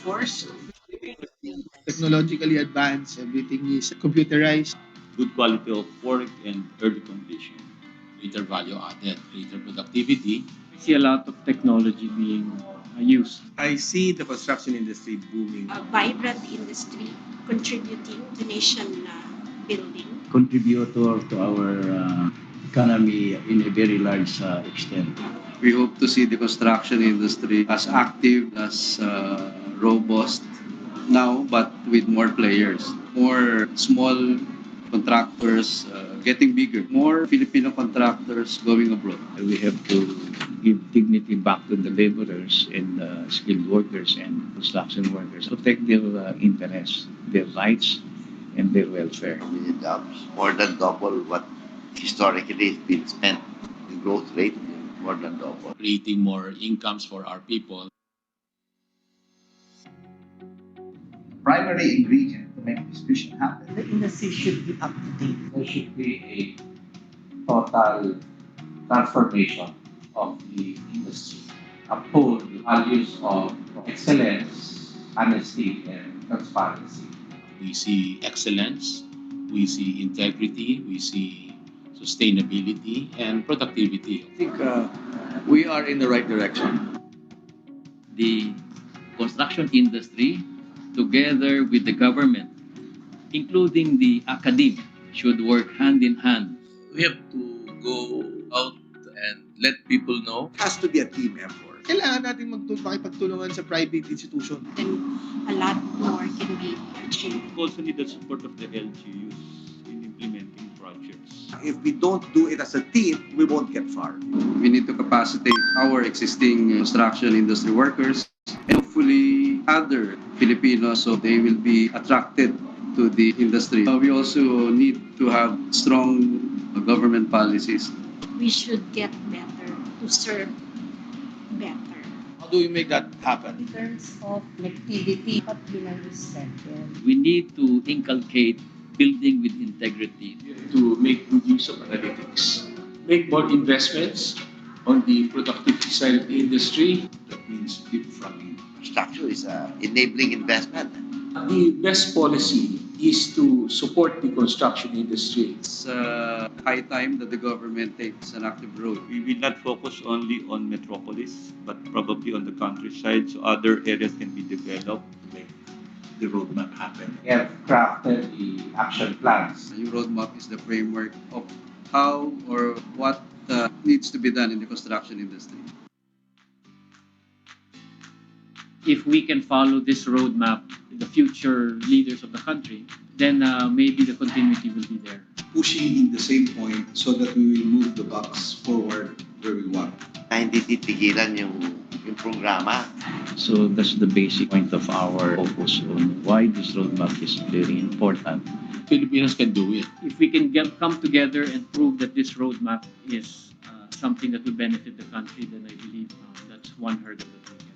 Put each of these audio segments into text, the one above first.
workforce. Technologically advanced, everything is computerized. Good quality of work and early completion. Greater value added, greater productivity. I see a lot of technology being used. I see the construction industry booming. A vibrant industry contributing to nation building. Contributor to our economy in a very large extent. We hope to see the construction industry as active, as robust now, but with more players, more small contractors getting bigger, more Filipino contractors going abroad. We have to give dignity back to the laborers and skilled workers and construction workers, protect their interests, their rights, and their welfare. Million jobs, more than double what historically has been spent. The growth rate more than double. Creating more incomes for our people. Primary ingredient to make this vision happen. The industry should be up to date. There should be a total transformation of the industry. Uphold the values of excellence, honesty, and transparency. We see excellence, we see integrity, we see sustainability and productivity. I think we are in the right direction. The construction industry, together with the government, including the academia, should work hand in hand. We have to go out and let people know. It has to be a team effort. Kailangan natin makipagtulungan sa private institution. Then a lot more can be achieved. We also need the support of the LGUs in implementing projects. If we don't do it as a team, we won't get far. We need to capacitate our existing construction industry workers and hopefully other Filipinos so they will be attracted to the industry. We also need to have strong government policies. We should get better to serve better. How do we make that happen? In terms of connectivity, what will I strengthen? We need to inculcate building with integrity. To make good use of analytics, make more investments on the productivity side of the industry. That means leapfrogging. Structure is enabling investment. The best policy is to support the construction industry. It's high time that the government takes an active role. We will not focus only on metropolis, but probably on the countryside, so other areas can be developed. The roadmap happen. We have crafted the action plans. The new roadmap is the framework of how or what needs to be done in the construction industry. If we can follow this roadmap, the future leaders of the country, then maybe the continuity will be there. Pushing in the same point so that we will move the box forward where we want. Hindi titigilan yung programa. So that's the basic point of our focus on why this roadmap is very important. Filipinos can do it. If we can come together and prove that this roadmap is something that will benefit the country, then I believe that's one hurdle that we can.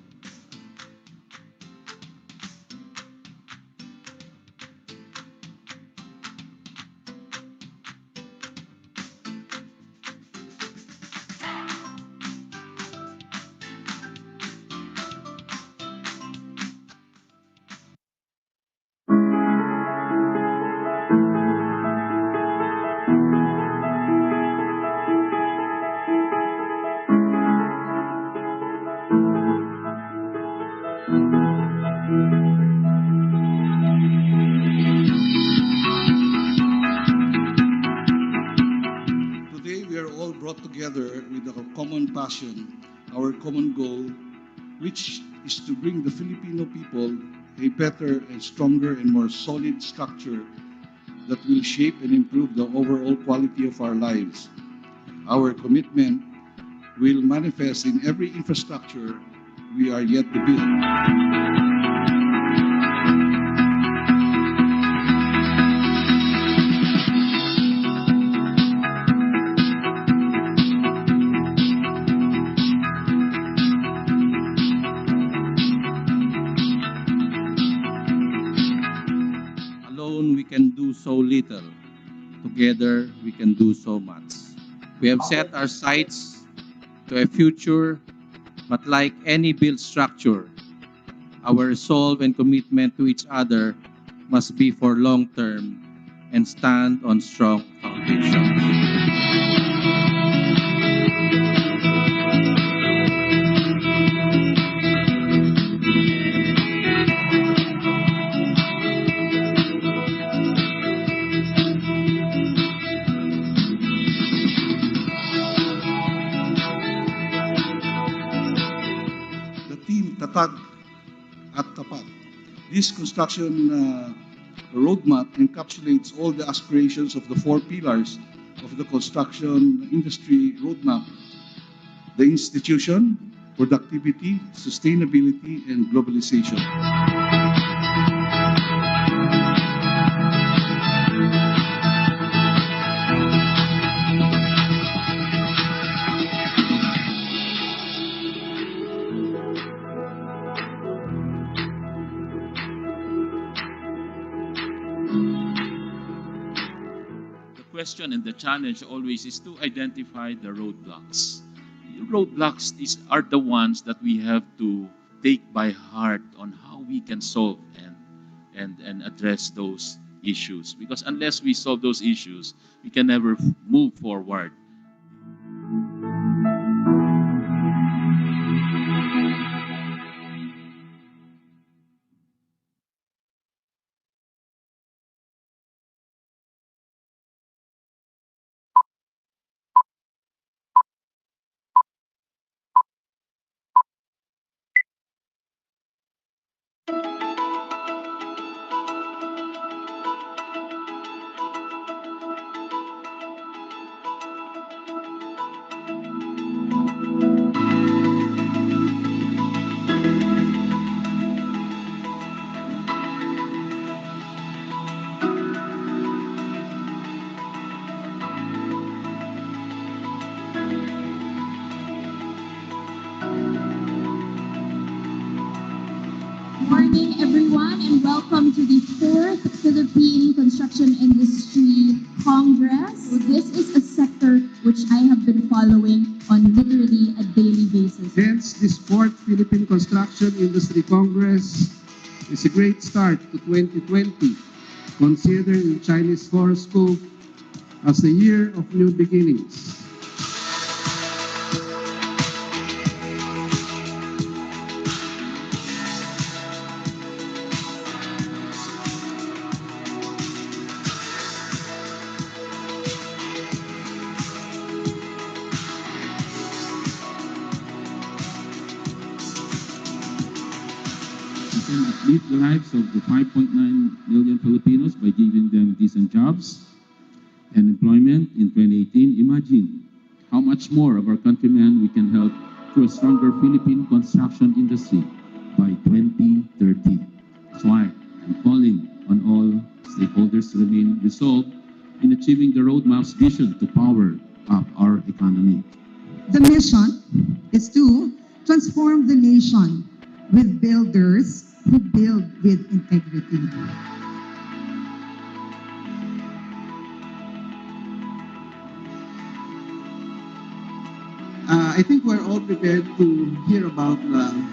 Brought together with our common passion, our common goal, which is to bring the Filipino people a better and stronger and more solid structure that will shape and improve the overall quality of our lives. Our commitment will manifest in every infrastructure we are yet to build. We can do so little. Together, we can do so much. We have set our sights to a future, but like any built structure, our resolve and commitment to each other must be for long term and stand on strong foundations. The team Tatag at Tapat. This construction roadmap encapsulates all the aspirations of the four pillars of the construction industry roadmap: the institution, productivity, sustainability, and globalization. The question and the challenge always is to identify the roadblocks. Roadblocks are the ones that we have to take by heart on how we can solve and address those issues. Because unless we solve those issues, we can never move forward. Morning, everyone, and welcome to the 4th Philippine Construction Industry Congress. This is a sector which I have been following on literally a daily basis. Hence, this 4th Philippine Construction Industry Congress is a great start to 2020, considered in Chinese horoscope as a year of new beginnings. We can uplift the lives of the 5.9 million Filipinos by giving them decent jobs and employment in 2018. Imagine how much more of our countrymen we can help through a stronger Philippine construction industry by 2030. That's why I'm calling on all stakeholders to remain resolved in achieving the roadmap's vision to power up our economy. The mission is to transform the nation with builders who build with integrity. I think we're all prepared to hear about the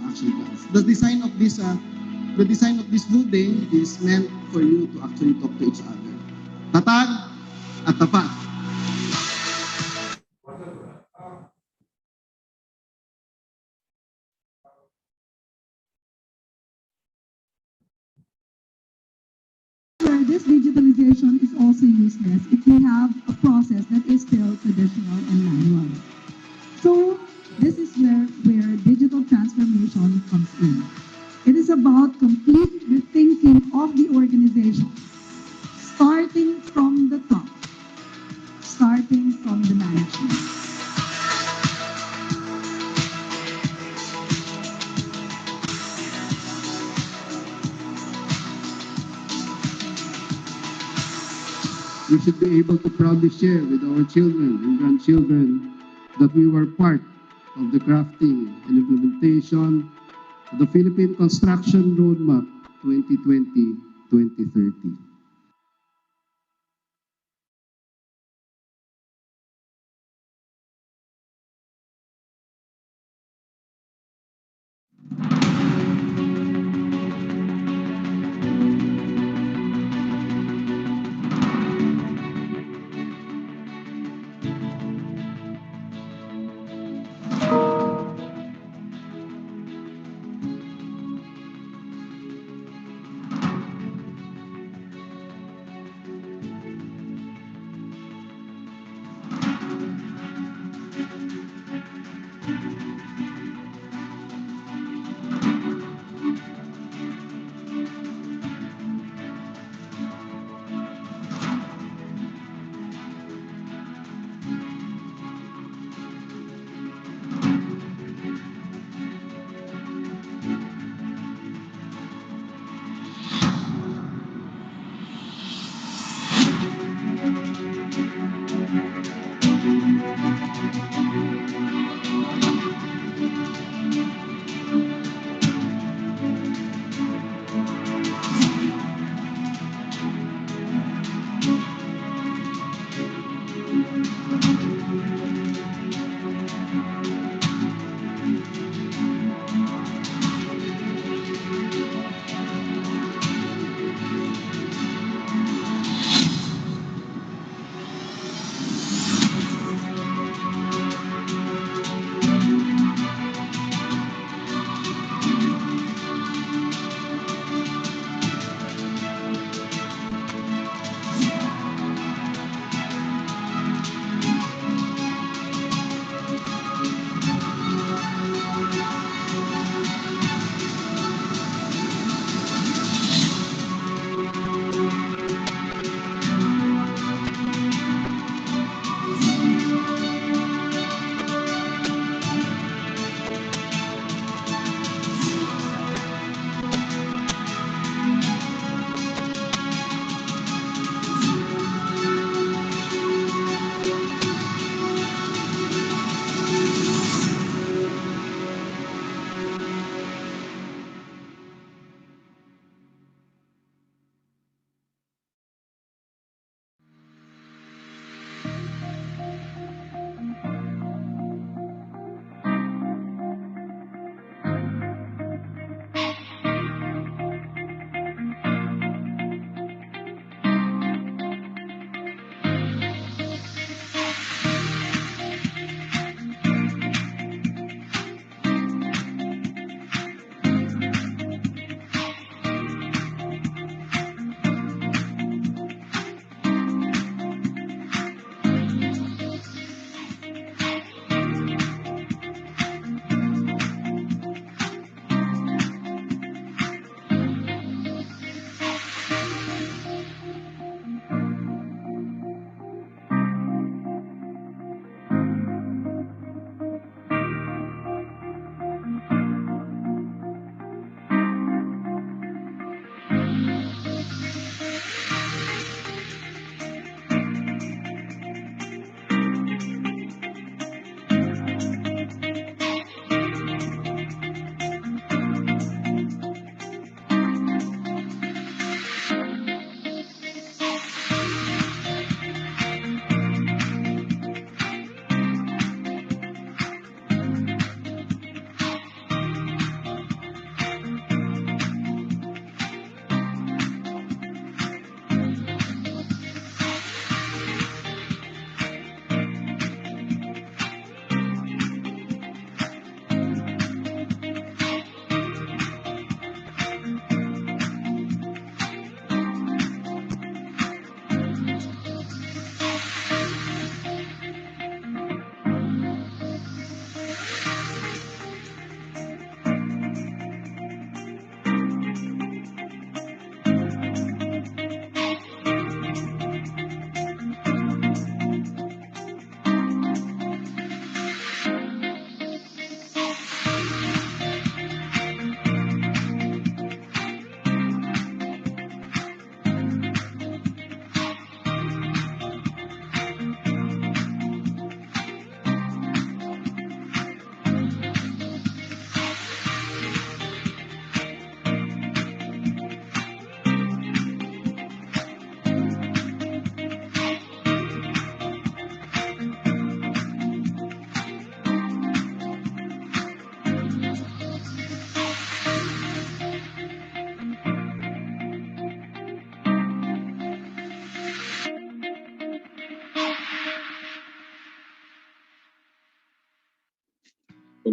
action plans. The design of this building is meant for you to actually talk to each other. Tatag at Tapat. Where this digitalization is also useless if we have a process that is still traditional and manual. So this is where digital transformation comes in. It is about complete rethinking of the organization, starting from the top, starting from the management. We should be able to proudly share with our children and grandchildren that we were part of the crafting and implementation of the Philippine Construction Roadmap 2020-2030.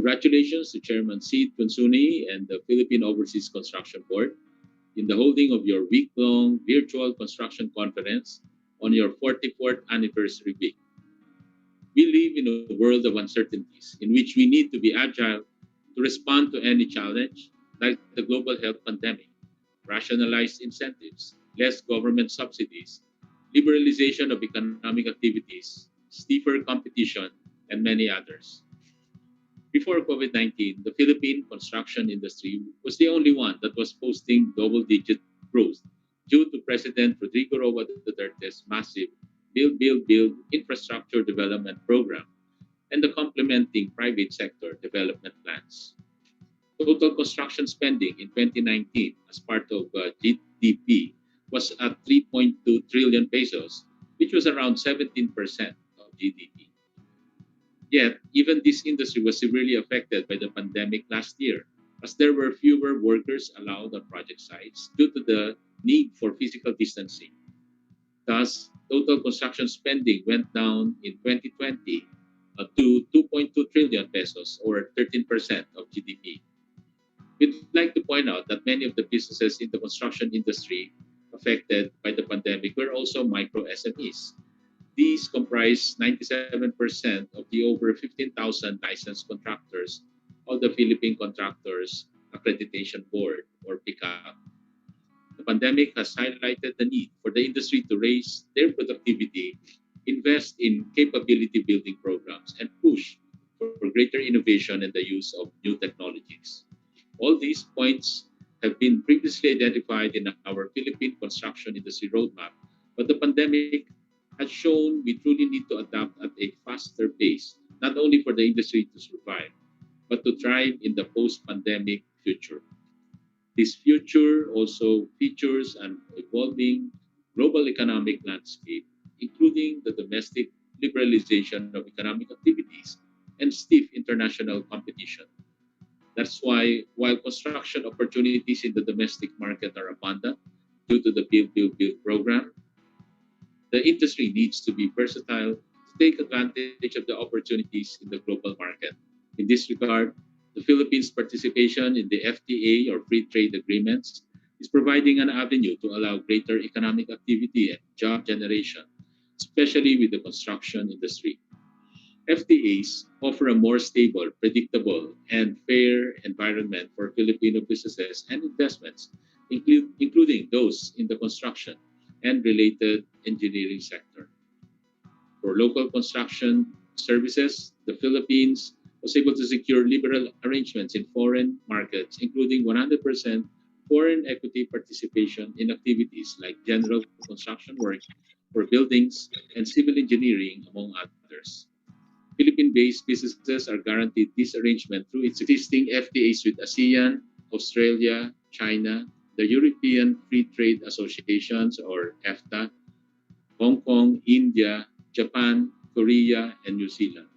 Congratulations to Chairman Sid Consuni and the Philippine Overseas Construction Board in the holding of your week-long virtual construction conference on your 44th anniversary week. We live in a world of uncertainties in which we need to be agile to respond to any challenge like the global health pandemic, rationalized incentives, less government subsidies, liberalization of economic activities, stiffer competition, and many others. Before COVID-19, the Philippine construction industry was the only one that was posting double-digit growth due to President Rodrigo Roa Duterte's massive Build, Build, Build infrastructure development program and the complementing private sector development plans. Total construction spending in 2019 as part of GDP was at 3.2 trillion pesos, which was around 17% of GDP. Yet, even this industry was severely affected by the pandemic last year, as there were fewer workers allowed on project sites due to the need for physical distancing. Thus, total construction spending went down in 2020 to 2.2 trillion pesos, or 13% of GDP. We'd like to point out that many of the businesses in the construction industry affected by the pandemic were also micro SMEs. These comprise 97% of the over 15,000 licensed contractors of the Philippine Contractors Accreditation Board, or PICAB. The pandemic has highlighted the need for the industry to raise their productivity, invest in capability building programs, and push for greater innovation and the use of new technologies. All these points have been previously identified in our Philippine construction industry roadmap, but the pandemic has shown we truly need to adapt at a faster pace, not only for the industry to survive, but to thrive in the post-pandemic future. This future also features an evolving global economic landscape, including the domestic liberalization of economic activities and stiff international competition. That's why, while construction opportunities in the domestic market are abundant due to the Build, Build, Build program, the industry needs to be versatile to take advantage of the opportunities in the global market. In this regard, the Philippines' participation in the FTA, or Free Trade Agreements, is providing an avenue to allow greater economic activity and job generation, especially with the construction industry. FTAs offer a more stable, predictable, and fair environment for Filipino businesses and investments, including those in the construction and related engineering sector. For local construction services, the Philippines was able to secure liberal arrangements in foreign markets, including 100% foreign equity participation in activities like general construction work for buildings and civil engineering, among others. Philippine-based businesses are guaranteed this arrangement through its existing FTAs with ASEAN, Australia, China, the European Free Trade Associations, or EFTA, Hong Kong, India, Japan, Korea, and New Zealand.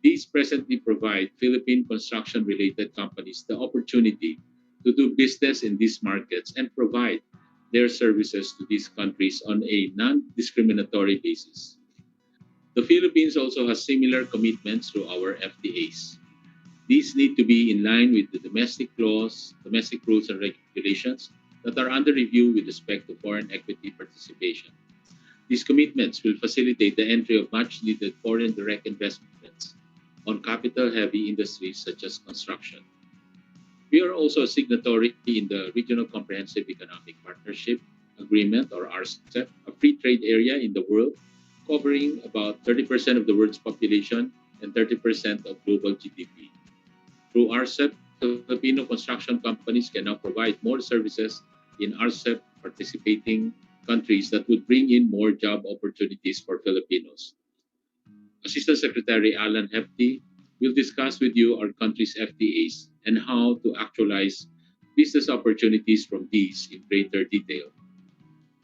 These presently provide Philippine construction-related companies the opportunity to do business in these markets and provide their services to these countries on a non-discriminatory basis. The Philippines also has similar commitments to our FTAs. These need to be in line with the domestic laws, domestic rules and regulations that are under review with respect to foreign equity participation. These commitments will facilitate the entry of much-needed foreign direct investments on capital-heavy industries such as construction. We are also a signatory in the Regional Comprehensive Economic Partnership Agreement, or RCEP, a free trade area in the world covering about 30% of the world's population and 30% of global GDP. Through RCEP, Filipino construction companies can now provide more services in RCEP participating countries that would bring in more job opportunities for Filipinos. Assistant Secretary Alan Hefty will discuss with you our country's FTAs and how to actualize business opportunities from these in greater detail.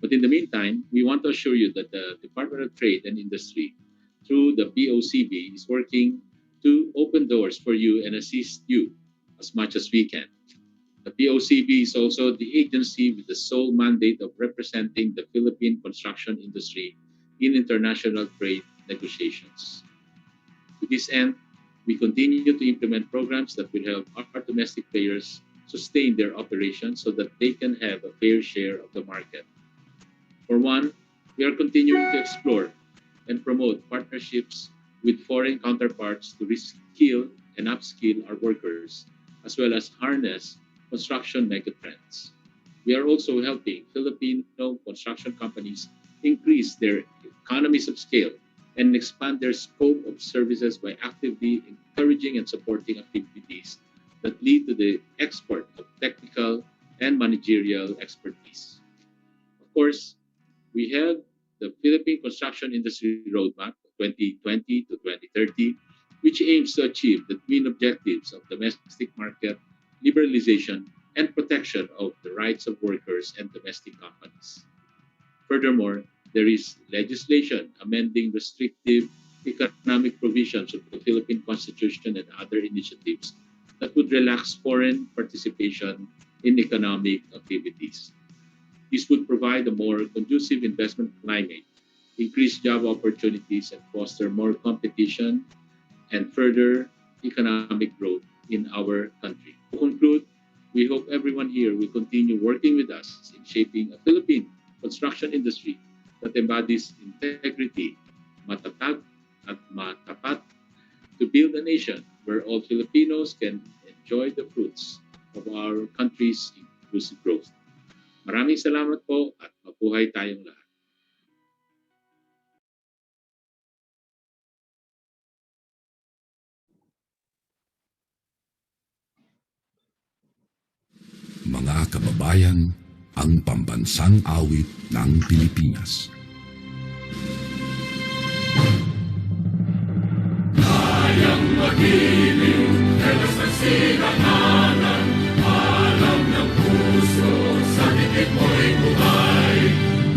But in the meantime, we want to assure you that the Department of Trade and Industry, through the POCB, is working to open doors for you and assist you as much as we can. The POCB is also the agency with the sole mandate of representing the Philippine construction industry in international trade negotiations. To this end, We continue to implement programs that will help our domestic players sustain their operations so that they can have a fair share of the market. For one, we are continuing to explore and promote partnerships with foreign counterparts to reskill and upskill our workers, as well as harness construction megatrends. We are also helping Filipino construction companies increase their economies of scale and expand their scope of services by actively encouraging and supporting activities that lead to the export of technical and managerial expertise. Of course, we have the Philippine Construction Industry Roadmap 2020 to 2030, which aims to achieve the twin objectives of domestic market liberalization and protection of the rights of workers and domestic companies. Furthermore, there is legislation amending restrictive economic provisions of the Philippine Constitution and other initiatives that would relax foreign participation in economic activities. This would provide a more conducive investment climate, increase job opportunities, and foster more competition and further economic growth in our country. To conclude, we hope everyone here will continue working with us in shaping a Philippine construction industry that embodies integrity, matatag, at matapat, to build a nation where all Filipinos can enjoy the fruits of our country's inclusive growth. Maraming salamat po at mabuhay tayong lahat. Mga kababayan, ang pambansang awit ng Pilipinas. Kayang magiliw, dalas ng sinakanan, alam ng puso, sa dikit mo'y buhay.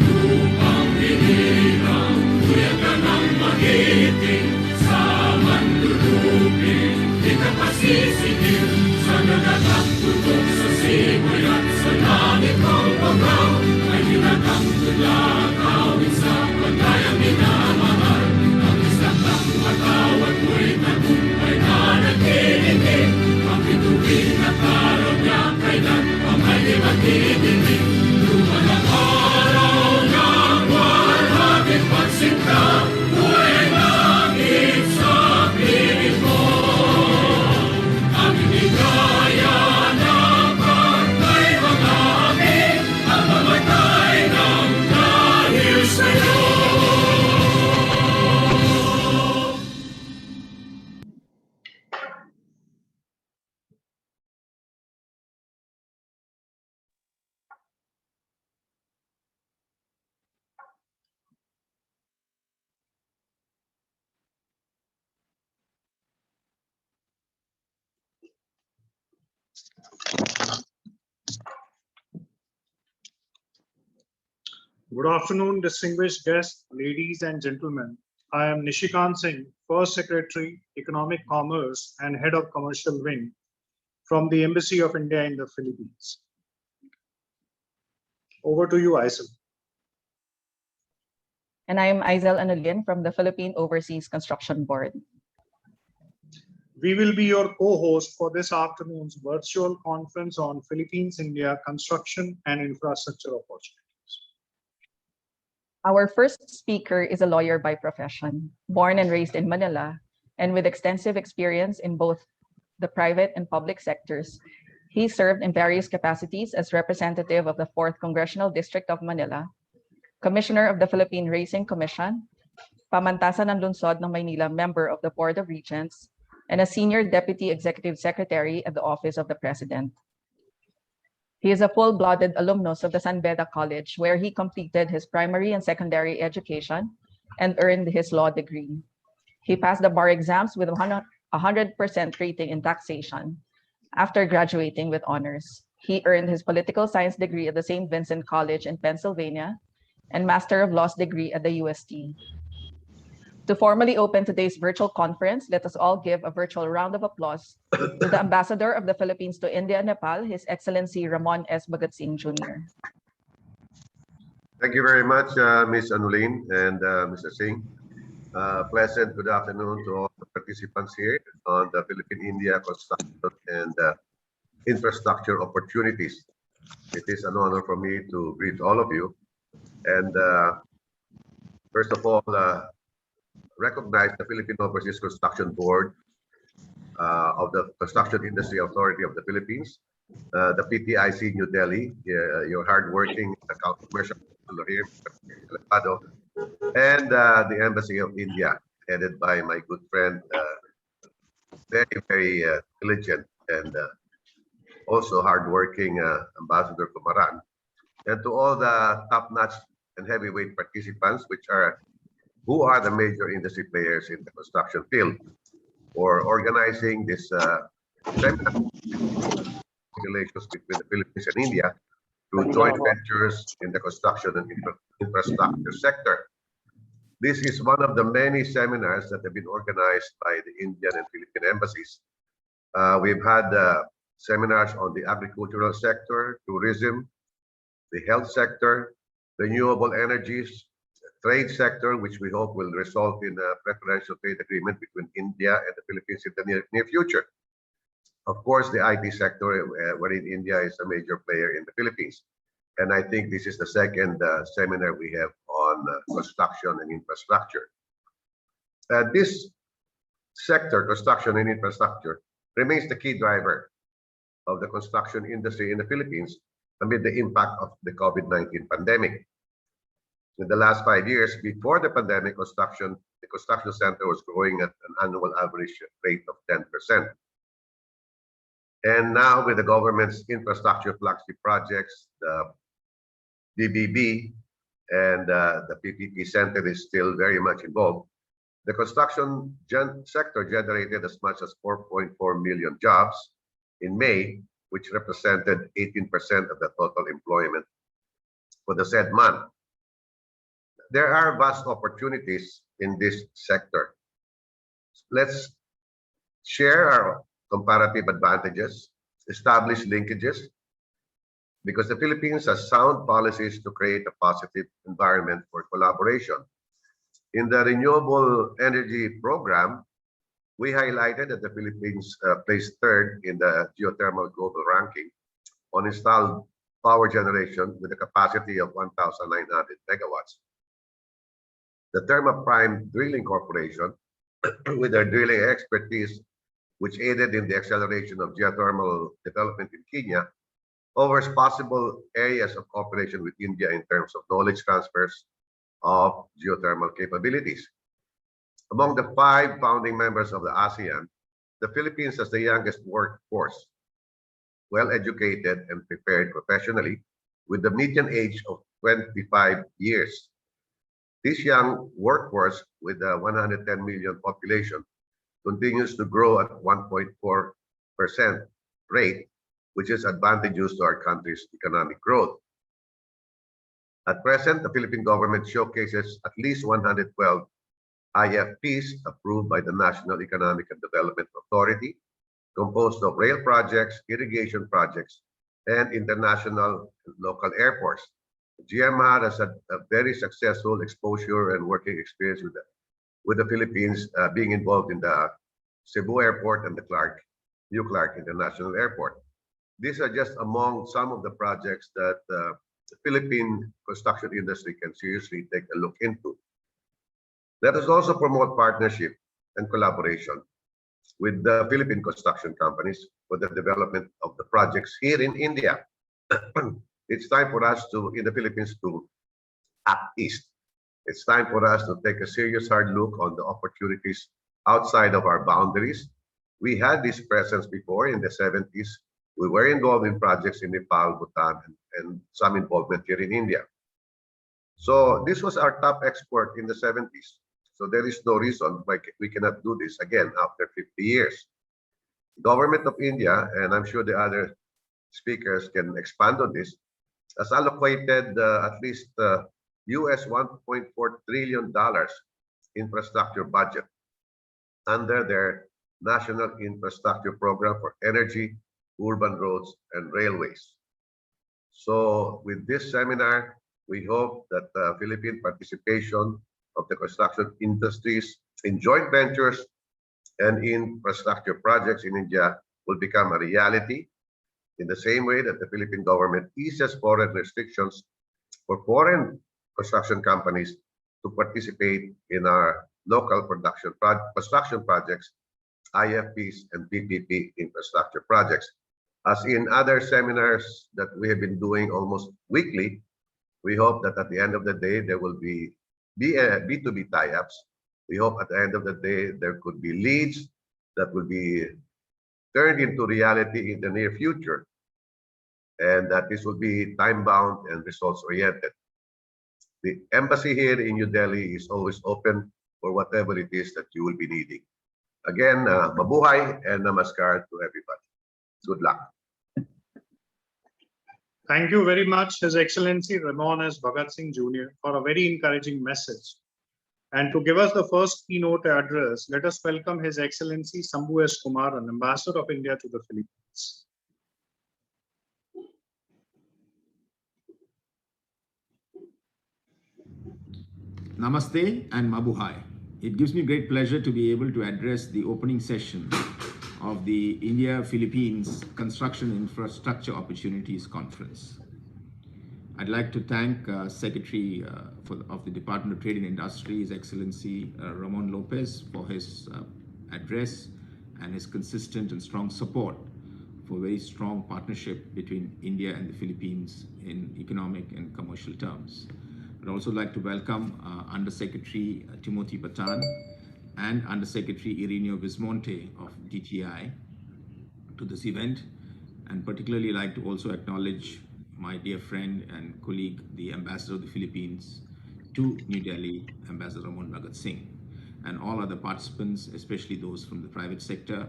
Lupang hinirang, tuyag ka ng magiting, sa manlulupin, di ka pasisigil, sa nagagang tutok sa simoy at sa langit mong pagaw, ay hinagang tulad, awit sa paglayang minamahal. Ang isang ng matawad mo'y tagumpay na nagtitindig, ang bituin at araw niya kailan pa may di magtitindig. Lumalang araw ng walhaging pagsinta, buhay ang langit sa piling mo. Ang inigaya na pagkay mga amin, ang mamatay ng dahil sa'yo. Good afternoon, distinguished guests, ladies and gentlemen. I am Nishikant Singh, First Secretary, Economic Commerce and Head of Commercial Wing from the Embassy of India in the Philippines. Over to you, Aisel. And I am Aisel Anulin from the Philippine Overseas Construction Board. We will be your co-host for this afternoon's virtual conference on Philippines-India construction and infrastructure opportunities. Our first speaker is a lawyer by profession, born and raised in Manila, and with extensive experience in both the private and public sectors. He served in various capacities as representative of the 4th Congressional District of Manila, Commissioner of the Philippine Racing Commission, Pamantasan ng Lungsod ng Maynila member of the Board of Regents, and a Senior Deputy Executive Secretary at the Office of the President. He is a full-blooded alumnus of the San Beda College, where he completed his primary and secondary education and earned his law degree. He passed the bar exams with 100% rating in taxation. After graduating with honors, he earned his political science degree at the St. Vincent College in Pennsylvania and Master of Laws degree at the UST. To formally open today's virtual conference, let us all give a virtual round of applause to the Ambassador of the Philippines to India and Nepal, His Excellency Ramon S. Bagatsing Jr. Thank you very much, Ms. Anulin and Mr. Singh. Pleasant good afternoon to all the participants here on the Philippine-India construction and infrastructure opportunities. It is an honor for me to greet all of you. And first of all, recognize the Philippine Overseas Construction Board of the Construction Industry Authority of the Philippines, the PTIC New Delhi, your hardworking commercial here, and the Embassy of India, headed by my good friend, very diligent and also hardworking Ambassador Kumaran, and to all the top-notch and heavyweight participants, who are the major industry players in the construction field, for organizing this relations between the Philippines and India through joint ventures in the construction and infrastructure sector. This is one of the many seminars that have been organized by the Indian and Philippine embassies. We've had seminars on the agricultural sector, tourism, the health sector, renewable energies, trade sector, which we hope will result in a preferential trade agreement between India and the Philippines in the near future. Of course, the IT sector, wherein India is a major player in the Philippines. And I think this is the second seminar we have on construction and infrastructure. This sector, construction and infrastructure, remains the key driver of the construction industry in the Philippines amid the impact of the COVID-19 pandemic. In the last 5 years, before the pandemic, the construction sector was growing at an annual average rate of 10%. And now with the government's infrastructure flagship projects, the BBB and the PPP Center is still very much involved. The construction sector generated as much as 4.4 million jobs in May, which represented 18% of the total employment for the said month. There are vast opportunities in this sector. Let's share our comparative advantages, establish linkages, because the Philippines has sound policies to create a positive environment for collaboration. In the renewable energy program, we highlighted that the Philippines placed third in the geothermal global ranking on installed power generation with a capacity of 1,900 megawatts. The Therma Prime Drilling Corporation, with their drilling expertise, which aided in the acceleration of geothermal development in Kenya, offers possible areas of cooperation with India in terms of knowledge transfers of geothermal capabilities. Among the 5 founding members of the ASEAN, the Philippines has the youngest workforce, well-educated and prepared professionally, with the median age of 25 years. This young workforce, with a 110 million population, continues to grow at 1.4% rate, which is advantageous to our country's economic growth. At present, the Philippine government showcases at least 112 IFPs approved by the National Economic and Development Authority, composed of rail projects, irrigation projects, and international and local airports. GMR has had a very successful exposure and working experience with the Philippines, being involved in the Cebu Airport and the New Clark International Airport. These are just among some of the projects that the Philippine construction industry can seriously take a look into. Let us also promote partnership and collaboration with the Philippine construction companies for the development of the projects here in India. It's time for us in the Philippines, to act east. It's time for us to take a serious hard look on the opportunities outside of our boundaries. We had this presence before in the 70s. We were involved in projects in Nepal, Bhutan, and some involvement here in India. So this was our top export in the 70s. So there is no reason why we cannot do this again after 50 years. The government of India, and I'm sure the other speakers can expand on this, has allocated at least US $1.4 trillion infrastructure budget under their National Infrastructure Program for Energy, Urban Roads, and Railways. So with this seminar, we hope that Philippine participation of the construction industries in joint ventures and infrastructure projects in India will become a reality in the same way that the Philippine government eases foreign restrictions for foreign construction companies to participate in our local construction projects, IFPs, and PPP infrastructure projects. As in other seminars that we have been doing almost weekly, we hope that at the end of the day, there will be B2B tie-ups. We hope at the end of the day, there could be leads that will be turned into reality in the near future, and that this will be time-bound and results-oriented. The embassy here in New Delhi is always open for whatever it is that you will be needing. Again, mabuhay and namaskar to everybody. Good luck. Thank you very much, His Excellency Ramon S. Bhagat Singh Jr., for a very encouraging message. And to give us the first keynote address, let us welcome His Excellency Sambhu S. Kumaran, Ambassador of India to the Philippines. Namaste and Mabuhay. It gives me great pleasure to be able to address the opening session of the India-Philippines Construction Infrastructure Opportunities Conference. I'd like to thank Secretary of the Department of Trade and Industry, His Excellency Ramon Lopez, for his address and his consistent and strong support for very strong partnership between India and the Philippines in economic and commercial terms. I'd also like to welcome Undersecretary Timothy Batan and Undersecretary Ireneo Vismonte of DTI to this event, and particularly like to also acknowledge my dear friend and colleague, the Ambassador of the Philippines to New Delhi, Ambassador Ramon Bhagat Singh, and all other participants, especially those from the private sector.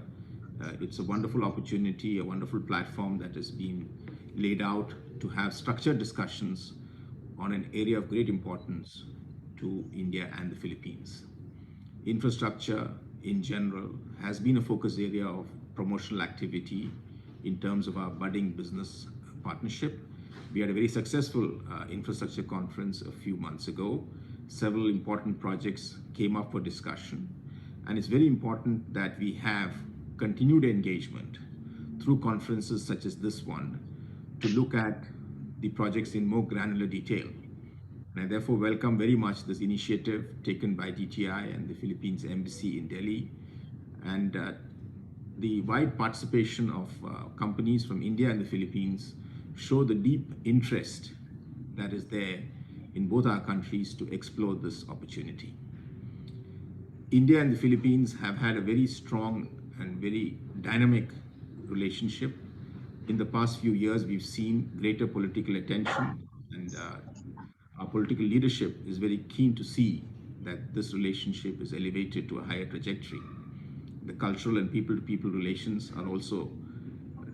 It's a wonderful opportunity, a wonderful platform that has been laid out to have structured discussions on an area of great importance to India and the Philippines. Infrastructure in general has been a focus area of promotional activity in terms of our budding business partnership. We had a very successful infrastructure conference a few months ago. Several important projects came up for discussion, and it's very important that we have continued engagement through conferences such as this one to look at the projects in more granular detail. And I therefore welcome very much this initiative taken by DTI and the Philippines Embassy in Delhi, and the wide participation of companies from India and the Philippines show the deep interest that is there in both our countries to explore this opportunity. India and the Philippines have had a very strong and very dynamic relationship. In the past few years, we've seen greater political attention, and our political leadership is very keen to see that this relationship is elevated to a higher trajectory. The cultural and people-to-people relations are also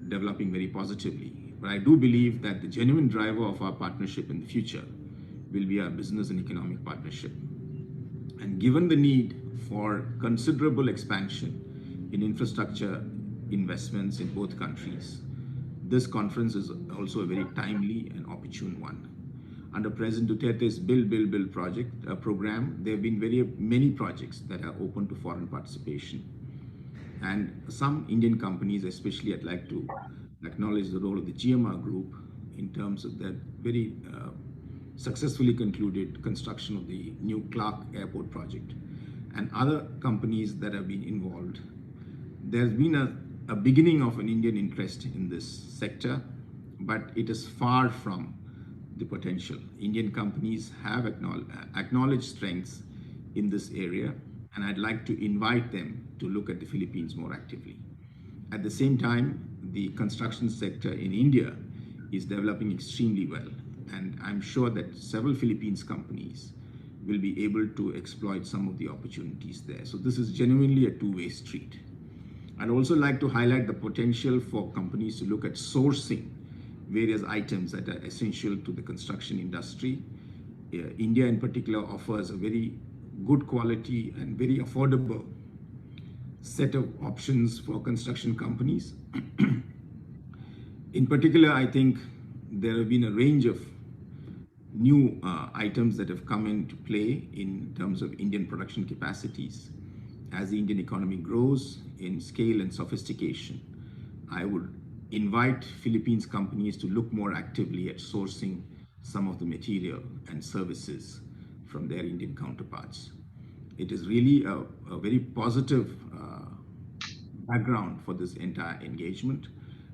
developing very positively. But I do believe that the genuine driver of our partnership in the future will be our business and economic partnership. And given the need for considerable expansion in infrastructure investments in both countries, this conference is also a very timely and opportune one. Under President Duterte's Build program, there have been many projects that are open to foreign participation. And some Indian companies, especially I'd like to acknowledge the role of the GMR Group in terms of that very successfully concluded construction of the new Clark Airport project, and other companies that have been involved. There's been a beginning of an Indian interest in this sector, but it is far from the potential. Indian companies have acknowledged strengths in this area, and I'd like to invite them to look at the Philippines more actively. At the same time, the construction sector in India is developing extremely well, and I'm sure that several Philippines companies will be able to exploit some of the opportunities there. So this is genuinely a two-way street. I'd also like to highlight the potential for companies to look at sourcing various items that are essential to the construction industry. India in particular offers a very good quality and very affordable set of options for construction companies. In particular, I think there have been a range of new items that have come into play in terms of Indian production capacities. as the Indian economy grows in scale and sophistication, I would invite Philippines companies to look more actively at sourcing some of the material and services from their Indian counterparts. It is really a very positive background for this entire engagement,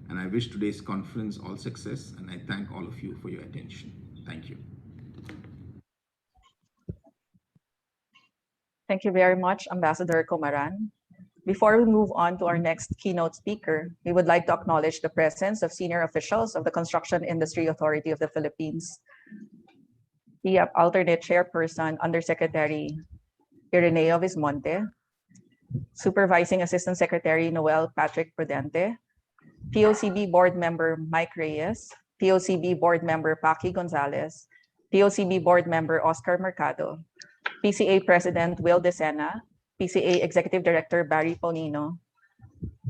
and I wish today's conference all success, and I thank all of you for your attention. Thank you. Thank you very much, Ambassador Comaran. Before we move on to our next keynote speaker, we would like to acknowledge the presence of senior officials of the Construction Industry Authority of the Philippines. The alternate chairperson, Undersecretary Ireneo Vismonte, Supervising Assistant Secretary Noel Patrick Prudente, POCB Board Member Mike Reyes, POCB Board Member Paki Gonzalez, POCB Board Member Oscar Mercado, PCA President Will Decena, PCA Executive Director Barry Paulino,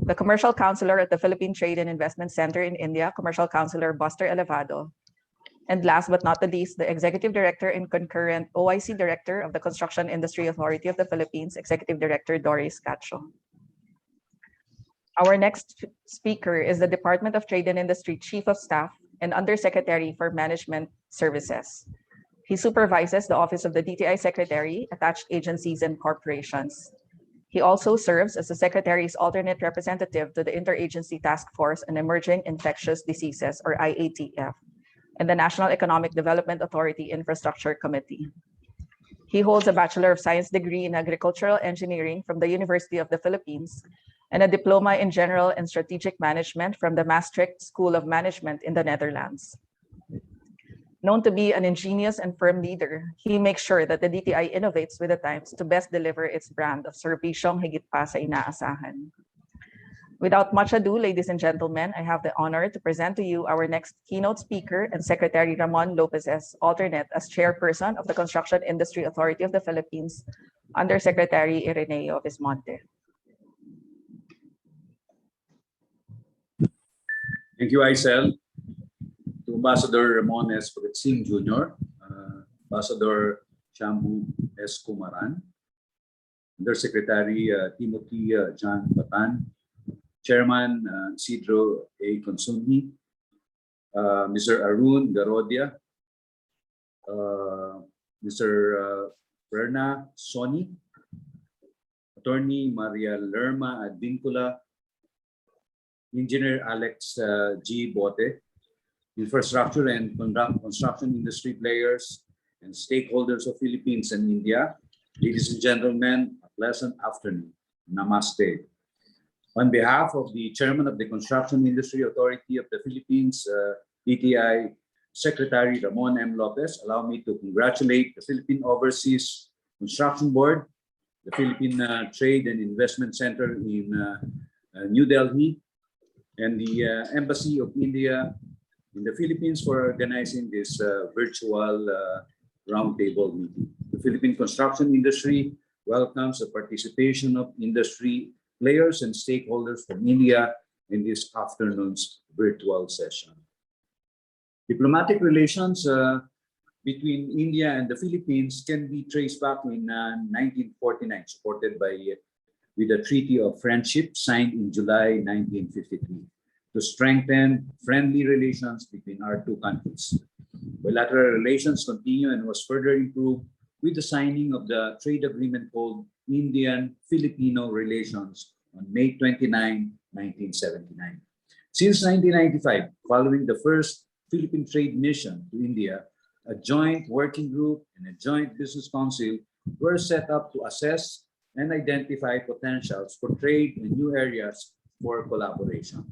the Commercial Counselor at the Philippine Trade and Investment Center in India, Commercial Counselor Buster Elevado, and last but not the least, the Executive Director and concurrent OIC Director of the Construction Industry Authority of the Philippines, Executive Director Doris Cacho. Our next speaker is the Department of Trade and Industry Chief of Staff and Undersecretary for Management Services. He supervises the Office of the DTI Secretary, attached agencies and corporations. He also serves as the Secretary's alternate representative to the Interagency Task Force on Emerging Infectious Diseases, or IATF, and the National Economic Development Authority Infrastructure Committee. He holds a Bachelor of Science degree in Agricultural Engineering from the University of the Philippines and a Diploma in General and Strategic Management from the Maastricht School of Management in the Netherlands. Known to be an ingenious and firm leader, he makes sure that the DTI innovates with the times to best deliver its brand of serbisyong higit pa sa inaasahan. Without much ado, ladies and gentlemen, I have the honor to present to you our next keynote speaker and Secretary Ramon Lopez's alternate as chairperson of the Construction Industry Authority of the Philippines, Undersecretary Ireneo Vismonte. Thank you, Aisel. To Ambassador Ramon S. Pagatsing Jr., Ambassador Shambu S. Comaran, Undersecretary Timothy John Batan, Chairman Isidro A. Consunji, Mr. Arun Garodia, Mr. Perna Soni, Attorney Maria Lerma Advincula, Engineer Alex G. Bote, infrastructure and construction industry players and stakeholders of Philippines and India. Ladies and gentlemen, a pleasant afternoon. Namaste. On behalf of the Chairman of the Construction Industry Authority of the Philippines, DTI Secretary Ramon M. Lopez, allow me to congratulate the Philippine Overseas Construction Board, the Philippine Trade and Investment Center in New Delhi, and the Embassy of India in the Philippines for organizing this virtual roundtable meeting. The Philippine construction industry welcomes the participation of industry players and stakeholders from India in this afternoon's virtual session. Diplomatic relations between India and the Philippines can be traced back in 1949, supported with a Treaty of Friendship signed in July 1953 to strengthen friendly relations between our two countries. Bilateral relations continue and was further improved with the signing of the trade agreement called Indian-Filipino Relations on May 29, 1979. Since 1995, following the first Philippine trade mission to India, a joint working group and a joint business council were set up to assess and identify potentials for trade in new areas for collaboration.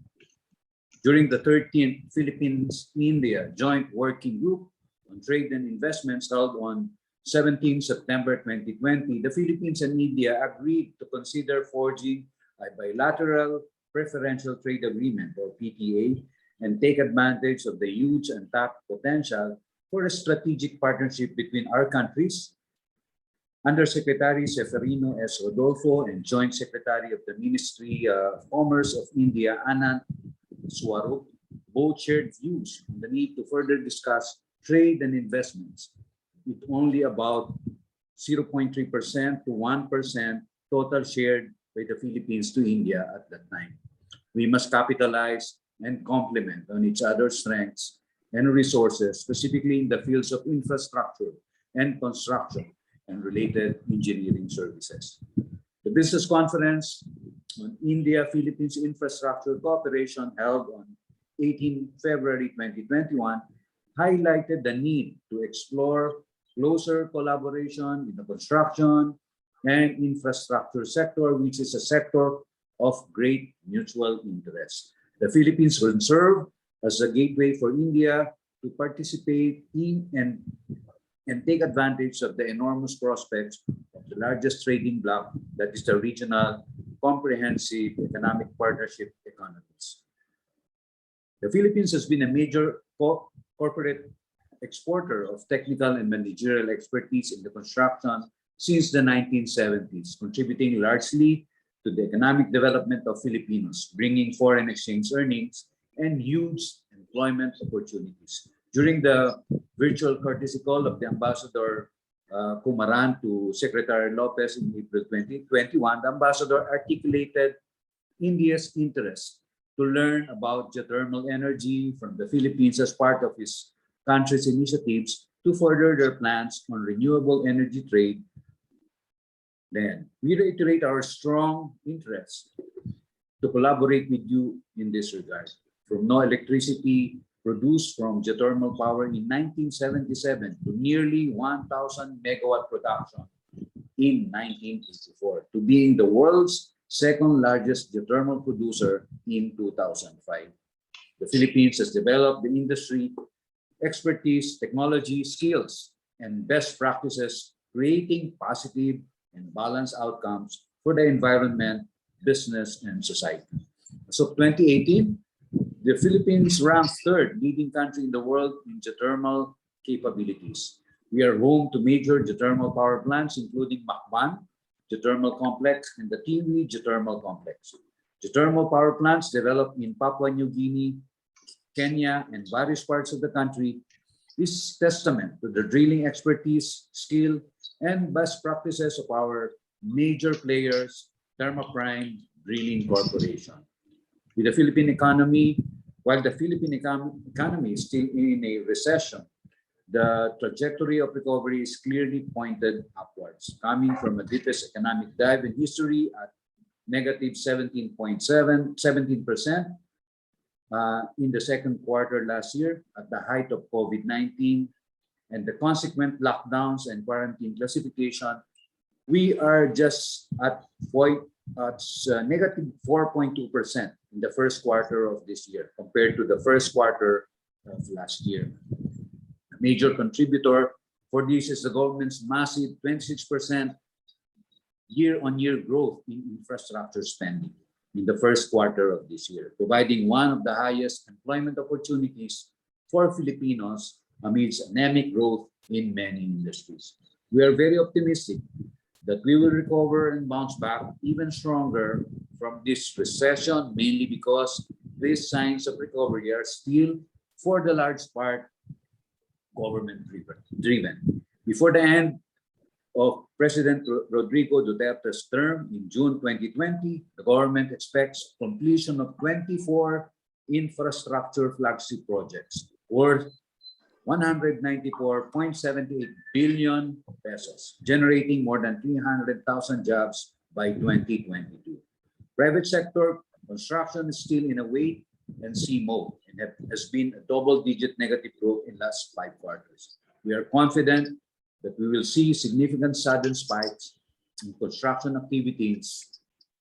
During the 13th Philippines-India Joint Working Group on Trade and Investments held on 17 September 2020, the Philippines and India agreed to consider forging a bilateral preferential trade agreement, or PTA, and take advantage of the huge untapped potential for a strategic partnership between our countries. Undersecretary Seferino S. Rodolfo and Joint Secretary of the Ministry of Commerce of India, Anand Swarup, both shared views on the need to further discuss trade and investments with only about 0.3% to 1% total shared by the Philippines to India at that time. We must capitalize and complement on each other's strengths and resources, specifically in the fields of infrastructure and construction and related engineering services. The business conference on India-Philippines infrastructure cooperation held on 18 February 2021 highlighted the need to explore closer collaboration in the construction and infrastructure sector, which is a sector of great mutual interest. The Philippines will serve as a gateway for India to participate in and take advantage of the enormous prospects of the largest trading bloc, that is the regional comprehensive economic partnership economies. The Philippines has been a major corporate exporter of technical and managerial expertise in the construction since the 1970s, contributing largely to the economic development of Filipinos, bringing foreign exchange earnings and huge employment opportunities. During the virtual courtesy call of the Ambassador Kumaran to Secretary Lopez in April 2021, the Ambassador articulated India's interest to learn about geothermal energy from the Philippines as part of his country's initiatives to further their plans on renewable energy trade. Then, we reiterate our strong interest to collaborate with you in this regard. From no electricity produced from geothermal power in 1977 to nearly 1,000 megawatt production in 1984 to being the world's second largest geothermal producer in 2005. The Philippines has developed the industry expertise, technology, skills, and best practices, creating positive and balanced outcomes for the environment, business, and society. As of 2018, the Philippines ranked third leading country in the world in geothermal capabilities. We are home to major geothermal power plants, including Macban Geothermal Complex and the Tiwi Geothermal Complex. Geothermal power plants developed in Papua New Guinea, Kenya, and various parts of the country is testament to the drilling expertise, skill, and best practices of our major players, Thermaprime Drilling Corporation. With the Philippine economy, while the Philippine economy is still in a recession, the trajectory of recovery is clearly pointed upwards, coming from a deepest economic dive in history at negative 17% in the second quarter last year at the height of COVID-19 and the consequent lockdowns and quarantine classification. We are just at negative 4.2% in the first quarter of this year compared to the first quarter of last year. A major contributor for this is the government's massive 26% year-on-year growth in infrastructure spending in the first quarter of this year, providing one of the highest employment opportunities for Filipinos amidst anemic growth in many industries. We are very optimistic that we will recover and bounce back even stronger from this recession, mainly because these signs of recovery are still, for the large part, government-driven. Before the end of President Rodrigo Duterte's term in June 2020, the government expects completion of 24 infrastructure flagship projects worth 194.78 billion pesos, generating more than 300,000 jobs by 2022. Private sector construction is still in a wait-and-see mode and has been a double-digit negative growth in last 5 quarters. We are confident that we will see significant sudden spikes in construction activities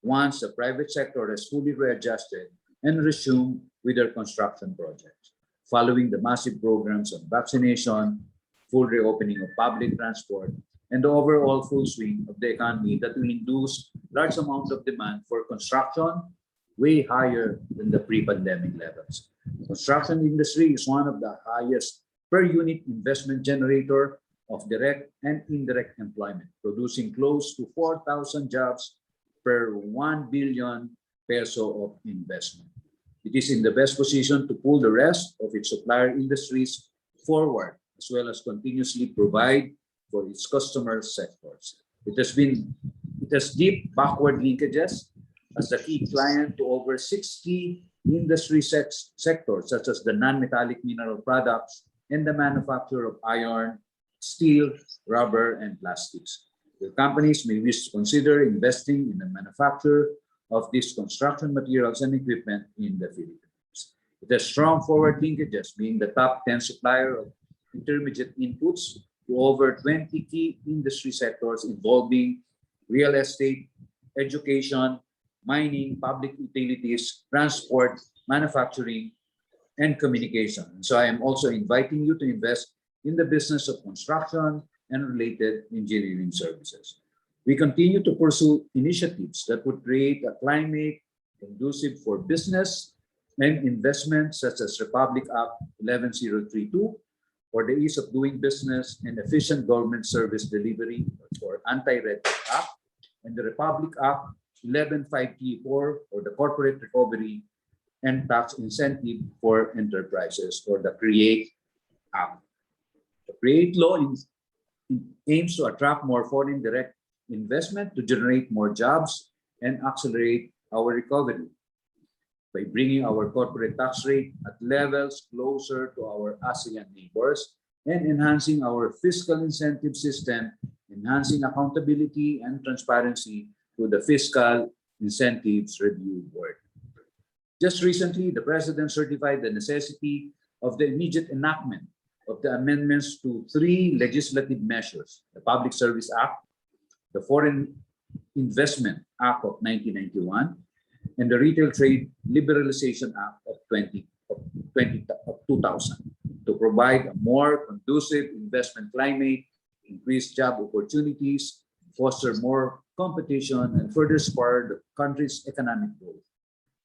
once the private sector has fully readjusted and resumed with their construction projects, following the massive programs of vaccination, full reopening of public transport, and the overall full swing of the economy that will induce large amounts of demand for construction way higher than the pre-pandemic levels. The construction industry is one of the highest per unit investment generator of direct and indirect employment, producing close to 4,000 jobs per 1 billion peso of investment. It is in the best position to pull the rest of its supplier industries forward, as well as continuously provide for its customer sectors. It It has deep backward linkages as a key client to over 60 industry sectors, such as the non-metallic mineral products and the manufacture of iron, steel, rubber, and plastics. The companies may wish to consider investing in the manufacture of these construction materials and equipment in the Philippines. It has strong forward linkages, being the top 10 supplier of intermediate inputs to over 20 key industry sectors involving real estate, education, mining, public utilities, transport, manufacturing, and communication. And so I am also inviting you to invest in the business of construction and related engineering services. We continue to pursue initiatives that would create a climate conducive for business and investment, such as Republic Act 11032 for the ease of doing business and efficient government service delivery, or Anti-Red Tape Act, and the Republic Act 11534 for the Corporate Recovery and Tax Incentive for Enterprises, or the CREATE Act. The CREATE law aims to attract more foreign direct investment to generate more jobs and accelerate our recovery by bringing our corporate tax rate at levels closer to our ASEAN neighbors and enhancing our fiscal incentive system, enhancing accountability and transparency through the Fiscal Incentives Review Board. Just recently, the President certified the necessity of the immediate enactment of the amendments to 3 legislative measures: the Public Service Act, the Foreign Investment Act of 1991, and the Retail Trade Liberalization Act of 2000 to provide a more conducive investment climate, increase job opportunities, foster more competition, and further spur the country's economic growth.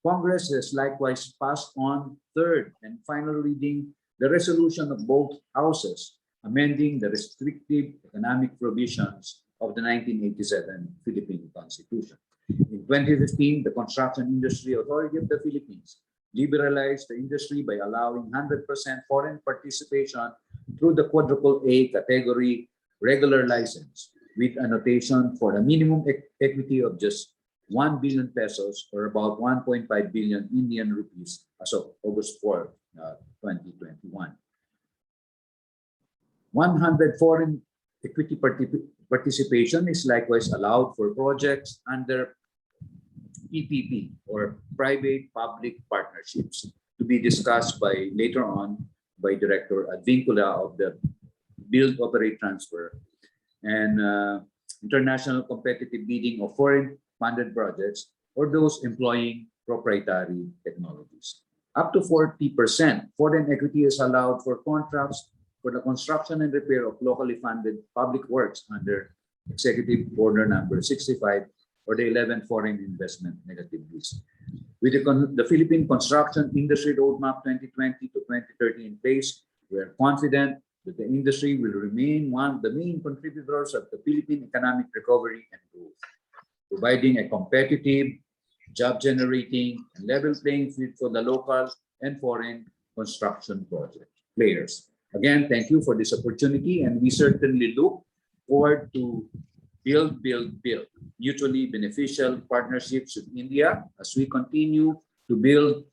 Congress has likewise passed on third and final reading the resolution of both houses amending the restrictive economic provisions of the 1987 Philippine Constitution. In 2015, the Construction Industry Authority of the Philippines liberalized the industry by allowing 100% foreign participation through the quadruple A category regular license, with annotation for a minimum equity of just 1 billion pesos, or about 1.5 billion Indian rupees as of August 4, 2021. 100 foreign equity participation is likewise allowed for projects under PPP, or private-public partnerships, to be discussed by later on by Director Advincula of the Build, Operate, Transfer, and international competitive bidding of foreign funded projects, or those employing proprietary technologies. Up to 40% foreign equity is allowed for contracts for the construction and repair of locally funded public works under Executive Order Number 65, or the 11th Foreign Investment Negative List. With the Philippine Construction Industry Roadmap 2020 to 2030 in place, we are confident that the industry will remain one of the main contributors of the Philippine economic recovery and growth, providing a competitive, job-generating, and level playing field for the local and foreign construction project players. Again, thank you for this opportunity, and we certainly look forward to build mutually beneficial partnerships with India as we continue to build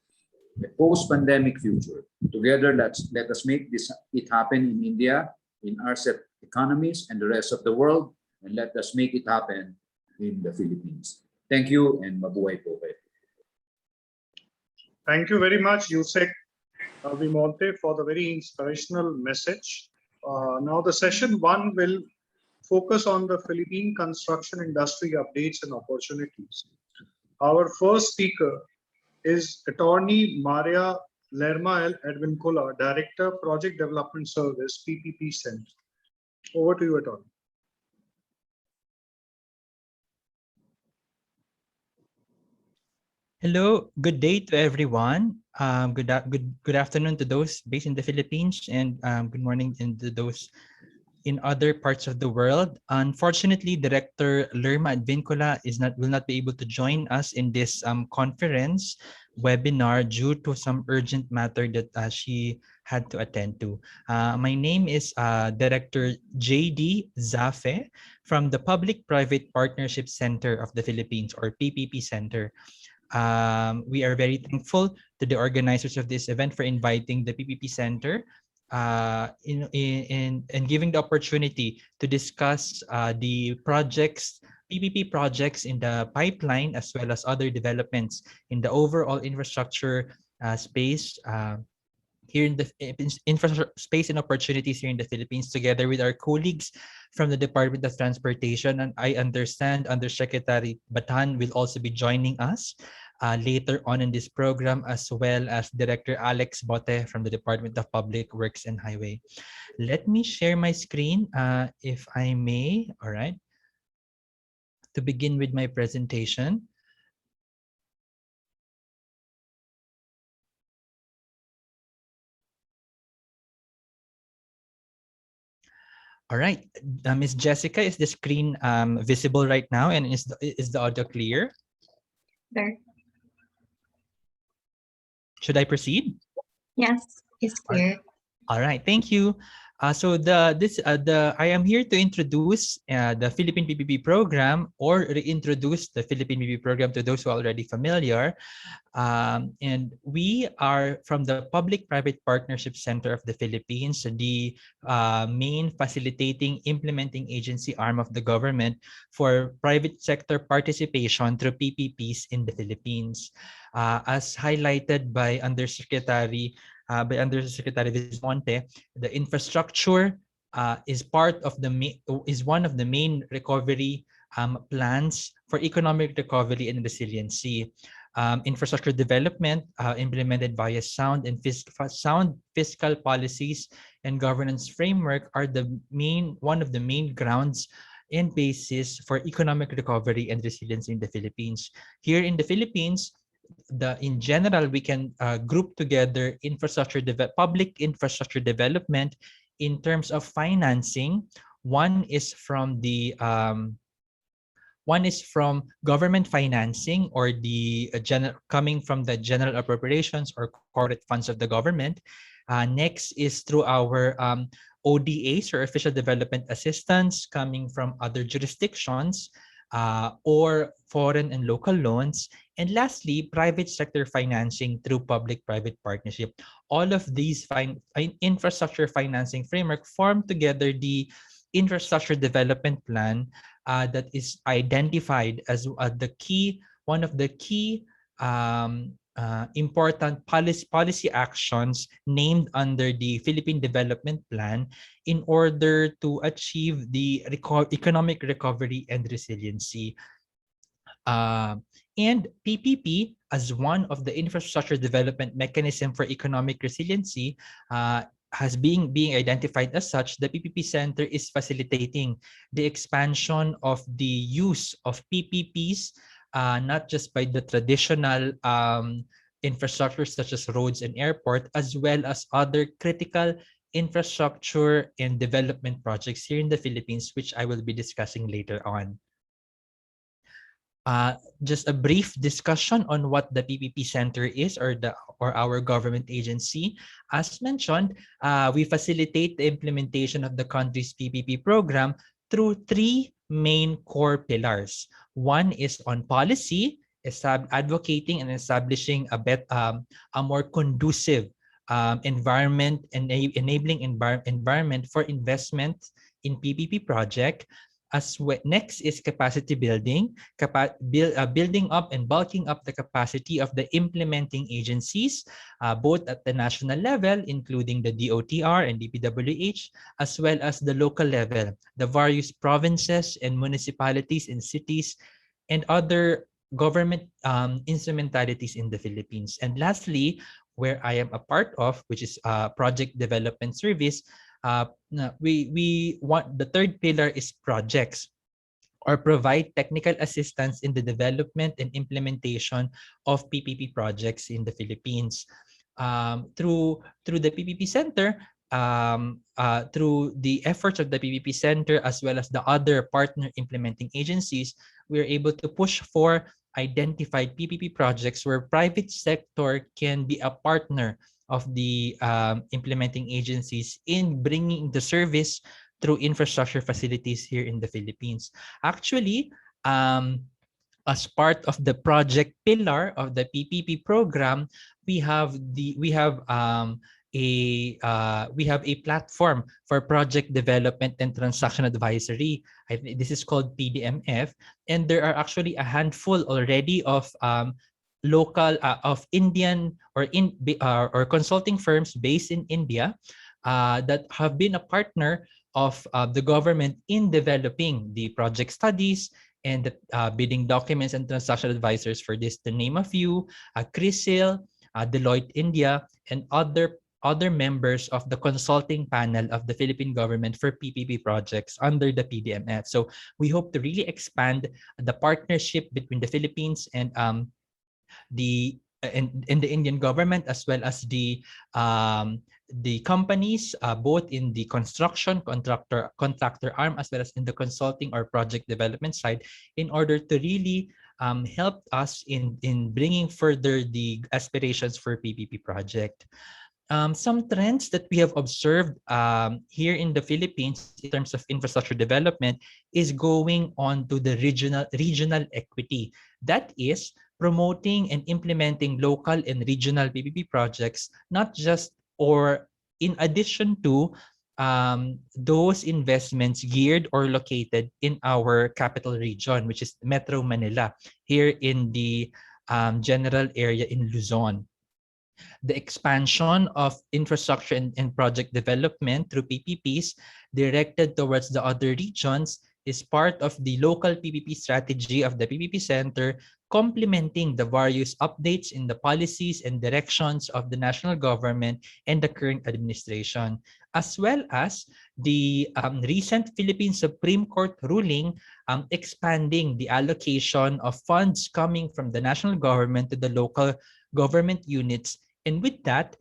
a post-pandemic future. Together, let us make it happen in India, in RCEP economies, and the rest of the world, and let us make it happen in the Philippines. Thank you, and mabuhay po kayo. Thank you very much, Yusek Alvimonte, for the very inspirational message. Now the session 1 will focus on the Philippine construction industry updates and opportunities. Our first speaker is Attorney Maria Lerma L. Advincula, Director, Project Development Service, PPP Center. Over to you, Attorney. Hello, good day to everyone. Good afternoon to those based in the Philippines, and good morning to those in other parts of the world. Unfortunately, Director Lerma Advincula will not be able to join us in this conference webinar due to some urgent matter that she had to attend to. My name is Director J.D. Zafe from the Public-Private Partnership Center of the Philippines, or PPP Center. We are very thankful to the organizers of this event for inviting the PPP Center in giving the opportunity to discuss the projects, PPP projects in the pipeline, as well as other developments in the overall infrastructure space here in the infrastructure space and opportunities here in the Philippines, together with our colleagues from the Department of Transportation. And I understand Undersecretary Batan will also be joining us later on in this program, as well as Director Alex Bote from the Department of Public Works and Highway. Let me share my screen, if I may. All right. To begin with my presentation. All right, Ms. Jessica, is the screen visible right now, and is the audio clear? There. Should I proceed? Yes, it's clear. All right, thank you. I am here to introduce the Philippine PPP program, or reintroduce the Philippine PPP program to those who are already familiar. And we are from the Public-Private Partnership Center of the Philippines, the main facilitating implementing agency arm of the government for private sector participation through PPPs in the Philippines. As highlighted by Undersecretary Vismonte, the infrastructure is one of the main recovery plans for economic recovery and resiliency. Infrastructure development implemented via sound fiscal policies and governance framework are one of the main grounds and basis for economic recovery and resilience in the Philippines. Here in the Philippines, in general, we can group together public infrastructure development in terms of financing. One is from government financing, or coming from the general appropriations or corporate funds of the government. Next is through our ODAs, or official development assistance, coming from other jurisdictions, or foreign and local loans. And lastly, private sector financing through public-private partnership. All of these infrastructure financing framework form together the infrastructure development plan that is identified as one of the key important policy actions named under the Philippine Development Plan in order to achieve the economic recovery and resiliency. And PPP, as one of the infrastructure development mechanism for economic resiliency, has being identified as such. The PPP Center is facilitating the expansion of the use of PPPs, not just by the traditional infrastructure such as roads and airport, as well as other critical infrastructure and development projects here in the Philippines, which I will be discussing later on. Just a brief discussion on what the PPP Center is, or our government agency. As mentioned, we facilitate the implementation of the country's PPP program through three main core pillars. One is on policy, advocating and establishing a more conducive environment, enabling environment for investment in PPP project. Next is capacity building, building up and bulking up the capacity of the implementing agencies, both at the national level, including the DOTR and DPWH, as well as the local level, the various provinces and municipalities and cities, and other government instrumentalities in the Philippines. And lastly, where I am a part of, which is Project Development Service, we want the third pillar is projects, or provide technical assistance in the development and implementation of PPP projects in the Philippines. Through the PPP Center, through the efforts of the PPP Center as well as the other partner implementing agencies, we are able to push for identified PPP projects where private sector can be a partner of the implementing agencies in bringing the service through infrastructure facilities here in the Philippines. Actually, as part of the project pillar of the PPP program, we have a platform for project development and transaction advisory. This is called PDMF, and there are actually a handful already of local of Indian or consulting firms based in India that have been a partner of the government in developing the project studies and the bidding documents and transaction advisors for this, to name a few: CRISIL, Deloitte India, and other members of the consulting panel of the Philippine government for PPP projects under the PDMF. So we hope to really expand the partnership between the Philippines and the Indian government, as well as the companies, both in the construction contractor arm, as well as in the consulting or project development side, in order to really help us in bringing further the aspirations for PPP project. Some trends that we have observed here in the Philippines in terms of infrastructure development is going on to the regional equity. That is promoting and implementing local and regional PPP projects, not just or in addition to those investments geared or located in our capital region, which is Metro Manila, here in the general area in Luzon. The expansion of infrastructure and project development through PPPs directed towards the other regions is part of the local PPP strategy of the PPP Center, complementing the various updates in the policies and directions of the national government and the current administration, as well as the recent Philippine Supreme Court ruling expanding the allocation of funds coming from the national government to the local government units, and with that,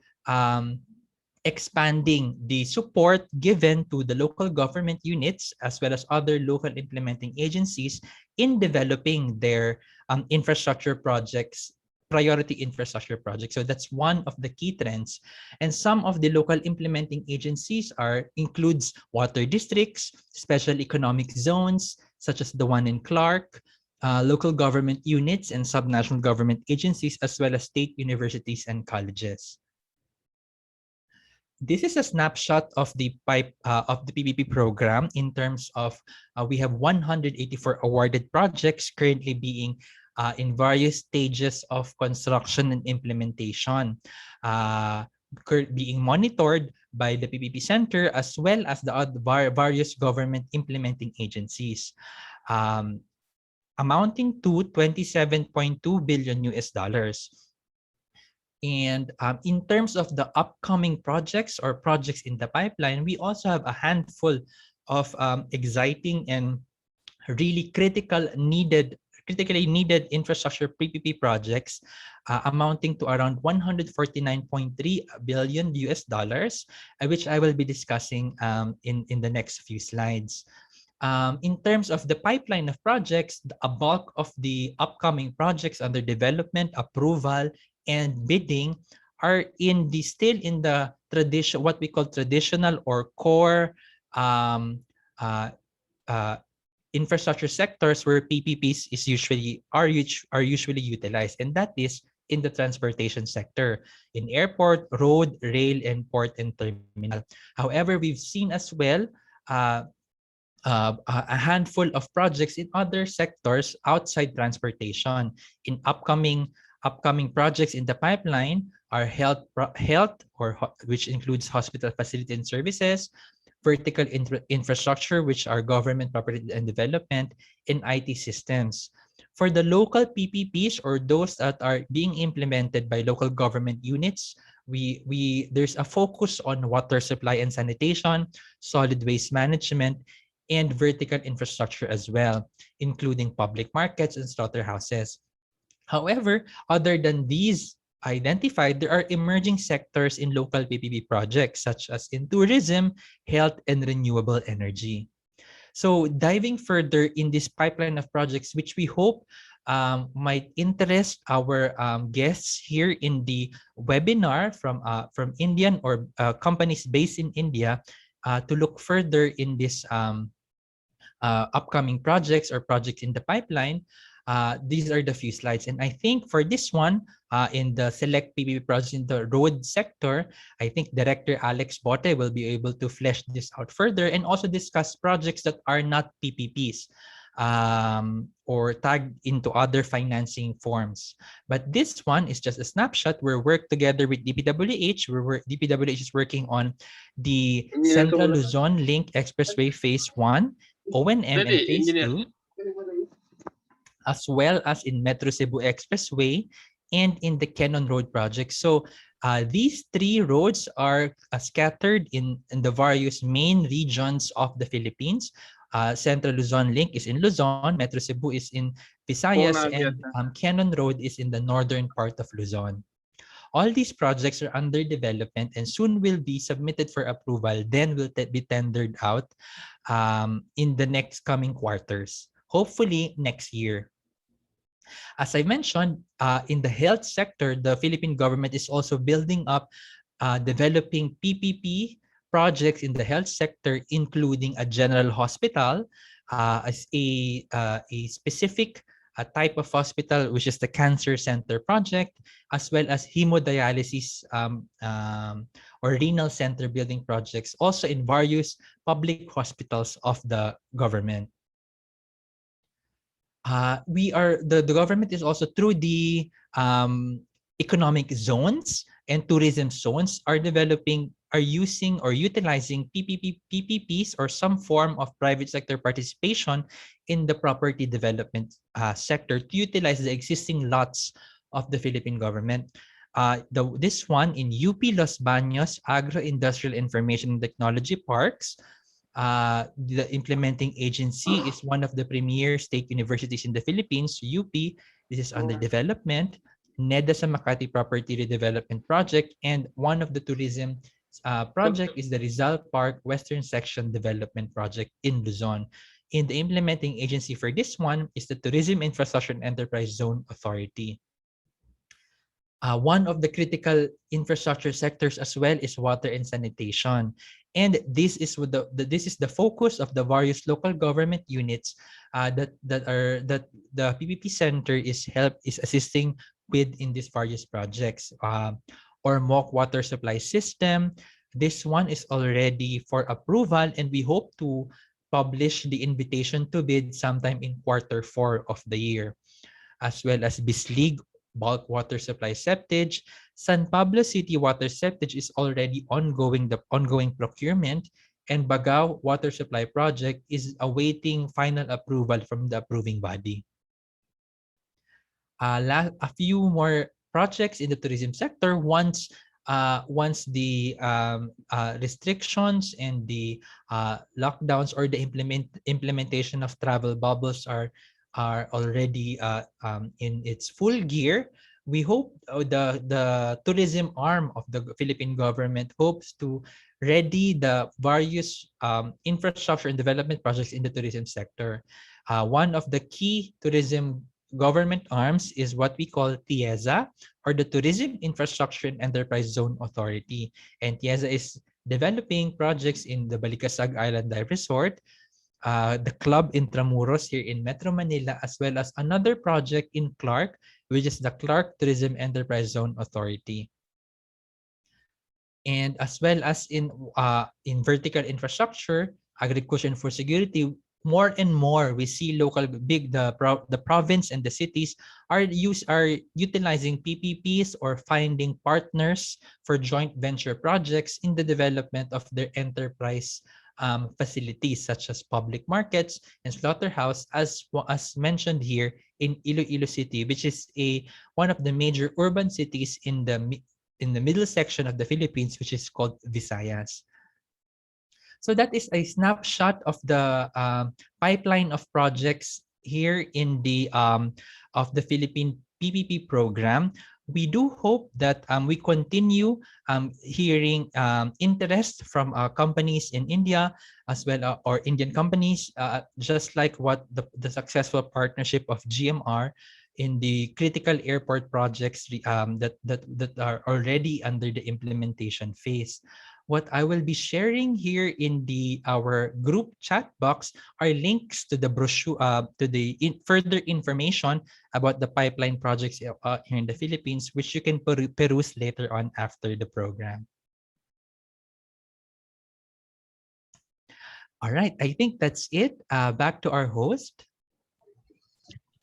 expanding the support given to the local government units as well as other local implementing agencies in developing their infrastructure projects, priority infrastructure projects. So that's one of the key trends. And some of the local implementing agencies includes water districts, special economic zones, such as the one in Clark, local government units and subnational government agencies, as well as state universities and colleges. This is a snapshot of the PPP program in terms of we have 184 awarded projects currently being in various stages of construction and implementation, being monitored by the PPP Center as well as the various government implementing agencies, amounting to $27.2 billion US. And in terms of the upcoming projects or projects in the pipeline, we also have a handful of exciting and really critically needed infrastructure PPP projects amounting to around $149.3 billion US, which I will be discussing in the next few slides. In terms of the pipeline of projects, a bulk of the upcoming projects under development, approval, and bidding are still in the tradition, what we call traditional or core infrastructure sectors where PPPs are usually utilized, and that is in the transportation sector, in airport, road, rail, and port and terminal. However, we've seen as well a handful of projects in other sectors outside transportation. In upcoming projects in the pipeline are health, which includes hospital facility and services, vertical infrastructure, which are government property and development, and IT systems. For the local PPPs or those that are being implemented by local government units, there's a focus on water supply and sanitation, solid waste management, and vertical infrastructure as well, including public markets and slaughterhouses. However, other than these identified, there are emerging sectors in local PPP projects, such as in tourism, health, and renewable energy. So diving further in this pipeline of projects, which we hope might interest our guests here in the webinar from Indian or companies based in India to look further in this upcoming projects or projects in the pipeline. These are the few slides. And I think for this one, in the select PPP projects in the road sector, I think Director Alex Bote will be able to flesh this out further and also discuss projects that are not PPPs or tagged into other financing forms. But this one is just a snapshot. We work together with DPWH. DPWH is working on the Central Luzon Link Expressway Phase 1, O&M, and Phase 2, as well as in Metro Cebu Expressway and in the Quezon Road project. So these three roads are scattered in the various main regions of the Philippines. Central Luzon Link is in Luzon, Metro Cebu is in Visayas, and Quezon Road is in the northern part of Luzon. All these projects are under development and soon will be submitted for approval, then will be tendered out in the next coming quarters, hopefully next year. As I mentioned, in the health sector, the Philippine government is also building up developing PPP projects in the health sector, including a general hospital, as a specific type of hospital, which is the Cancer Center project, as well as hemodialysis or renal center building projects, also in various public hospitals of the government. The government is also through the economic zones and tourism zones are using or utilizing PPPs or some form of private sector participation in the property development sector to utilize the existing lots of the Philippine government. This one in UP Los Baños Agro-Industrial Information and Technology Parks, the implementing agency is one of the premier state universities in the Philippines, UP. This is under development. NEDA sa Makati Property Redevelopment Project, and one of the tourism project is the Rizal Park Western Section Development Project in Luzon. And the implementing agency for this one is the Tourism Infrastructure and Enterprise Zone Authority. One of the critical infrastructure sectors as well is water and sanitation. And this is the focus of the various local government units that the PPP Center is assisting with in these various projects. Or mock water supply system. This one is already for approval, and we hope to publish the invitation to bid sometime in Q4 of the year, as well as Bislig bulk water supply septage. San Pablo City water septage is already ongoing, the ongoing procurement, and Bagao water supply project is awaiting final approval from the approving body. A few more projects in the tourism sector once the restrictions and the lockdowns or the implementation of travel bubbles are already in its full gear. We hope the tourism arm of the Philippine government hopes to ready the various infrastructure and development projects in the tourism sector. One of the key tourism government arms is what we call TIEZA, or the Tourism Infrastructure and Enterprise Zone Authority. And TIEZA is developing projects in the Balikasag Island Dive Resort, the Club Intramuros here in Metro Manila, as well as another project in Clark, which is the Clark Tourism Enterprise Zone Authority. And as well as in vertical infrastructure, agriculture and food security, more and more we see the province and the cities are utilizing PPPs or finding partners for joint venture projects in the development of their enterprise facilities, such as public markets and slaughterhouse, as mentioned here in Iloilo City, which is one of the major urban cities in the middle section of the Philippines, which is called Visayas. So that is a snapshot of the pipeline of projects here in the of the Philippine PPP program. we do hope that we continue hearing interest from companies in India as well, or Indian companies, just like what the successful partnership of GMR in the critical airport projects that are already under the implementation phase. What I will be sharing here in our group chat box are links to the brochure, to the further information about the pipeline projects here in the Philippines, which you can peruse later on after the program. All right, I think that's it. Back to our host.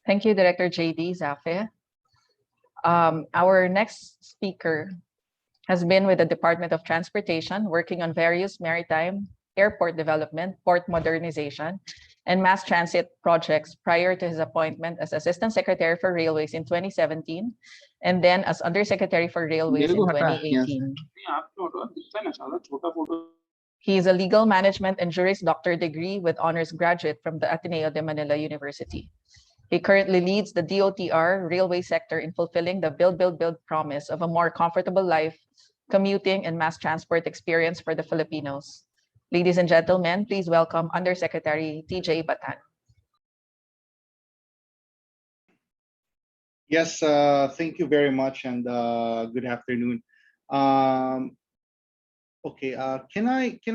Thank you, Director JD Zafe. Our next speaker has been with the Department of Transportation, working on various maritime, airport development, port modernization, and mass transit projects prior to his appointment as Assistant Secretary for Railways in 2017, and then as Undersecretary for Railways in 2018. He is a legal management and Juris Doctor degree with honors graduate from the Ateneo de Manila University. He currently leads the DOTR railway sector in fulfilling the build, build, build promise of a more comfortable life, commuting, and mass transport experience for the Filipinos. Ladies and gentlemen, please welcome Undersecretary TJ Batan. Yes, thank you very much, and good afternoon. Okay, can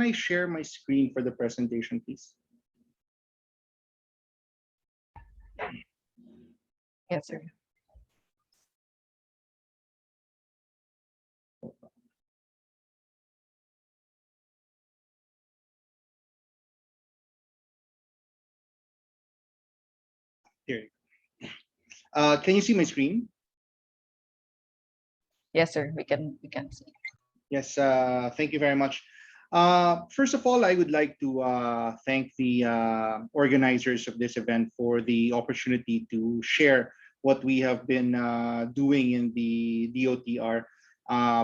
I share my screen for the presentation, please? Yes, sir. Here. Can you see my screen? Yes, sir. We can see. Yes. Thank you very much. First of all, I would like to thank the organizers of this event for the opportunity to share what we have been doing in the DOTR,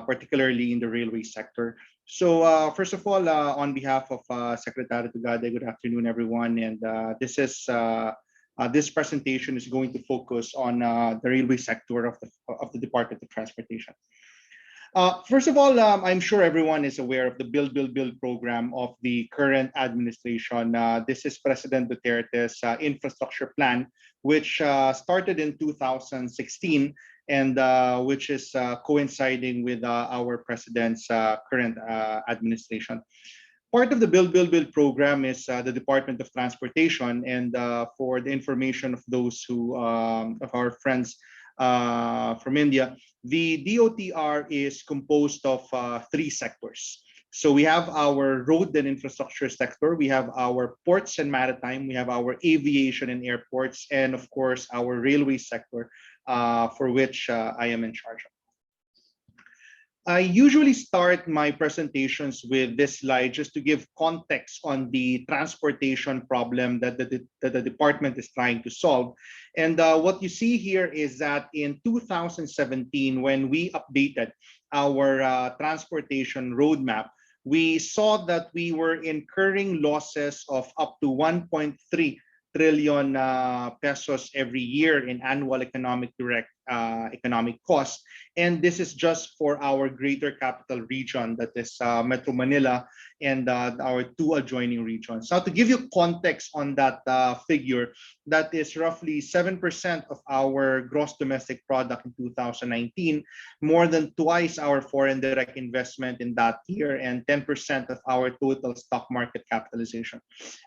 particularly in the railway sector. So first of all, on behalf of Secretary Tugade, good afternoon, everyone. And this presentation is going to focus on the railway sector of the Department of Transportation. First of all, I'm sure everyone is aware of the Build, Build, Build program of the current administration. This is President Duterte's infrastructure plan, which started in 2016 and which is coinciding with our president's current administration. Part of the Build, Build, Build program is the Department of Transportation, and for the information of those who of our friends from India, the DOTR is composed of three sectors. So we have our road and infrastructure sector, we have our ports and maritime, we have our aviation and airports, and of course our railway sector, for which I am in charge of. I usually start my presentations with this slide just to give context on the transportation problem that the department is trying to solve. And what you see here is that in 2017, when we updated our transportation roadmap, we saw that we were incurring losses of up to 1.3 trillion pesos every year in annual economic costs. And this is just for our greater capital region, that is Metro Manila and our two adjoining regions. Now, to give you context on that figure, that is roughly 7% of our gross domestic product in 2019, more than twice our foreign direct investment in that year, and 10% of our total stock market capitalization.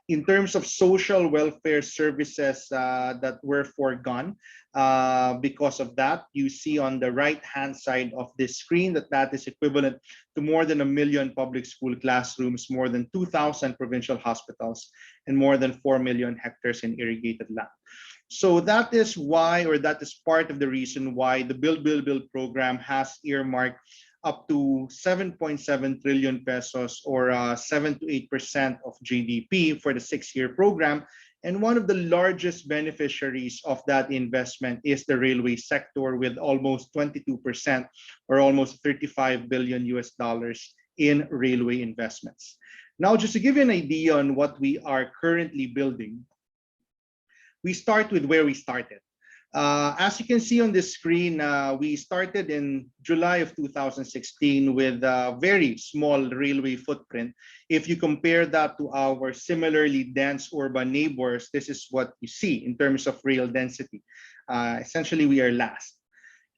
In terms of social welfare services that were foregone, because of that, you see on the right-hand side of this screen that is equivalent to more than 1 million public school classrooms, more than 2,000 provincial hospitals, and more than 4 million hectares in irrigated land. So that is why, or that is part of the reason why the Build, Build, Build program has earmarked up to 7.7 trillion pesos, or 7 to 8% of GDP for the 6-year program. And one of the largest beneficiaries of that investment is the railway sector, with almost 22%, or almost $35 billion in railway investments. Now, just to give you an idea on what we are currently building, we start with where we started. As you can see on this screen, we started in July of 2016 with a very small railway footprint. If you compare that to our similarly dense urban neighbors, this is what you see in terms of rail density. Essentially, we are last.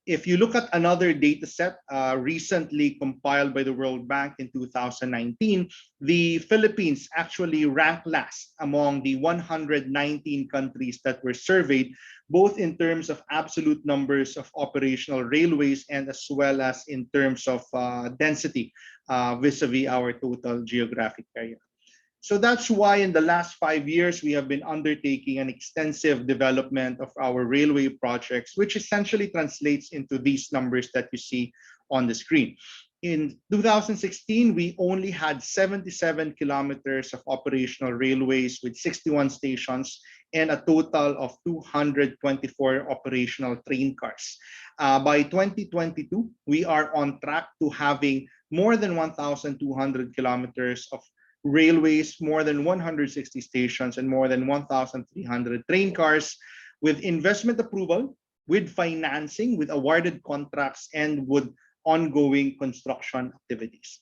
If you look at another data set recently compiled by the World Bank in 2019, the Philippines actually ranked last among the 119 countries that were surveyed, both in terms of absolute numbers of operational railways and as well as in terms of density vis-a-vis our total geographic area. So that's why in the last 5 years, we have been undertaking an extensive development of our railway projects, which essentially translates into these numbers that you see on the screen. In 2016, we only had 77 kilometers of operational railways with 61 stations and a total of 224 operational train cars. By 2022, we are on track to having more than 1,200 kilometers of railways, more than 160 stations, and more than 1,300 train cars with investment approval, with financing, with awarded contracts, and with ongoing construction activities.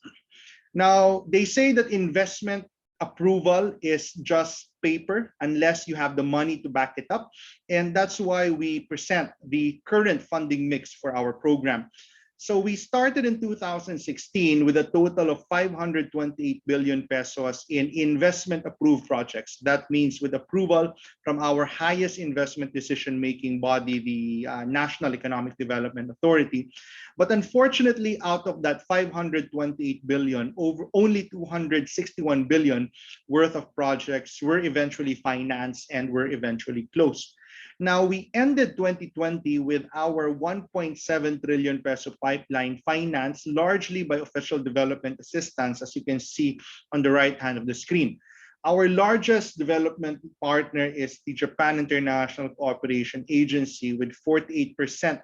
Now, they say that investment approval is just paper unless you have the money to back it up. And that's why we present the current funding mix for our program. So we started in 2016 with a total of 528 billion pesos in investment approved projects. That means with approval from our highest investment decision-making body, the National Economic Development Authority. But unfortunately, out of that 528 billion, only 261 billion worth of projects were eventually financed and were eventually closed. Now, we ended 2020 with our 1.7 trillion peso pipeline financed largely by official development assistance, as you can see on the right hand of the screen. Our largest development partner is the Japan International Cooperation Agency with 48%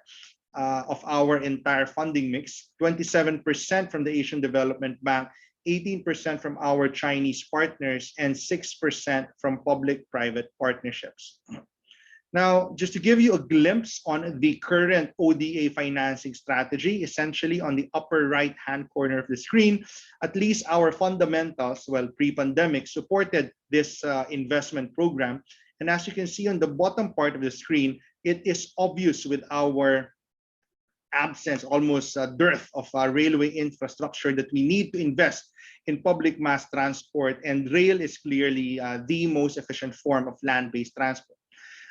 of our entire funding mix, 27% from the Asian Development Bank, 18% from our Chinese partners, and 6% from public-private partnerships. Now, just to give you a glimpse on the current ODA financing strategy, essentially on the upper right-hand corner of the screen, at least our fundamentals, well, pre-pandemic, supported this investment program. And as you can see on the bottom part of the screen, it is obvious with our absence, almost a dearth of railway infrastructure that we need to invest in public mass transport, and rail is clearly the most efficient form of land-based transport.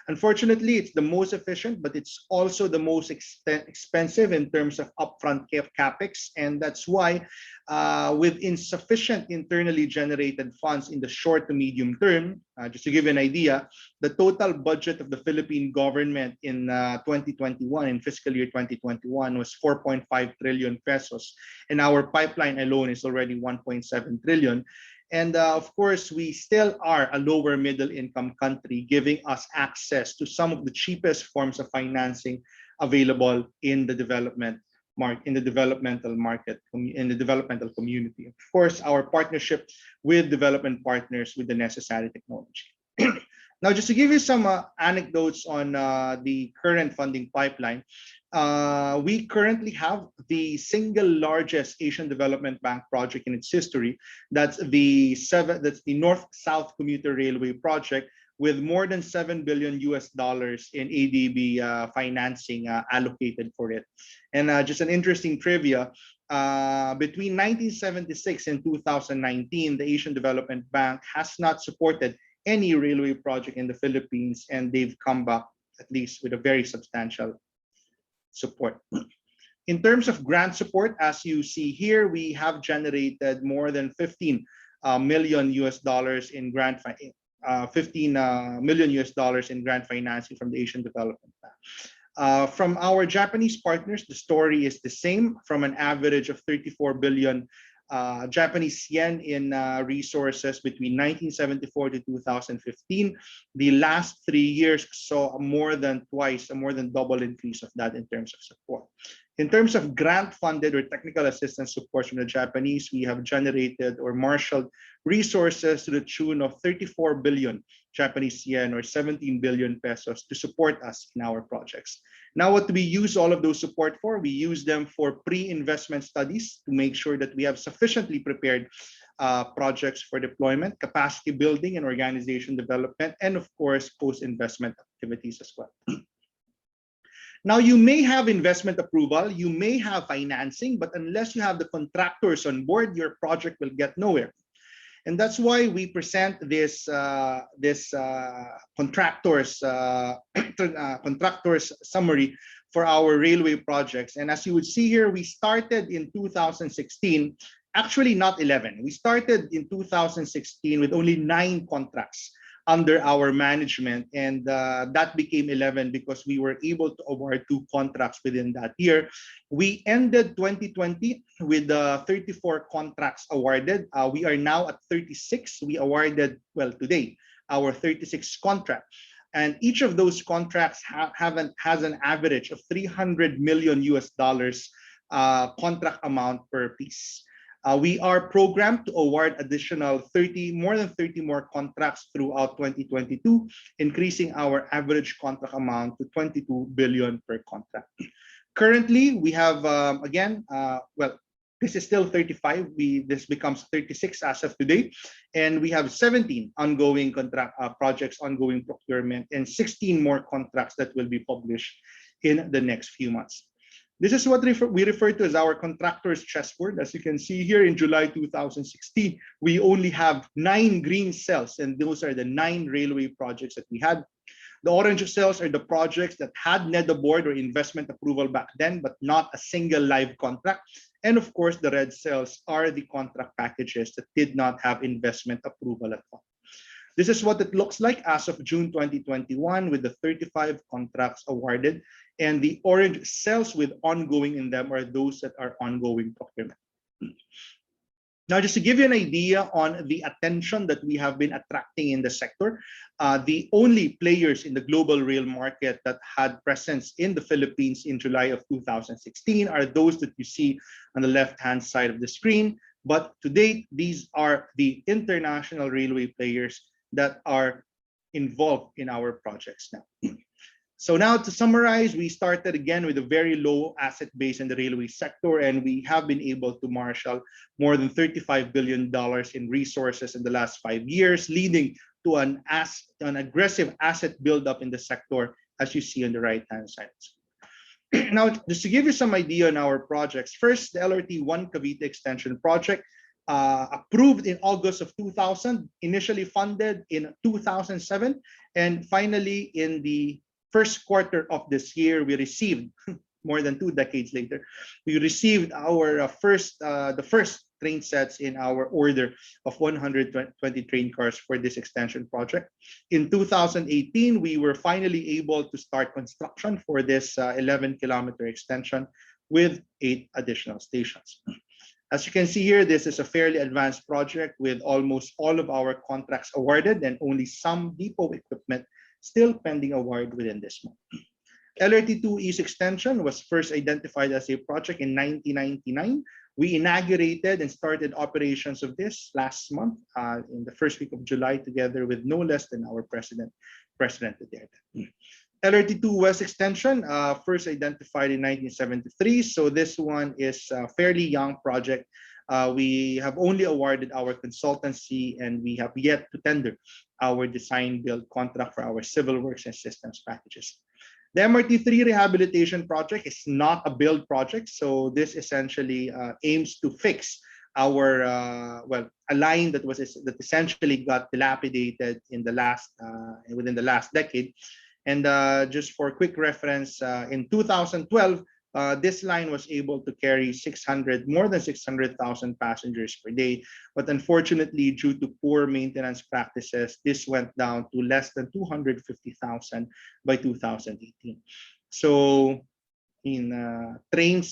Unfortunately, it's the most efficient, but it's also the most expensive in terms of upfront capex. And that's why with insufficient internally generated funds in the short to medium term, just to give you an idea, the total budget of the Philippine government in 2021, in fiscal year 2021, was 4.5 trillion pesos. And our pipeline alone is already 1.7 trillion. And of course, we still are a lower middle income country, giving us access to some of the cheapest forms of financing available in the developmental market, in the developmental community. Of course, our partnership with development partners with the necessary technology. Now, just to give you some anecdotes on the current funding pipeline, we currently have the single largest Asian Development Bank project in its history. That's the North-South Commuter Railway project, with more than $7 billion in ADB financing allocated for it. And just an interesting trivia, between 1976 and 2019, the Asian Development Bank has not supported any railway project in the Philippines, and they've come back at least with a very substantial support. In terms of grant support, as you see here, we have generated more than $15 million in grant financing from the Asian Development Bank. From our Japanese partners, the story is the same. From an average of 34 billion Japanese yen in resources between 1974 to 2015, the last 3 years saw a more than double increase of that in terms of support. In terms of grant-funded or technical assistance support from the Japanese, we have generated or marshaled resources to the tune of 34 billion Japanese yen or 17 billion pesos to support us in our projects. Now, what do we use all of those support for? We use them for pre-investment studies to make sure that we have sufficiently prepared projects for deployment, capacity building and organization development, and of course, post-investment activities as well. Now, you may have investment approval, you may have financing, but unless you have the contractors on board, your project will get nowhere. And that's why we present this contractors summary for our railway projects. And as you would see here, we started in 2016, actually not 11. We started in 2016 with only 9 contracts under our management, and that became 11 because we were able to award 2 contracts within that year. We ended 2020 with 34 contracts awarded. We are now at 36. We awarded, well, today, our 36th contract. And each of those contracts has an average of $300 million contract amount per piece. We are programmed to award additional more than 30 more contracts throughout 2022, increasing our average contract amount to 22 billion per contract. Currently, we have, this is still 35. This becomes 36 as of today. And we have 17 ongoing projects, ongoing procurement, and 16 more contracts that will be published in the next few months. This is what we refer to as our contractors chessboard. As you can see here, in July 2016, we only have 9 green cells, and those are the 9 railway projects that we had. The orange cells are the projects that had NEDA board or investment approval back then, but not a single live contract. And of course, the red cells are the contract packages that did not have investment approval at all. This is what it looks like as of June 2021 with the 35 contracts awarded. And the orange cells with ongoing in them are those that are ongoing procurement. Now, just to give you an idea on the attention that we have been attracting in the sector, the only players in the global rail market that had presence in the Philippines in July of 2016 are those that you see on the left-hand side of the screen. But to date, these are the international railway players that are involved in our projects now. So now to summarize, we started again with a very low asset base in the railway sector, and we have been able to marshal more than $35 billion in resources in the last 5 years, leading to an aggressive asset buildup in the sector, as you see on the right-hand side. Now, just to give you some idea on our projects, first, the LRT-1 Cavite Extension Project, approved in August of 2000, initially funded in 2007, and finally in the first quarter of this year, we received, more than 2 decades later, we received our the first train sets in our order of 120 train cars for this extension project. In 2018, we were finally able to start construction for this 11-kilometer extension with 8 additional stations. As you can see here, this is a fairly advanced project with almost all of our contracts awarded and only some depot equipment still pending award within this month. LRT2 East Extension was first identified as a project in 1999. We inaugurated and started operations of this last month in the first week of July, together with no less than our President Duterte. LRT2 West Extension, first identified in 1973. So this one is a fairly young project. We have only awarded our consultancy, and we have yet to tender our design build contract for our civil works and systems packages. The MRT3 rehabilitation project is not a build project. So this essentially aims to fix our, a line that essentially got dilapidated in the within the last decade. And just for quick reference, in 2012, this line was able to carry more than 600,000 passengers per day. But unfortunately, due to poor maintenance practices, this went down to less than 250,000 by 2018. So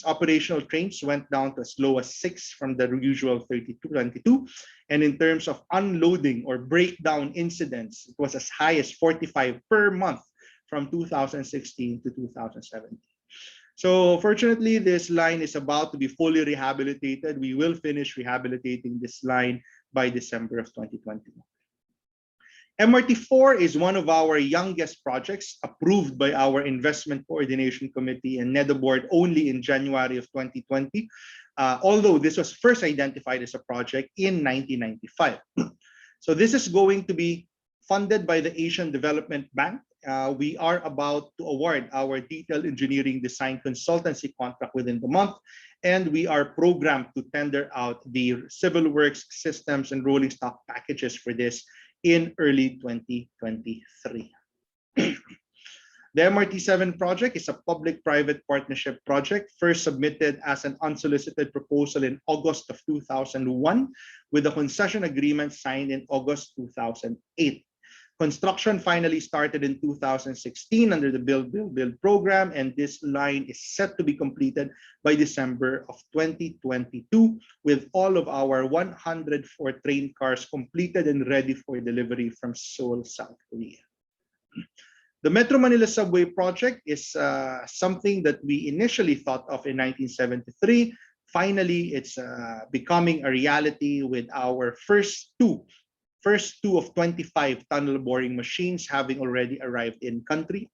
operational trains went down to as low as 6 from the usual 22. And in terms of unloading or breakdown incidents, it was as high as 45 per month from 2016 to 2017. So fortunately, this line is about to be fully rehabilitated. We will finish rehabilitating this line by December of 2021. MRT4 is one of our youngest projects approved by our Investment Coordination Committee and NEDA board only in January of 2020, although this was first identified as a project in 1995. So this is going to be funded by the Asian Development Bank. We are about to award our detailed engineering design consultancy contract within the month, and we are programmed to tender out the civil works systems and rolling stock packages for this in early 2023. The MRT7 project is a public-private partnership project, first submitted as an unsolicited proposal in August of 2001, with a concession agreement signed in August 2008. Construction finally started in 2016 under the Build program, and this line is set to be completed by December of 2022, with all of our 104 train cars completed and ready for delivery from Seoul, South Korea. The Metro Manila Subway project is something that we initially thought of in 1973. Finally, it's becoming a reality with our first two of 25 tunnel boring machines having already arrived in country.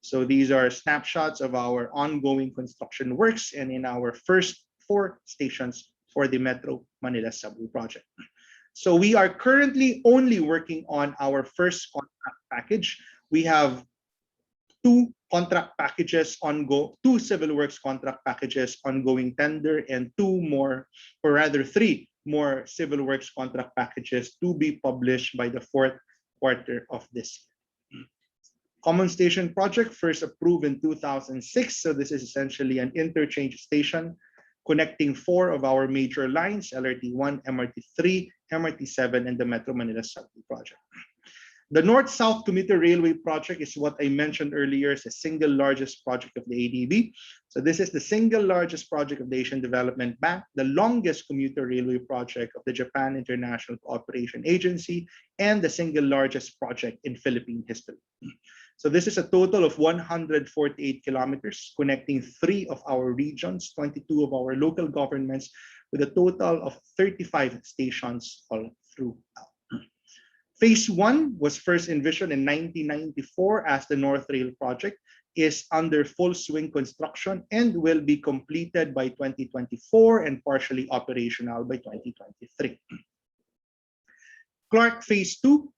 So these are snapshots of our ongoing construction works and in our first 4 stations for the Metro Manila Subway project. So we are currently only working on our first contract package. We have 2 contract packages ongoing, 2 civil works contract packages ongoing tender, and 2 more, or rather 3 more civil works contract packages to be published by the 4th quarter of this year. Common Station project, first approved in 2006. So this is essentially an interchange station connecting 4 of our major lines, LRT1, MRT3, MRT7, and the Metro Manila Subway project. The North-South Commuter Railway project is what I mentioned earlier, is the single largest project of the ADB. So this is the single largest project of the Asian Development Bank, the longest commuter railway project of the Japan International Cooperation Agency, and the single largest project in Philippine history. So this is a total of 148 kilometers connecting 3 of our regions, 22 of our local governments, with a total of 35 stations all throughout. Phase 1 was first envisioned in 1994 as the North Rail project, is under full swing construction and will be completed by 2024 and partially operational by 2023. Clark Phase 2.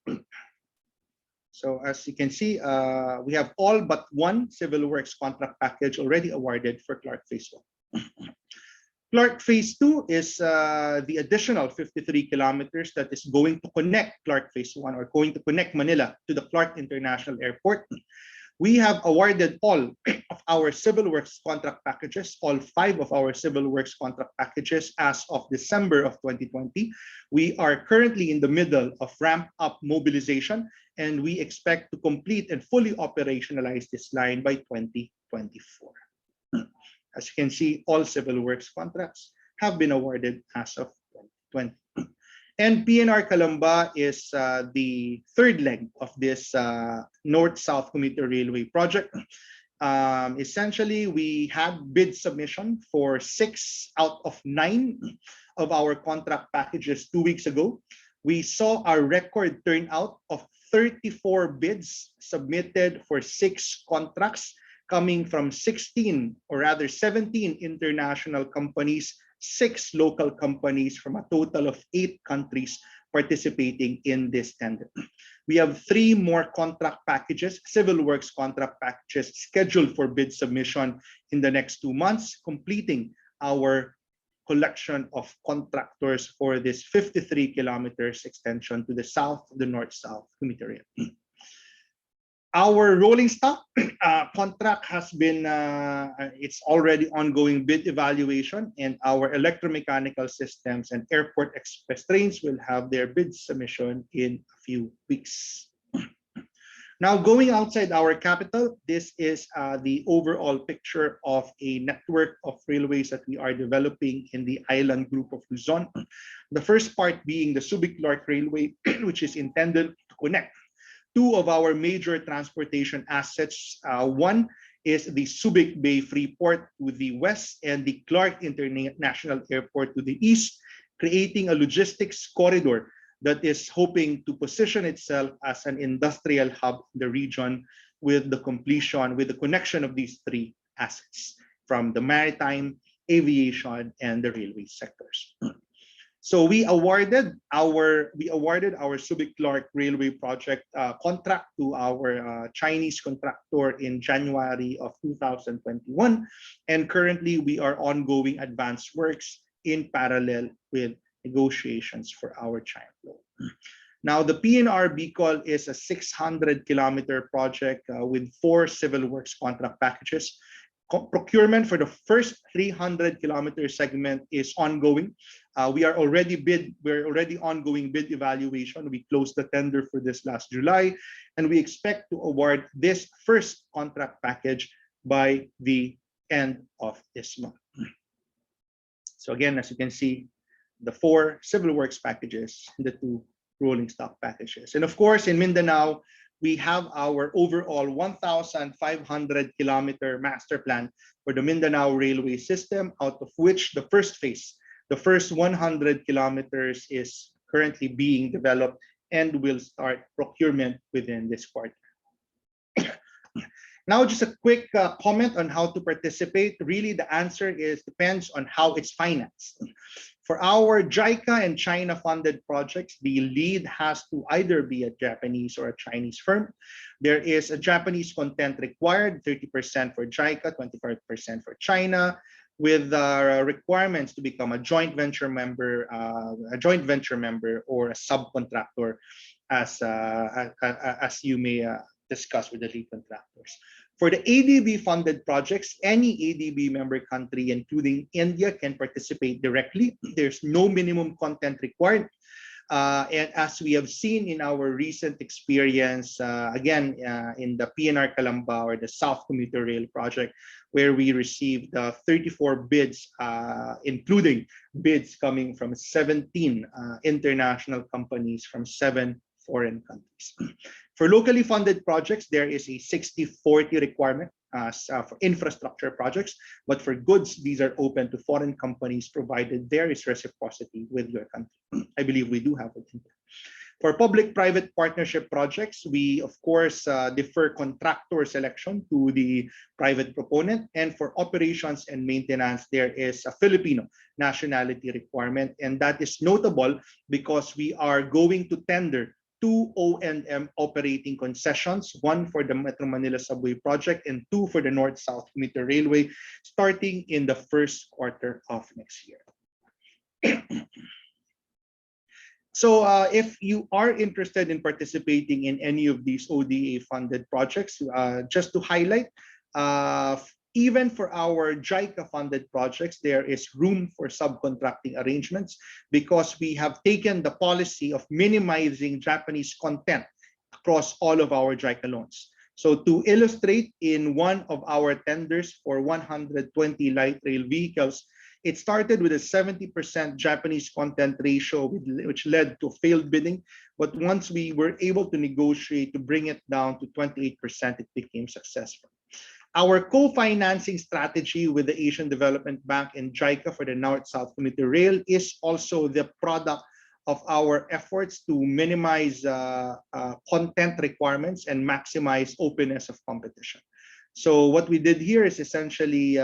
So as you can see, we have all but 1 civil works contract package already awarded for Clark Phase 1. Clark Phase 2 is the additional 53 kilometers that is going to connect Clark Phase 1, or going to connect Manila to the Clark International Airport. We have awarded all of our civil works contract packages, all 5 of our civil works contract packages as of December of 2020. We are currently in the middle of ramp-up mobilization, and we expect to complete and fully operationalize this line by 2024. As you can see, all civil works contracts have been awarded as of 2020. And PNR Calamba is the 3rd leg of this North-South Commuter Railway project. Essentially, we had bid submission for 6 out of 9 of our contract packages 2 weeks ago. We saw a record turnout of 34 bids submitted for 6 contracts, coming from 16, or rather 17 international companies, 6 local companies from a total of 8 countries participating in this tender. We have 3 more contract packages, civil works contract packages, scheduled for bid submission in the next 2 months, completing our collection of contractors for this 53 kilometers extension to the south of the North-South Commuter Rail. Our rolling stock contract has been, it's already ongoing bid evaluation, and our electromechanical systems and airport express trains will have their bid submission in a few weeks. Now, going outside our capital, this is the overall picture of a network of railways that we are developing in the island group of Luzon. The first part being the Subic-Clark Railway, which is intended to connect 2 of our major transportation assets. One is the Subic Bay Freeport to the west and the Clark International Airport to the east, creating a logistics corridor that is hoping to position itself as an industrial hub in the region with the connection of these three assets from the maritime, aviation, and the railway sectors. So we awarded our Subic Clark Railway project contract to our Chinese contractor in January of 2021, and currently we are ongoing advanced works in parallel with negotiations for our China loan. Now, the PNR Bicol is a 600-kilometer project with 4 civil works contract packages. Procurement for the first 300-kilometer segment is ongoing. We're already ongoing bid evaluation. We closed the tender for this last July, and we expect to award this first contract package by the end of this month. So again, as you can see, the 4 civil works packages, the 2 rolling stock packages. And of course, in Mindanao, we have our overall 1,500-kilometer master plan for the Mindanao Railway System, out of which the first phase, the first 100 kilometers, is currently being developed and will start procurement within this quarter. Now, just a quick comment on how to participate. Really, the answer depends on how it's financed. For our JICA and China-funded projects, the lead has to either be a Japanese or a Chinese firm. There is a Japanese content required, 30% for JICA, 25% for China, with requirements to become a joint venture member or a subcontractor, as you may discuss with the lead contractors. For the ADB-funded projects, any ADB member country, including India, can participate directly. There's no minimum content required. And as we have seen in our recent experience, again, in the PNR Calamba or the South Commuter Rail project, where we received 34 bids, including bids coming from 17 international companies from 7 foreign countries. For locally funded projects, there is a 60-40 requirement for infrastructure projects, but for goods, these are open to foreign companies, provided there is reciprocity with your country. I believe we do have it. For public-private partnership projects, we, of course, defer contractor selection to the private proponent. And for operations and maintenance, there is a Filipino nationality requirement. And that is notable because we are going to tender 2 O&M operating concessions, 1 for the Metro Manila Subway project and 2 for the North-South Commuter Railway, starting in the first quarter of next year. So if you are interested in participating in any of these ODA-funded projects, just to highlight, even for our JICA-funded projects, there is room for subcontracting arrangements because we have taken the policy of minimizing Japanese content across all of our JICA loans. So to illustrate, in one of our tenders for 120 light rail vehicles, it started with a 70% Japanese content ratio, which led to failed bidding. But once we were able to negotiate to bring it down to 28%, it became successful. Our co-financing strategy with the Asian Development Bank and JICA for the North-South Commuter Rail is also the product of our efforts to minimize content requirements and maximize openness of competition. So what we did here is essentially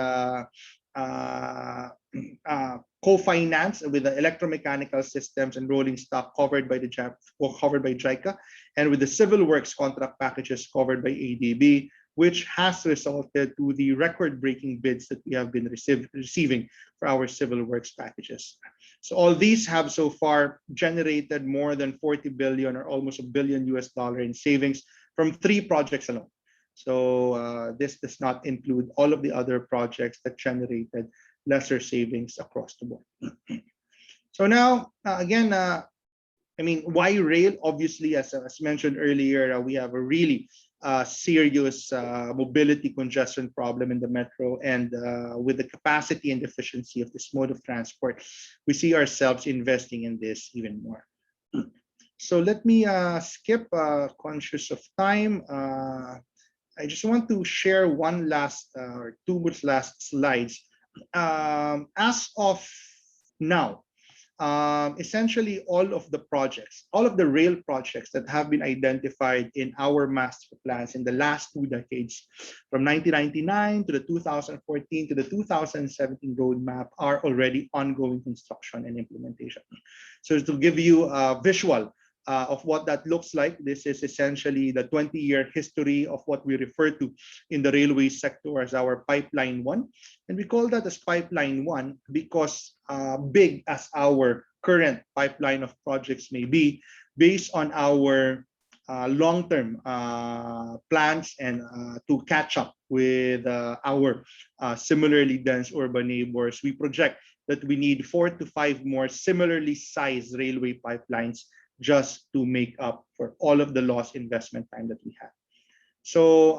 co-finance with the electromechanical systems and rolling stock covered by JICA, and with the civil works contract packages covered by ADB, which has resulted to the record-breaking bids that we have been receiving for our civil works packages. So all these have so far generated more than 40 billion or almost $1 billion in savings from 3 projects alone. So this does not include all of the other projects that generated lesser savings across the board. So now, again, I mean, why rail? Obviously, as mentioned earlier, we have a really serious mobility congestion problem in the metro, and with the capacity and efficiency of this mode of transport, we see ourselves investing in this even more. So let me skip, conscious of time. I just want to share one last or two last slides. As of now, essentially all of the projects, all of the rail projects that have been identified in our master plans in the last 2 decades, from 1999 to the 2014 to the 2017 roadmap, are already ongoing construction and implementation. So to give you a visual of what that looks like, this is essentially the 20-year history of what we refer to in the railway sector as our Pipeline 1. And we call that as Pipeline 1 because big as our current pipeline of projects may be, based on our long-term plans and to catch up with our similarly dense urban neighbors, we project that we need 4 to 5 more similarly sized railway pipelines just to make up for all of the lost investment time that we have. So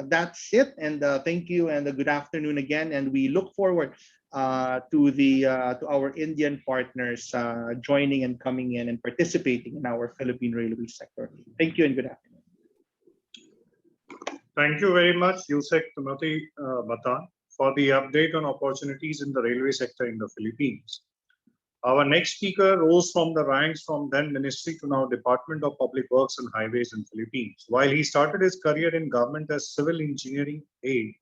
that's it, and thank you, and good afternoon again. And we look forward to our Indian partners joining and coming in and participating in our Philippine railway sector. Thank you and good afternoon. Thank you very much, Yusek Timothy Batan, for the update on opportunities in the railway sector in the Philippines. Our next speaker rose from the ranks from then Ministry to now Department of Public Works and Highways in Philippines. While he started his career in government as civil engineering aide,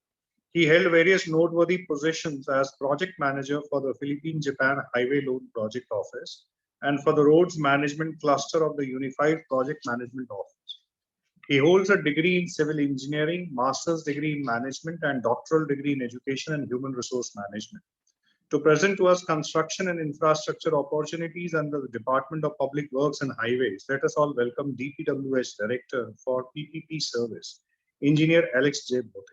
he held various noteworthy positions as project manager for the Philippine-Japan Highway Loan Project Office and for the Roads Management Cluster of the Unified Project Management Office. He holds a degree in civil engineering, master's degree in management, and doctoral degree in education and human resource management. To present to us construction and infrastructure opportunities under the Department of Public Works and Highways, let us all welcome DPWH Director for PPP Service, Engineer Alex J. Bote.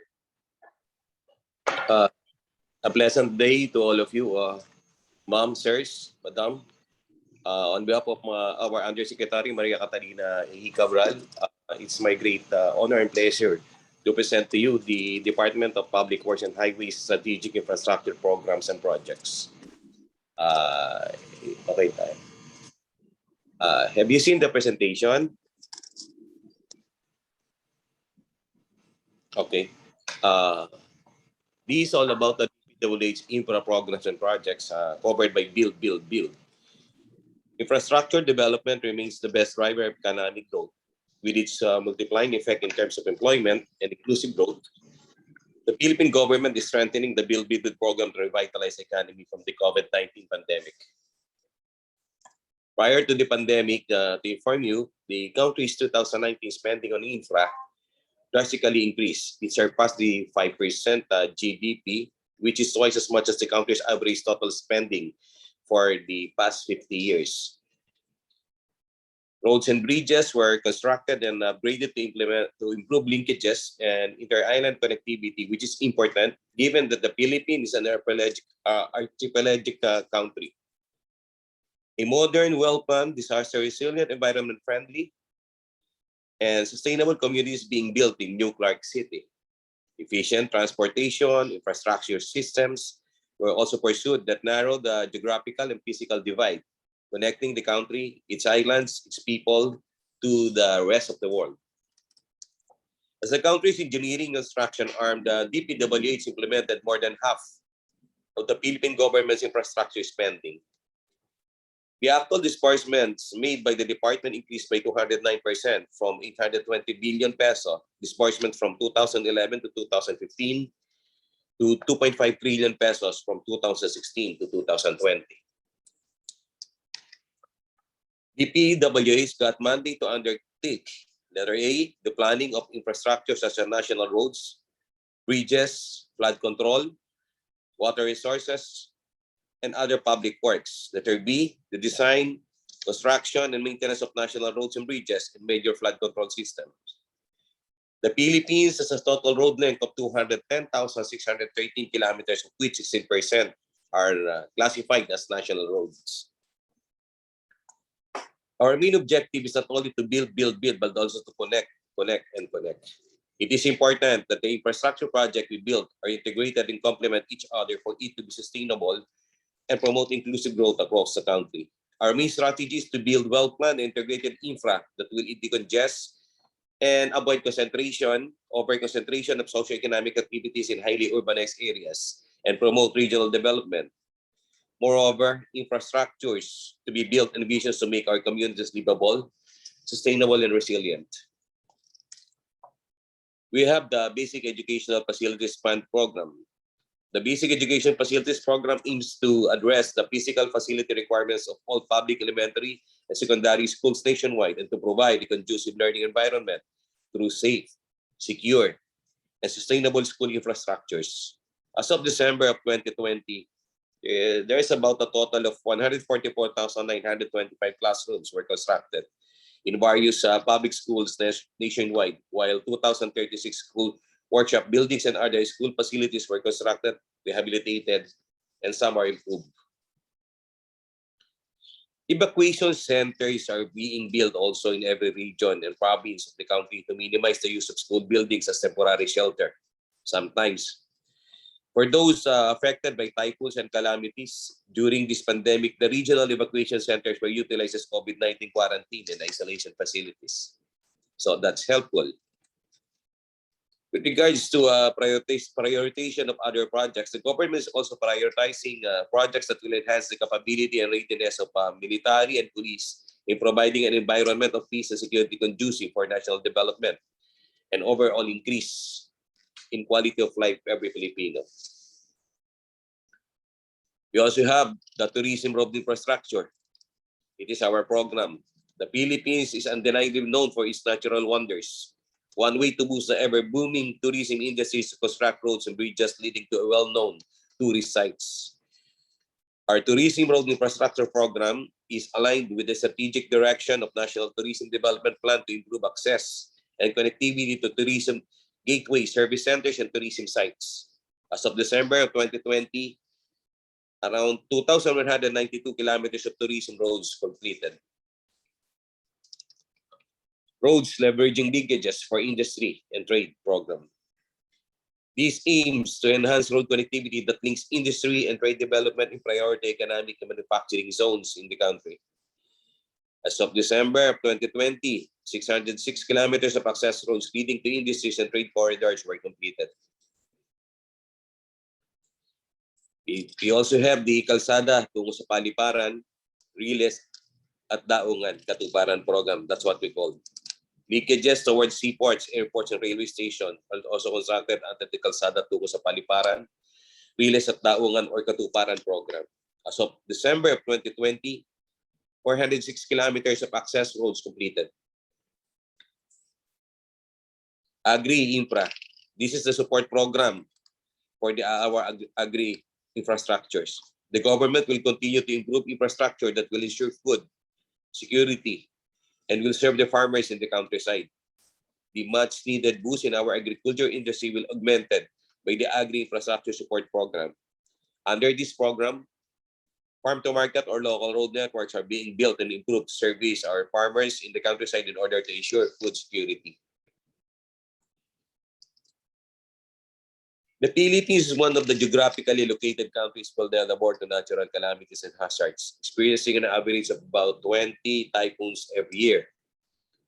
A pleasant day to all of you, ma'am, sirs, madam. On behalf of our Undersecretary, Maria Catalina E. Cabral, it's my great honor and pleasure to present to you the Department of Public Works and Highways Strategic Infrastructure Programs and Projects. Okay, have you seen the presentation? Okay. This is all about the DPWH infra programs and projects covered by Build, Build, Build. Infrastructure development remains the best driver of economic growth, with its multiplying effect in terms of employment and inclusive growth. The Philippine government is strengthening the Build Build program to revitalize the economy from the COVID-19 pandemic. Prior to the pandemic, to inform you, the country's 2019 spending on infra drastically increased. It surpassed the 5% GDP, which is twice as much as the country's average total spending for the past 50 years. Roads and bridges were constructed and upgraded to improve linkages and inter-island connectivity, which is important given that the Philippines is an archipelagic country. A modern, well-planned, disaster-resilient, environment-friendly, and sustainable communities being built in New Clark City. Efficient transportation, infrastructure systems were also pursued that narrow the geographical and physical divide, connecting the country, its islands, its people to the rest of the world. As the country's engineering construction arm, the DPWH implemented more than half of the Philippine government's infrastructure spending. The actual disbursements made by the department increased by 209% from 820 billion peso disbursement from 2011 to 2015 to 2.5 trillion pesos from 2016 to 2020. DPWH got mandate to undertake, letter A, the planning of infrastructure such as national roads, bridges, flood control, water resources, and other public works. Letter B, the design, construction, and maintenance of national roads and bridges and major flood control systems. The Philippines has a total road length of 210,613 kilometers, of which 16% are classified as national roads. Our main objective is not only to build, but also to connect. It is important that the infrastructure project we build are integrated and complement each other for it to be sustainable and promote inclusive growth across the country. Our main strategy is to build well-planned integrated infra that will decongest and avoid over-concentration of socioeconomic activities in highly urbanized areas, and promote regional development. Moreover, infrastructures to be built and visions to make our communities livable, sustainable, and resilient. We have the Basic Educational Facilities Fund program. The Basic Education Facilities program aims to address the physical facility requirements of all public elementary and secondary schools nationwide and to provide a conducive learning environment through safe, secure, and sustainable school infrastructures. As of December of 2020, there is about a total of 144,925 classrooms were constructed in various public schools nationwide, while 2,036 school workshop buildings and other school facilities were constructed, rehabilitated, and some are improved. Evacuation centers are being built also in every region and province of the country to minimize the use of school buildings as temporary shelter. Sometimes, for those affected by typhoons and calamities during this pandemic, the regional evacuation centers were utilized as COVID-19 quarantine and isolation facilities. So that's helpful. With regards to prioritization of other projects, the government is also prioritizing projects that will enhance the capability and readiness of military and police in providing an environment of peace and security conducive for national development and overall increase in quality of life for every Filipino. We also have the tourism road infrastructure. It is our program. The Philippines is undeniably known for its natural wonders. One way to boost the ever-booming tourism industry is to construct roads and bridges leading to well-known tourist sites. Our tourism road infrastructure program is aligned with the strategic direction of National Tourism Development Plan to improve access and connectivity to tourism gateways, service centers, and tourism sites. As of December of 2020, around 2,192 kilometers of tourism roads completed. Roads leveraging linkages for industry and trade program. This aims to enhance road connectivity that links industry and trade development in priority economic and manufacturing zones in the country. As of December of 2020, 606 kilometers of access roads leading to industries and trade corridors were completed. We also have the Kalsada tungo sa Paliparan, Riles at Daungan, Katuparan program. That's what we call. Linkages towards seaports, airports, and railway stations are also constructed under the Kalsada tungo sa Paliparan, Riles at Daungan or Katuparan program. As of December of 2020, 406 kilometers of access roads completed. Agri-Infra. This is the support program for our agri infrastructures. The government will continue to improve infrastructure that will ensure food security and will serve the farmers in the countryside. The much needed boost in our agriculture industry will be augmented by the Agri Infrastructure Support Program. Under this program, farm-to-market or local road networks are being built and improved to service our farmers in the countryside in order to ensure food security. The Philippines is one of the geographically located countries vulnerable to natural calamities and hazards, experiencing an average of about 20 typhoons every year.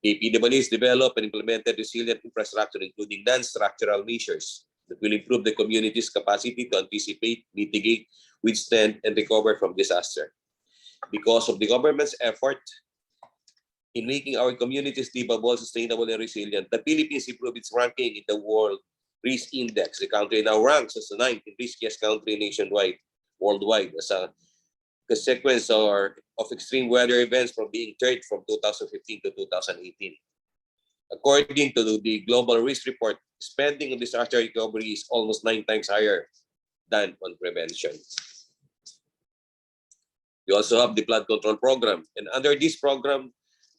The PWS developed and implemented resilient infrastructure, including non-structural measures that will improve the community's capacity to anticipate, mitigate, withstand, and recover from disaster. Because of the government's effort in making our communities livable, sustainable, and resilient, the Philippines improved its ranking in the World Risk Index. The country now ranks as the 9th riskiest country worldwide as a consequence of extreme weather events from being third from 2015 to 2018. According to the Global Risk Report, spending on disaster recovery is almost 9 times higher than on prevention. We also have the flood control program, and under this program,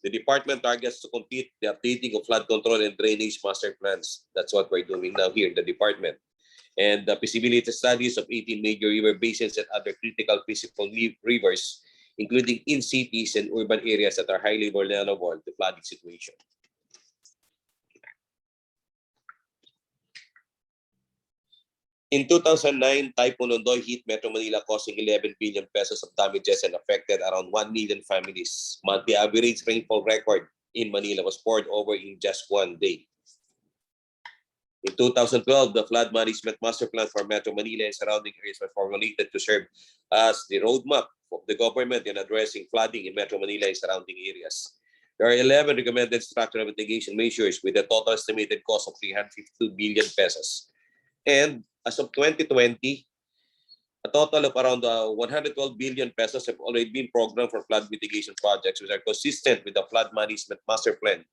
the department targets to complete the updating of flood control and drainage master plans. That's what we're doing now here in the department. And the feasibility studies of 18 major river basins and other critical principal rivers, including in cities and urban areas that are highly vulnerable to flooding situation. In 2009, Typhoon Ondoy hit Metro Manila, causing 11 billion pesos of damages and affected around 1 million families. Monthly average rainfall record in Manila was poured over in just one day. In 2012, the Flood Management Master Plan for Metro Manila and surrounding areas was formulated to serve as the roadmap of the government in addressing flooding in Metro Manila and surrounding areas. There are 11 recommended structural mitigation measures with a total estimated cost of 352 billion pesos. And as of 2020, a total of around 112 billion pesos have already been programmed for flood mitigation projects, which are consistent with the Flood Management Master Plan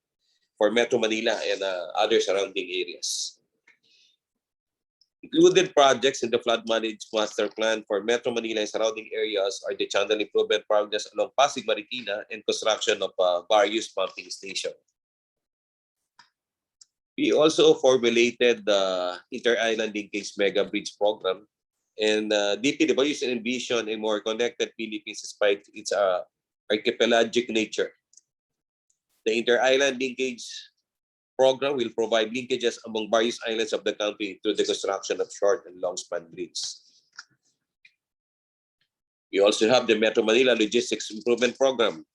for Metro Manila and other surrounding areas. Included projects in the Flood Management Master Plan for Metro Manila and surrounding areas are the channel improvement projects along Pasig Marikina and construction of various pumping stations. We also formulated the Inter-Island Linkage Mega Bridge Program, and DPW's envision a more connected Philippines despite its archipelagic nature. The Inter-Island Linkage Program will provide linkages among various islands of the country through the construction of short and long-span bridges. We also have the Metro Manila Logistics Improvement Program.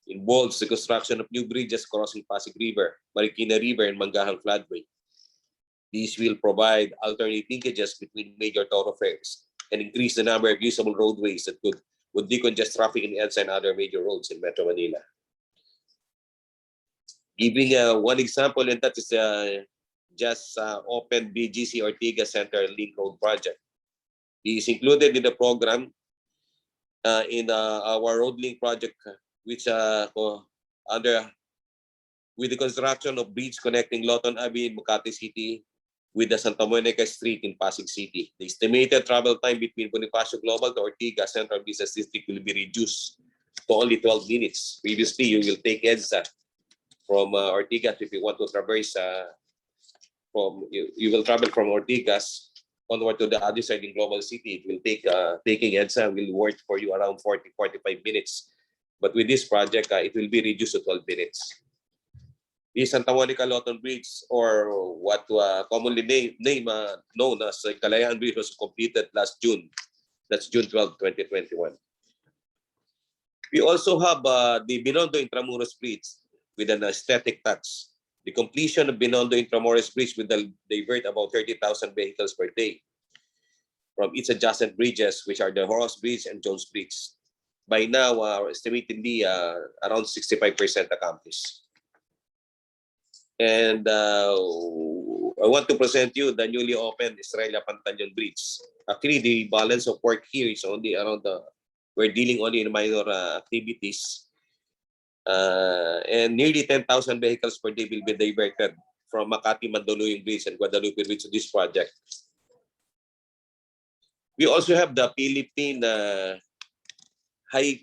Involves the construction of new bridges crossing Pasig River, Marikina River, and Mangahang Floodway. These will provide alternate linkages between major thoroughfares and increase the number of usable roadways that would decongest traffic in EDSA and other major roads in Metro Manila. Giving one example, and that is just open BGC Ortigas Center Link Road Project. This is included in the program in our road link project, which with the construction of bridge connecting Loton Avenue in Makati City with the Santa Monica Street in Pasig City. The estimated travel time between Bonifacio Global to Ortigas Central Business District will be reduced to only 12 minutes. Previously, you will take EDSA from Ortigas if you want to traverse you will travel from Ortigas onward to the other side in Global City. It will take taking EDSA will work for you around 40-45 minutes. But with this project, it will be reduced to 12 minutes. The Santa Monica Loton Bridge, or what commonly known as Kalayaan Bridge, was completed last June. That's June 12, 2021. We also have the Binondo Intramuros Bridge with an aesthetic touch. The completion of Binondo Intramuros Bridge will divert about 30,000 vehicles per day from its adjacent bridges, which are the Horos Bridge and Jones Bridge. By now, estimatedly around 65% accomplished. And I want to present you the newly opened Estrella Pantaleon Bridge. Actually, the balance of work here is only around we're dealing only in minor activities. And nearly 10,000 vehicles per day will be diverted from Makati Mandaluyong Bridge and Guadalupe Bridge to this project. We also have the Philippine High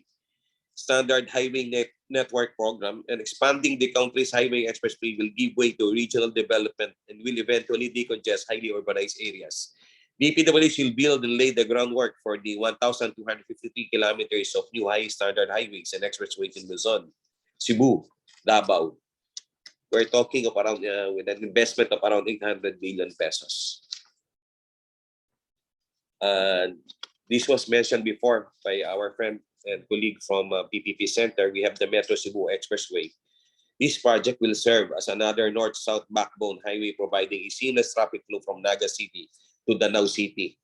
Standard Highway Network Program, and expanding the country's highway expressway will give way to regional development and will eventually decongest highly urbanized areas. DPWH will build and lay the groundwork for the 1,253 kilometers of new high standard highways and expressways in Luzon, Cebu, Davao. We're talking of around with an investment of around 800 billion pesos. This was mentioned before by our friend and colleague from PPP Center. We have the Metro Cebu Expressway. This project will serve as another north-south backbone highway, providing a seamless traffic flow from Naga City to Danao City.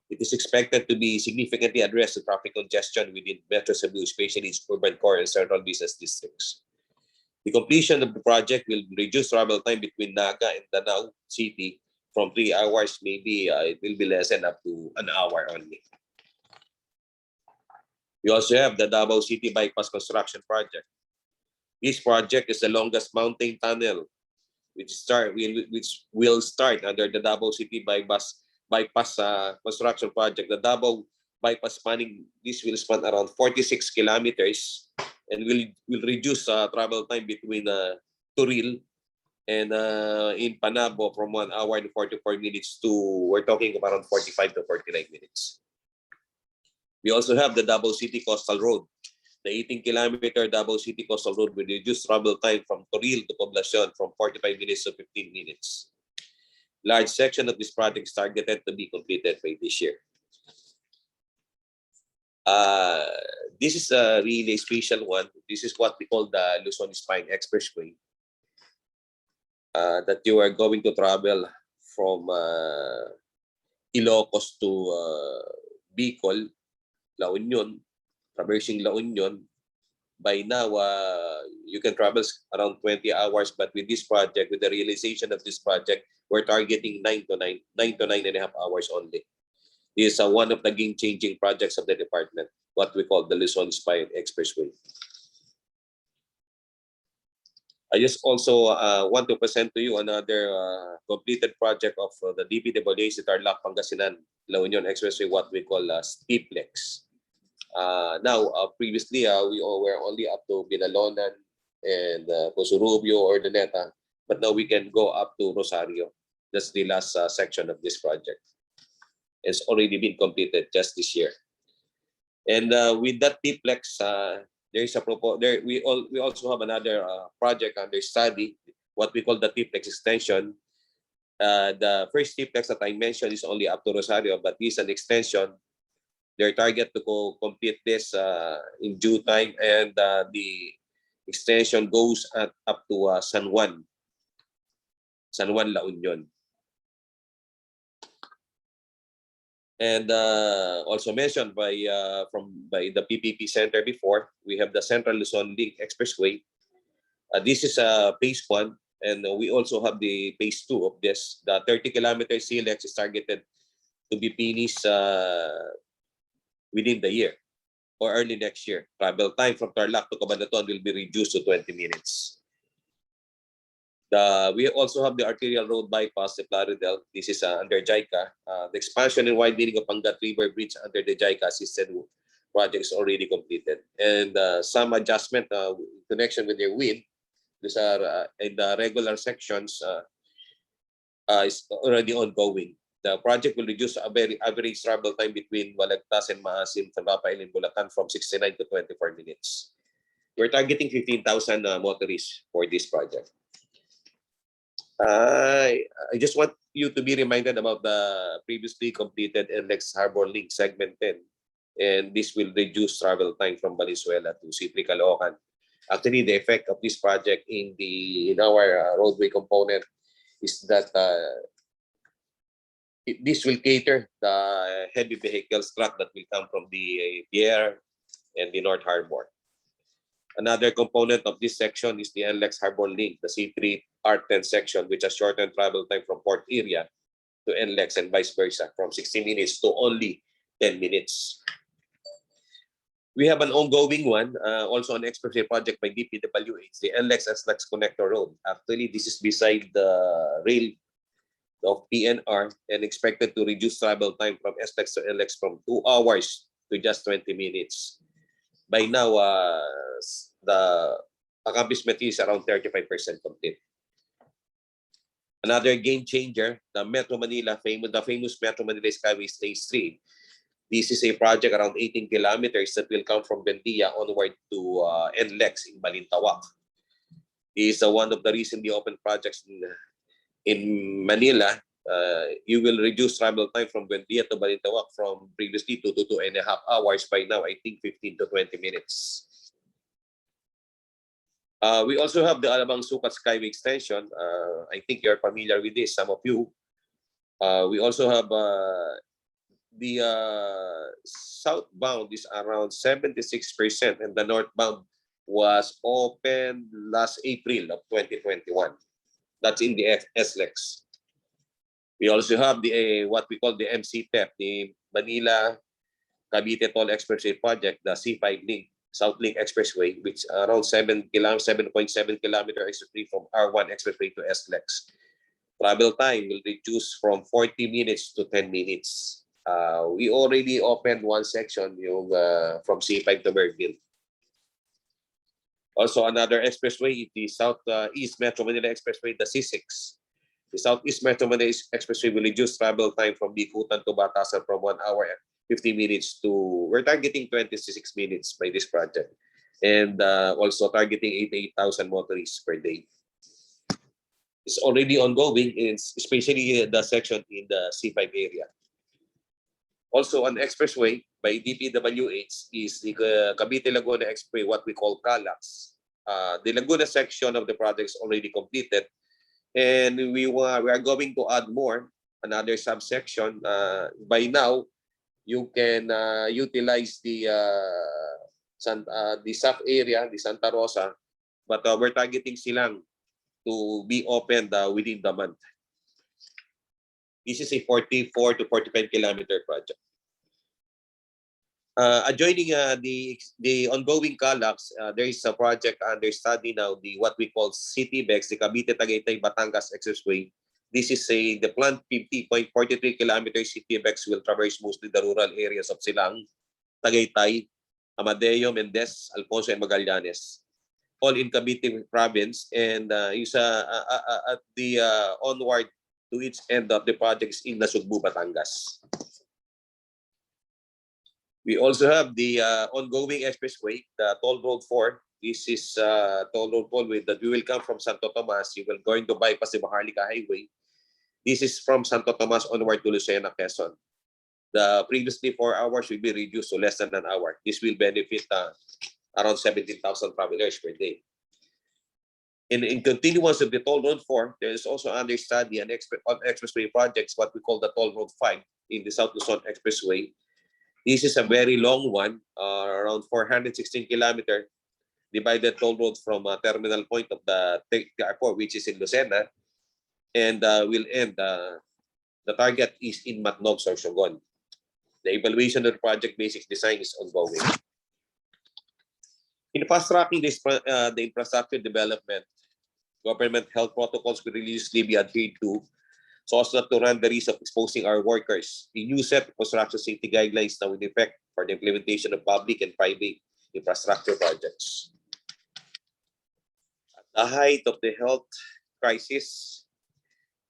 It is expected to be significantly address the traffic congestion within Metro Cebu, especially its urban core and central business districts. The completion of the project will reduce travel time between Naga and Danao City from 3 hours, maybe it will be lessened up to an hour only. We also have the Davao City Bypass Construction Project. This project is the longest mountain tunnel, which will start under the Davao City Bypass Construction Project. The Davao Bypass spanning, this will span around 46 kilometers and will reduce travel time between Turil and in Panabo from 1 hour and 44 minutes to, we're talking about around 45 to 49 minutes. We also have the Davao City Coastal Road. The 18-kilometer Davao City Coastal Road will reduce travel time from Toril to Poblacion from 45 minutes to 15 minutes. Large section of this project is targeted to be completed by this year. This is a really special one. This is what we call the Luzon Spine Expressway. That you are going to travel from Ilocos to Bicol, La Union, traversing La Union. By now, you can travel around 20 hours, but with this project, with the realization of this project, we're targeting 9 to 9.5 hours only. This is one of the game-changing projects of the department, what we call the Luzon Spine Expressway. I just also want to present to you another completed project of the DPWH at Tarlac, Pangasinan, La Union Expressway, what we call STPLEX. Now, previously, we were only up to Binalonan and Cosurubio or Luneta, but now we can go up to Rosario. That's the last section of this project. It's already been completed just this year. And with that TPLEX, there is a proposal. We also have another project under study, what we call the TPLEX extension. The first TPLEX that I mentioned is only up to Rosario, but this is an extension. Their target to complete this in due time, and the extension goes up to San Juan, La Union. And also mentioned by the PPP Center before, we have the Central Luzon Link Expressway. This is phase 1, and we also have the phase 2 of this. The 30-kilometer CLX is targeted to be finished within the year or early next year. Travel time from Tarlac to Cabanatuan will be reduced to 20 minutes. We also have the arterial road bypass at Plaridel. This is under JICA. The expansion and widening of Pangat River Bridge under the JICA assisted project is already completed. And some adjustment in connection with the wind, these are in the regular sections, is already ongoing. The project will reduce average travel time between Balagtas and Maasin, Rafael and Bulacan from 69 to 24 minutes. We're targeting 15,000 motorists for this project. I just want you to be reminded about the previously completed NLEX Harbor Link Segment 10, and this will reduce travel time from Valenzuela to C3 Caloocan. Actually, the effect of this project in our roadway component is that this will cater the heavy vehicles truck that will come from the Pierre and the North Harbor. Another component of this section is the NLEX Harbor Link, the C3 R10 section, which has shortened travel time from port area to NLEX and vice versa, from 60 minutes to only 10 minutes. We have an ongoing one, also an expressway project by DPWH, the NLEX SLEX Connector Road. Actually, this is beside the rail of PNR and expected to reduce travel time from SLEX to NLEX from 2 hours to just 20 minutes. By now, the accomplishment is around 35% complete. Another game changer, the Metro Manila, the famous Metro Manila Skyway Stage 3. This is a project around 18 kilometers that will come from Bendia onward to NLEX in Balintawak. This is one of the recently opened projects in Manila. You will reduce travel time from Bendia to Balintawak from previously 2 to 2.5 hours. By now, I think 15 to 20 minutes. We also have the Alabang Sukat Skyway Extension. I think you're familiar with this, some of you. We also have the southbound is around 76%, and the northbound was opened last April of 2021. That's in the SLEX. We also have the what we call the MCTEP, the Manila Cavite Toll Expressway Project, the C5 Link, South Link Expressway, which around 7.7 kilometer expressway from R1 Expressway to SLEX. Travel time will reduce from 40 minutes to 10 minutes. We already opened one section from C5 to Bergville. Also, another expressway, the Southeast Metro Manila Expressway, the C6. The Southeast Metro Manila Expressway will reduce travel time from Bikutan to Batasan from 1 hour and 50 minutes to, we're targeting 26 minutes by this project. And also targeting 88,000 motorists per day. It's already ongoing, especially the section in the C5 area. Also on expressway by DPWH is the Cavite Laguna Expressway, what we call CALAX. The Laguna section of the project is already completed, and we are going to add more, another subsection. By now, you can utilize the SAF area, the Santa Rosa, but we're targeting Silang to be opened within the month. This is a 44 to 45 kilometer project. Adjoining the ongoing CALAX, there is a project under study now, the what we call CTBEX, the Cavite Tagaytay Batangas Expressway. This is the planned 50.43 kilometers CTBEX will traverse mostly the rural areas of Silang, Tagaytay, Amadeo, Mendez, Alfonso, and Magallanes, all in Cavite province, and is at the onward to its end of the projects in Nasugbu, Batangas. We also have the ongoing expressway, the Toll Road 4. This is Toll Road 4 that you will come from Santo Tomas. You will going to bypass the Maharlika Highway. This is from Santo Tomas onward to Lucena, Quezon. The previously 4 hours will be reduced to less than an hour. This will benefit around 17,000 travelers per day. In continuance of the Toll Road 4, there is also under study on expressway projects, what we call the Toll Road 5 in the South Luzon Expressway. This is a very long one, around 416 kilometers, divided toll road from a terminal point of the airport, which is in Lucena, and will end. The target is in Matnog, Sorsogon. The evaluation of the project basic design is ongoing. In fast-tracking the infrastructure development, government health protocols will religiously be adhered to so as not to run the risk of exposing our workers. The new set of construction safety guidelines now in effect for the implementation of public and private infrastructure projects. At the height of the health crisis,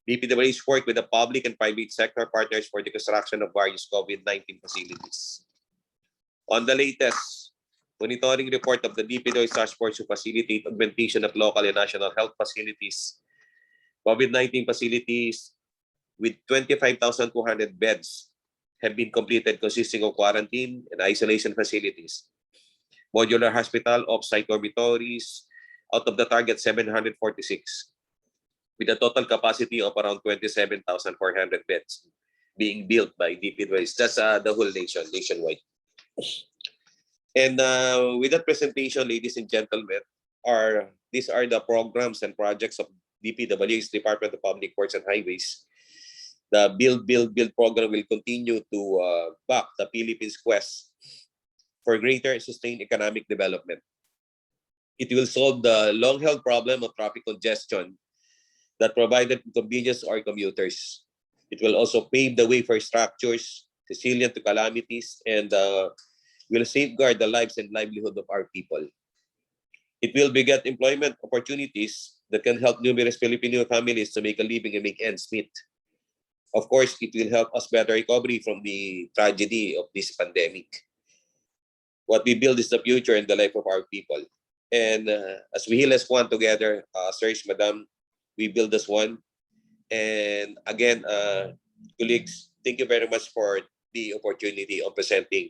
DPWH worked with the public and private sector partners for the construction of various COVID-19 facilities. On the latest monitoring report of the DPWH task force to facilitate augmentation of local and national health facilities, COVID-19 facilities with 25,200 beds have been completed, consisting of quarantine and isolation facilities, modular hospital, off-site dormitories, out of the target 746, with a total capacity of around 27,400 beds being built by DPWH. That's the whole nation, nationwide. And with that presentation, ladies and gentlemen, these are the programs and projects of DPWH, Department of Public Works and Highways. The Build program will continue to back the Philippines' quest for greater sustained economic development. It will solve the long-held problem of traffic congestion that provided convenience to our commuters. It will also pave the way for structures resilient to calamities and will safeguard the lives and livelihood of our people. It will beget employment opportunities that can help numerous Filipino families to make a living and make ends meet. Of course, it will help us better recovery from the tragedy of this pandemic. What we build is the future and the life of our people. And as we heal as one together, sirs, madam, we build as one. And again, colleagues, thank you very much for the opportunity of presenting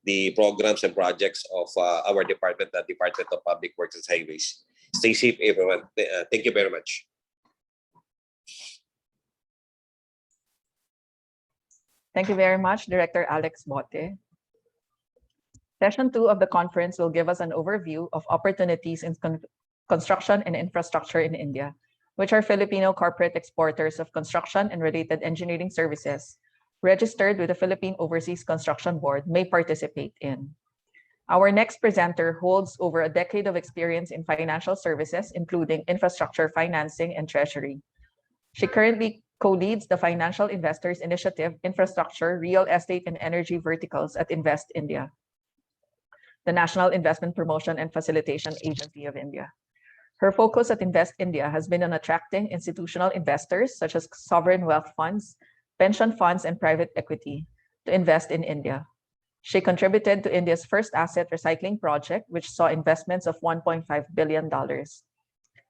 the programs and projects of our department, the Department of Public Works and Highways. Stay safe, everyone. Thank you very much. Thank you very much, Director Alex Bote. Session 2 of the conference will give us an overview of opportunities in construction and infrastructure in India, which are Filipino corporate exporters of construction and related engineering services registered with the Philippine Overseas Construction Board may participate in. Our next presenter holds over a decade of experience in financial services, including infrastructure financing and treasury. She currently co-leads the Financial Investors Initiative Infrastructure, Real Estate, and Energy verticals at Invest India, the National Investment Promotion and Facilitation Agency of India. Her focus at Invest India has been on attracting institutional investors such as sovereign wealth funds, pension funds, and private equity to invest in India. She contributed to India's first asset recycling project, which saw investments of $1.5 billion,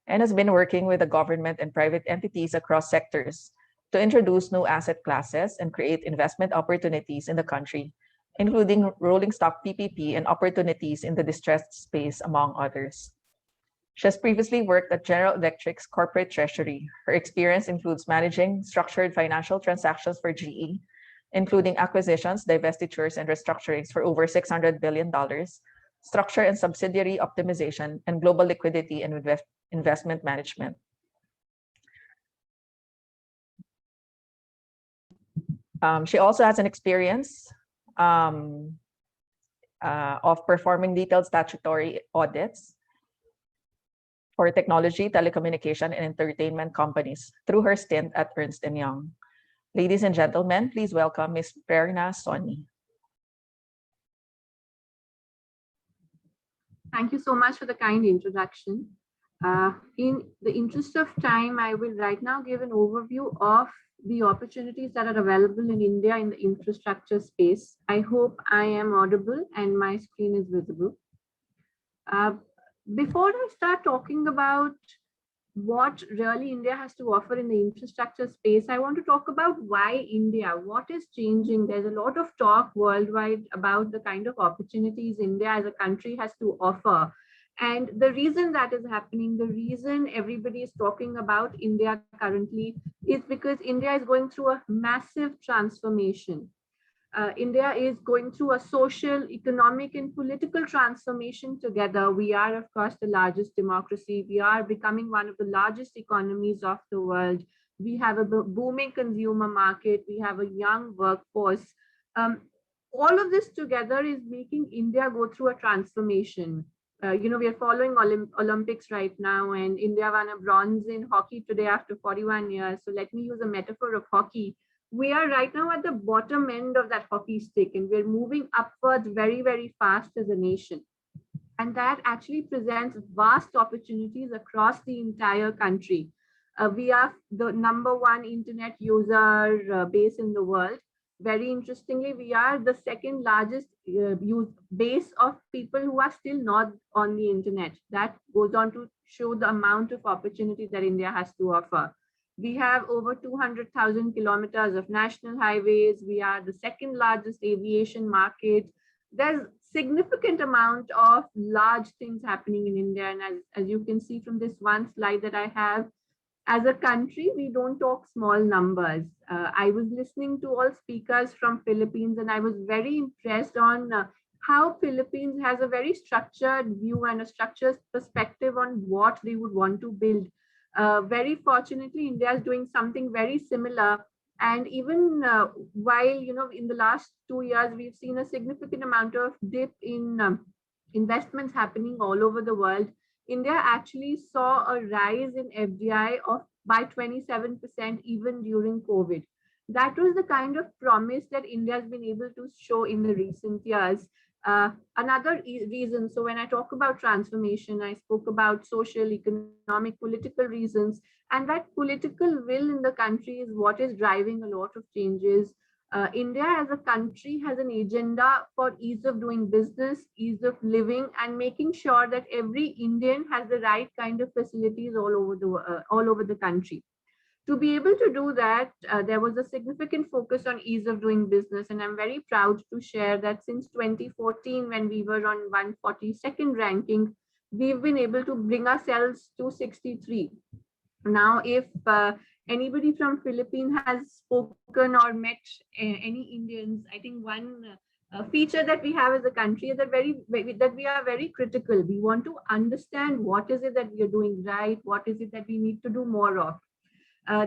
and has been working with the government and private entities across sectors to introduce new asset classes and create investment opportunities in the country, including rolling stock PPP and opportunities in the distressed space, among others. She has previously worked at General Electric's corporate treasury. Her experience includes managing structured financial transactions for GE, including acquisitions, divestitures, and restructurings for over $600 billion, structure and subsidiary optimization, and global liquidity and investment management. She also has an experience of performing detailed statutory audits for technology, telecommunication, and entertainment companies through her stint at Ernst & Young. Ladies and gentlemen, please welcome Ms. Prerna Soni. Thank you so much for the kind introduction. In the interest of time, I will right now give an overview of the opportunities that are available in India in the infrastructure space. I hope I am audible and my screen is visible. Before I start talking about what really India has to offer in the infrastructure space, I want to talk about why India, what is changing. There's a lot of talk worldwide about the kind of opportunities India as a country has to offer. And the reason that is happening, the reason everybody is talking about India currently is because India is going through a massive transformation. India is going through a social, economic, and political transformation together. We are, of course, the largest democracy. We are becoming one of the largest economies of the world. We have a booming consumer market. We have a young workforce. All of this together is making India go through a transformation. We are following Olympics right now, and India won a bronze in hockey today after 41 years. So let me use a metaphor of hockey. We are right now at the bottom end of that hockey stick, and we're moving upwards very, very fast as a nation. And that actually presents vast opportunities across the entire country. We are the #1 internet user base in the world. Very interestingly, we are the second largest base of people who are still not on the internet. That goes on to show the amount of opportunity that India has to offer. We have over 200,000 kilometers of national highways. We are the second largest aviation market. There's significant amount of large things happening in India. And as you can see from this one slide that I have, as a country, we don't talk small numbers. I was listening to all speakers from Philippines, and I was very impressed on how Philippines has a very structured view and a structured perspective on what they would want to build. Very fortunately, India is doing something very similar. And even while, in the last 2 years, we've seen a significant amount of dip in investments happening all over the world, India actually saw a rise in FDI by 27% even during COVID. That was the kind of promise that India has been able to show in the recent years. Another reason, so when I talk about transformation, I spoke about social, economic, political reasons, and that political will in the country is what is driving a lot of changes. India as a country has an agenda for ease of doing business, ease of living, and making sure that every Indian has the right kind of facilities all over the country. To be able to do that, there was a significant focus on ease of doing business. And I'm very proud to share that since 2014, when we were on 142nd ranking, we've been able to bring ourselves to 63. Now, if anybody from Philippines has spoken or met any Indians, I think one feature that we have as a country is that we are very critical. We want to understand what is it that we are doing right, what is it that we need to do more of.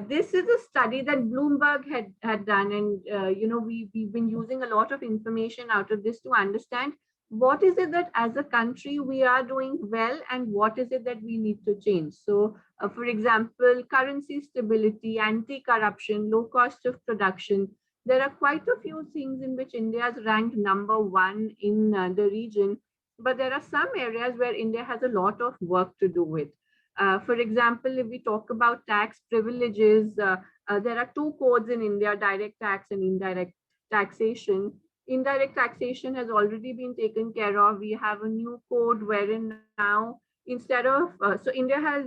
This is a study that Bloomberg had done, and we've been using a lot of information out of this to understand what is it that as a country we are doing well and what is it that we need to change. So, for example, currency stability, anti-corruption, low cost of production. There are quite a few things in which India is ranked #1 in the region, but there are some areas where India has a lot of work to do with. For example, if we talk about tax privileges, there are two codes in India, direct tax and indirect taxation. Indirect taxation has already been taken care of. We have a new code wherein now, instead of, so India has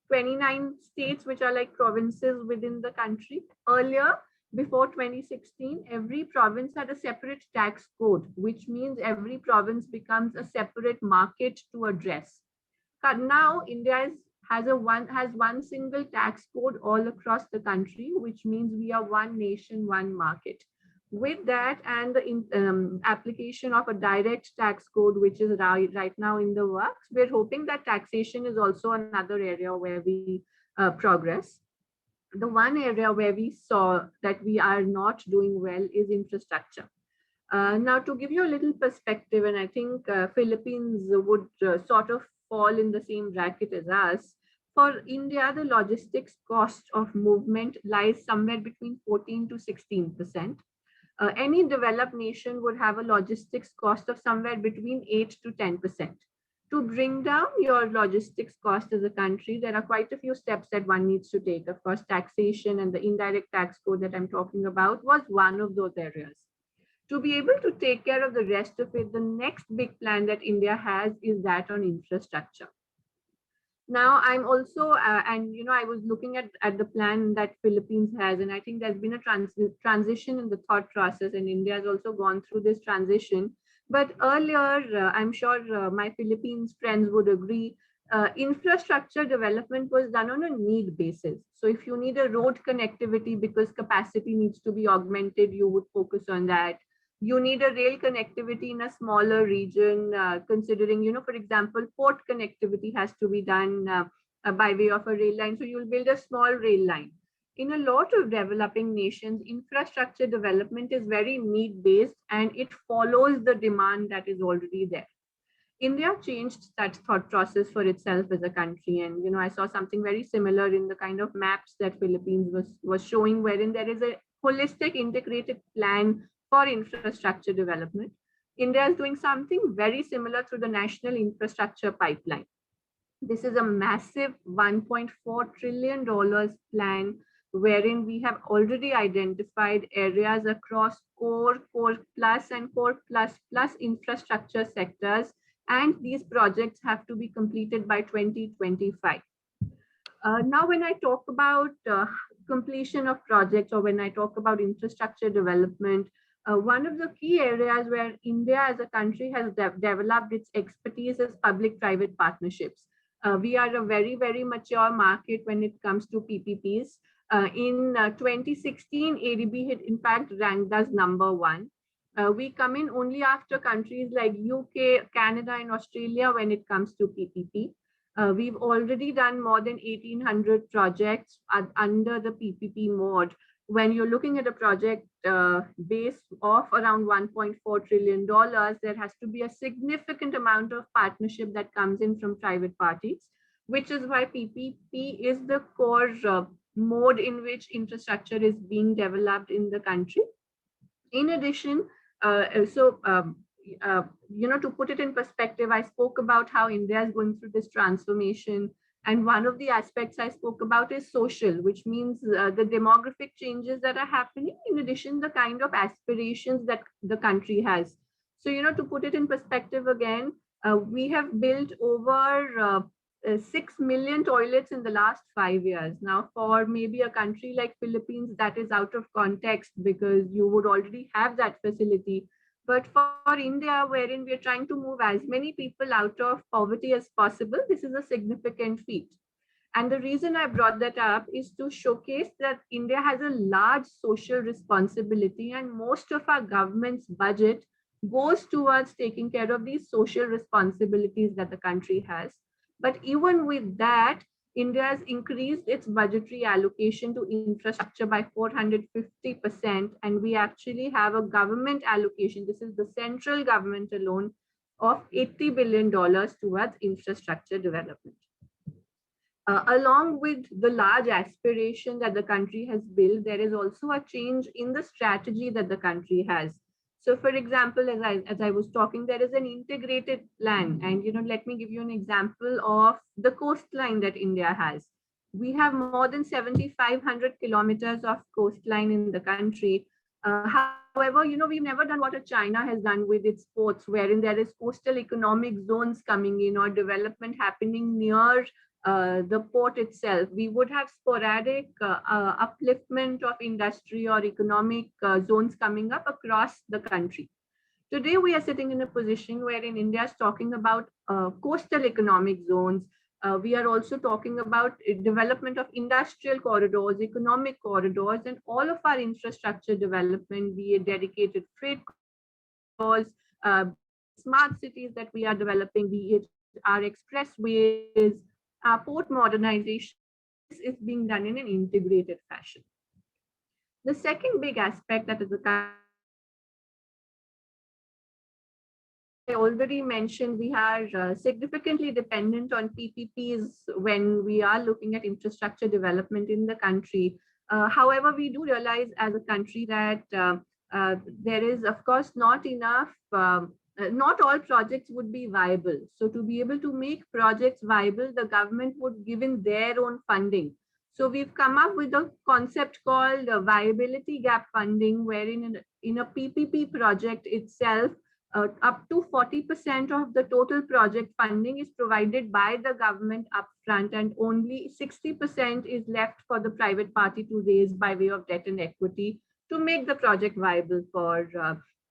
29 states, which are like provinces within the country. Earlier, before 2016, every province had a separate tax code, which means every province becomes a separate market to address. But now India has one single tax code all across the country, which means we are one nation, one market. With that and the application of a direct tax code, which is right now in the works, we're hoping that taxation is also another area where we progress. The one area where we saw that we are not doing well is infrastructure. Now, to give you a little perspective, and I think Philippines would sort of fall in the same bracket as us. For India, the logistics cost of movement lies somewhere between 14 to 16%. Any developed nation would have a logistics cost of somewhere between 8 to 10%. To bring down your logistics cost as a country, there are quite a few steps that one needs to take. Of course, taxation and the indirect tax code that I'm talking about was one of those areas. To be able to take care of the rest of it, the next big plan that India has is that on infrastructure. Now, I'm also, I was looking at the plan that Philippines has, and I think there's been a transition in the thought process, and India has also gone through this transition. But earlier, I'm sure my Philippines friends would agree, infrastructure development was done on a need basis. So if you need a road connectivity because capacity needs to be augmented, you would focus on that. You need a rail connectivity in a smaller region, considering, for example, port connectivity has to be done by way of a rail line. So you'll build a small rail line. In a lot of developing nations, infrastructure development is very need-based and it follows the demand that is already there. India changed that thought process for itself as a country. And, I saw something very similar in the kind of maps that Philippines was showing, wherein there is a holistic integrated plan for infrastructure development. India is doing something very similar through the National Infrastructure Pipeline. This is a massive $1.4 trillion plan wherein we have already identified areas across core plus and core plus infrastructure sectors, and these projects have to be completed by 2025. Now, when I talk about completion of projects, or when I talk about infrastructure development, one of the key areas where India as a country has developed its expertise is public-private partnerships. We are a very, very mature market when it comes to PPPs. In 2016, ADB had in fact ranked as #1. We come in only after countries like UK, Canada, and Australia when it comes to PPP. We've already done more than 1,800 projects under the PPP mode. When you're looking at a project base of around $1.4 trillion, there has to be a significant amount of partnership that comes in from private parties, which is why PPP is the core mode in which infrastructure is being developed in the country. In addition, to put it in perspective, I spoke about how India is going through this transformation. And one of the aspects I spoke about is social, which means the demographic changes that are happening, in addition, the kind of aspirations that the country has. So, to put it in perspective again, we have built over 6 million toilets in the last 5 years. Now, for maybe a country like Philippines, that is out of context because you would already have that facility. But for India, wherein we're trying to move as many people out of poverty as possible, this is a significant feat. And the reason I brought that up is to showcase that India has a large social responsibility, and most of our government's budget goes towards taking care of these social responsibilities that the country has. But even with that, India has increased its budgetary allocation to infrastructure by 450%, and we actually have a government allocation, this is the central government alone, of $80 billion towards infrastructure development. Along with the large aspiration that the country has built, there is also a change in the strategy that the country has. So, for example, as I was talking, there is an integrated plan. And, let me give you an example of the coastline that India has. We have more than 7,500 kilometers of coastline in the country. However, we've never done what China has done with its ports, wherein there is coastal economic zones coming in or development happening near the port itself. We would have sporadic upliftment of industry or economic zones coming up across the country. Today, we are sitting in a position wherein India is talking about coastal economic zones. We are also talking about development of industrial corridors, economic corridors, and all of our infrastructure development, be it dedicated freight corridors, smart cities that we are developing, be it our expressways, our port modernization is being done in an integrated fashion. The second big aspect that is I already mentioned, we are significantly dependent on PPPs when we are looking at infrastructure development in the country. However, we do realize as a country that there is, of course, not enough, not all projects would be viable. So to be able to make projects viable, the government would give in their own funding. So we've come up with a concept called viability gap funding, wherein in a PPP project itself, up to 40% of the total project funding is provided by the government upfront, and only 60% is left for the private party to raise by way of debt and equity to make the project viable for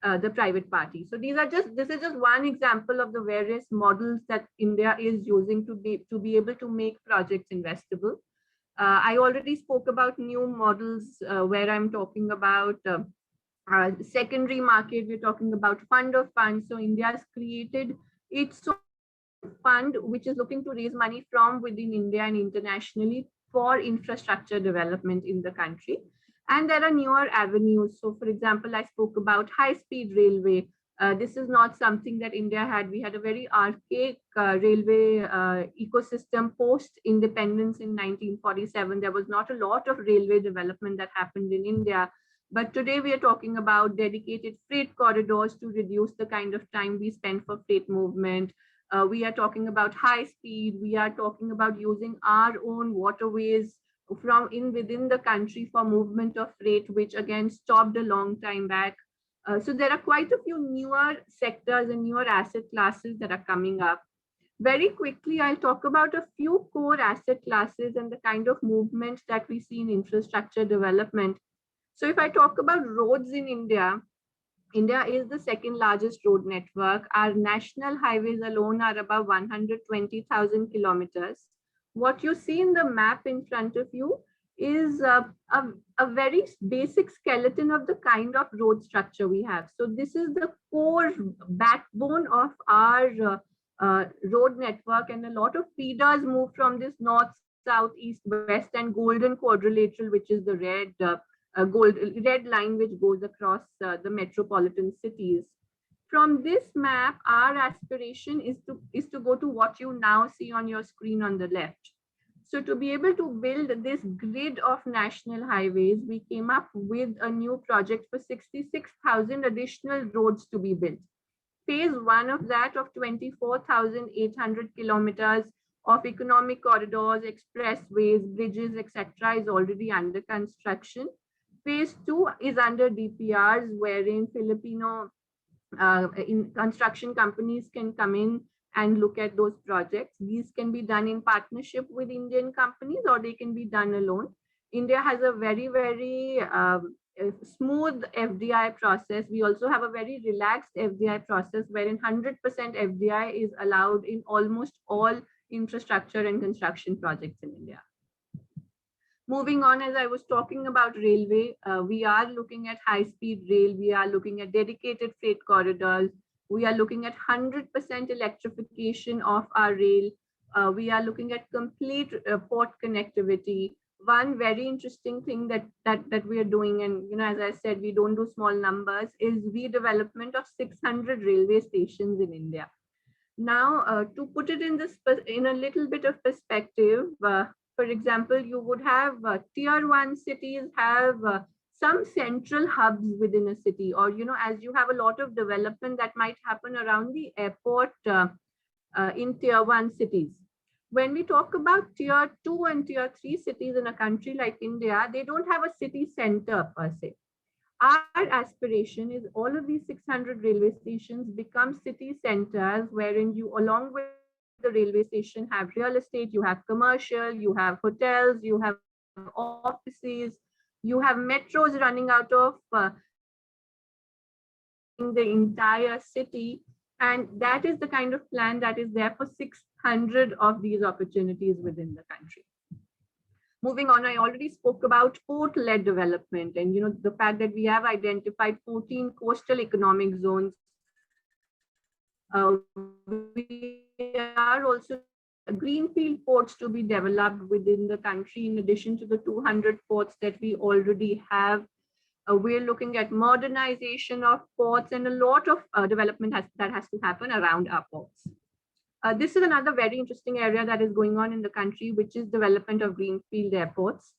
the private party. So this is just one example of the various models that India is using to be able to make projects investable. I already spoke about new models where I'm talking about secondary market. We're talking about fund of funds. So India has created its own fund, which is looking to raise money from within India and internationally for infrastructure development in the country. And there are newer avenues. So for example, I spoke about high-speed railway. This is not something that India had. We had a very archaic railway ecosystem post-independence in 1947. There was not a lot of railway development that happened in India. But today we are talking about dedicated freight corridors to reduce the kind of time we spend for freight movement. We are talking about high speed. We are talking about using our own waterways from within the country for movement of freight, which again stopped a long time back. So there are quite a few newer sectors and newer asset classes that are coming up. Very quickly, I'll talk about a few core asset classes and the kind of movement that we see in infrastructure development. So if I talk about roads in India, India is the second largest road network. Our national highways alone are above 120,000 kilometers. What you see in the map in front of you is a very basic skeleton of the kind of road structure we have. So this is the core backbone of our road network, and a lot of feeders move from this north, south, east, west, and golden quadrilateral, which is the red line which goes across the metropolitan cities. From this map, our aspiration is to go to what you now see on your screen on the left. So to be able to build this grid of national highways, we came up with a new project for 66,000 additional roads to be built. Phase one of that of 24,800 kilometers of economic corridors, expressways, bridges, etc. is already under construction. Phase two is under DPRs, wherein Filipino construction companies can come in and look at those projects. These can be done in partnership with Indian companies, or they can be done alone. India has a very, very smooth FDI process. We also have a very relaxed FDI process, wherein 100% FDI is allowed in almost all infrastructure and construction projects in India. Moving on, as I was talking about railway, we are looking at high-speed rail. We are looking at dedicated freight corridors. We are looking at 100% electrification of our rail. We are looking at complete port connectivity. One very interesting thing that we are doing, and as I said, we don't do small numbers, is redevelopment of 600 railway stations in India. Now, to put it in a little bit of perspective, for example, you would have tier 1 cities have some central hubs within a city, or as you have a lot of development that might happen around the airport in tier 1 cities. When we talk about tier 2 and tier 3 cities in a country like India, they don't have a city center per se. Our aspiration is all of these 600 railway stations become city centers, wherein you, along with the railway station have real estate, you have commercial, you have hotels, you have offices, you have metros running out of the entire city. And that is the kind of plan that is there for 600 of these opportunities within the country. Moving on, I already spoke about port-led development and the fact that we have identified 14 coastal economic zones. We are also greenfield ports to be developed within the country in addition to the 200 ports that we already have. We're looking at modernization of ports and a lot of development that has to happen around our ports. This is another very interesting area that is going on in the country, which is development of greenfield airports.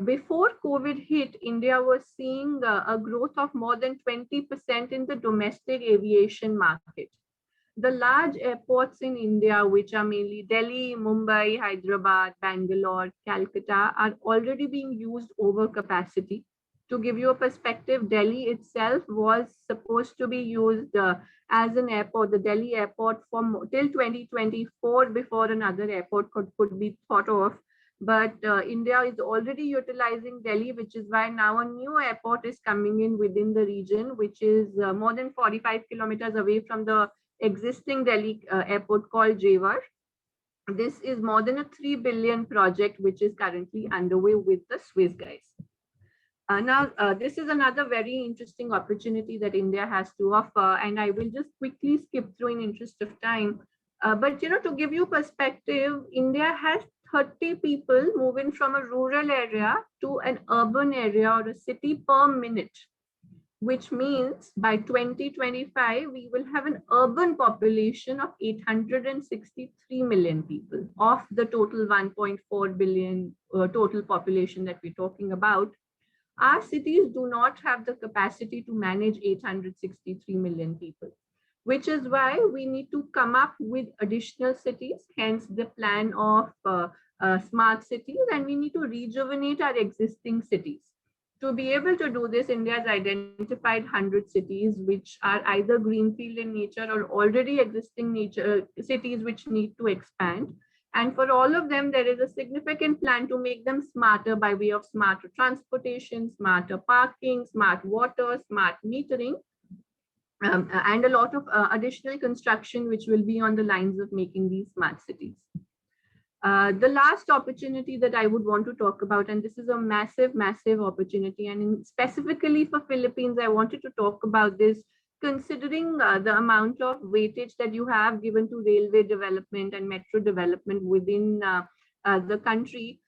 Before COVID hit, India was seeing a growth of more than 20% in the domestic aviation market. The large airports in India, which are mainly Delhi, Mumbai, Hyderabad, Bangalore, Calcutta, are already being used over capacity. To give you a perspective, Delhi itself was supposed to be used as an airport, the Delhi airport, till 2024 before another airport could be thought of. But India is already utilizing Delhi, which is why now a new airport is coming in within the region, which is more than 45 kilometers away from the existing Delhi airport called Jewar. This is more than a 3 billion project, which is currently underway with the Swiss guys. This is another very interesting opportunity that India has to offer, and I will just quickly skip through in interest of time. But to give you perspective, India has 30 people moving from a rural area to an urban area or a city per minute, which means by 2025, we will have an urban population of 863 million people of the total 1.4 billion total population that we're talking about. Our cities do not have the capacity to manage 863 million people, which is why we need to come up with additional cities, hence the plan of smart cities, and we need to rejuvenate our existing cities. To be able to do this, India has identified 100 cities which are either greenfield in nature or already existing cities which need to expand. And for all of them, there is a significant plan to make them smarter by way of smarter transportation, smarter parking, smart water, smart metering, and a lot of additional construction which will be on the lines of making these smart cities. The last opportunity that I would want to talk about, and this is a massive, massive opportunity, and specifically for Philippines, I wanted to talk about this, considering the amount of weightage that you have given to railway development and metro development within the country.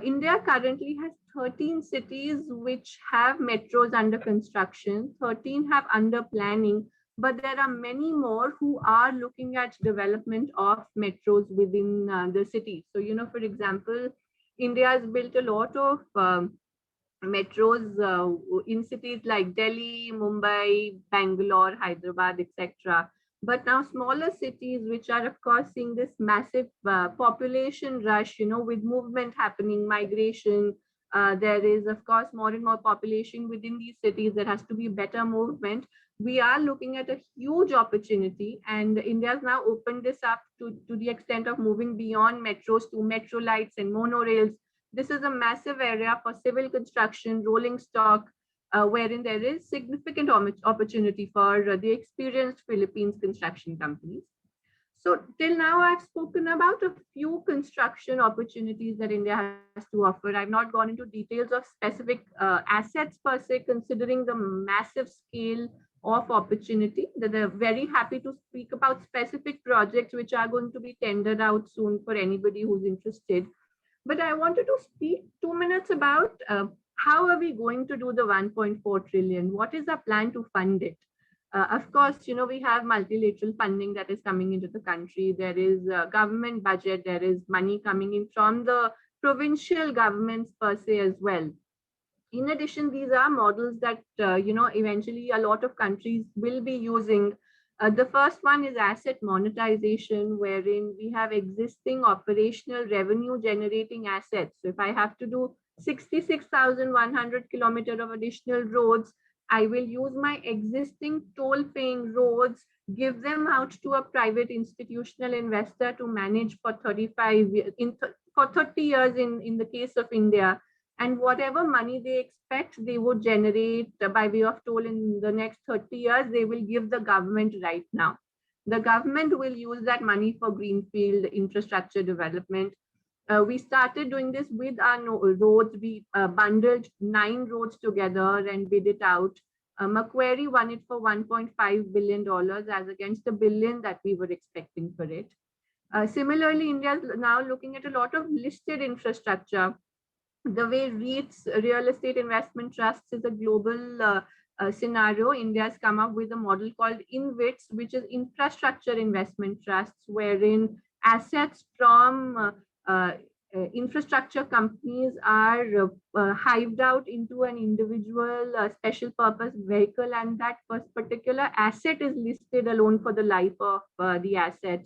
India currently has 13 cities which have metros under construction, 13 have under planning, but there are many more who are looking at development of metros within the city. So, for example, India has built a lot of metros in cities like Delhi, Mumbai, Bangalore, Hyderabad, etc. But now smaller cities, which are of course seeing this massive population rush, with movement happening, migration, there is of course more and more population within these cities. There has to be better movement. We are looking at a huge opportunity, and India has now opened this up to the extent of moving beyond metros to metro lights and monorails. This is a massive area for civil construction, rolling stock, wherein there is significant opportunity for the experienced Philippines construction companies. So till now, I've spoken about a few construction opportunities that India has to offer. I've not gone into details of specific assets per se, considering the massive scale of opportunity. That they're very happy to speak about specific projects which are going to be tendered out soon for anybody who's interested. But I wanted to speak 2 minutes about how are we going to do the 1.4 trillion? What is our plan to fund it? Of course, we have multilateral funding that is coming into the country. There is a government budget. There is money coming in from the provincial governments per se as well. In addition, these are models that, eventually a lot of countries will be using. The first one is asset monetization, wherein we have existing operational revenue generating assets. So if I have to do 66,100 kilometers of additional roads, I will use my existing toll paying roads give them out to a private institutional investor to manage for 35 years, for 30 years in the case of India. And whatever money they expect they would generate by way of toll in the next 30 years, they will give the government right now. The government will use that money for greenfield infrastructure development. We started doing this with our roads. We bundled 9 roads together and bid it out. Macquarie won it for $1.5 billion as against $1 billion that we were expecting for it. Similarly, India is now looking at a lot of listed infrastructure. The way REITs, real estate investment trusts, is a global scenario. India has come up with a model called InvITs, which is infrastructure investment trusts, wherein assets from infrastructure companies are hived out into an individual special purpose vehicle, and that particular asset is listed alone for the life of the asset.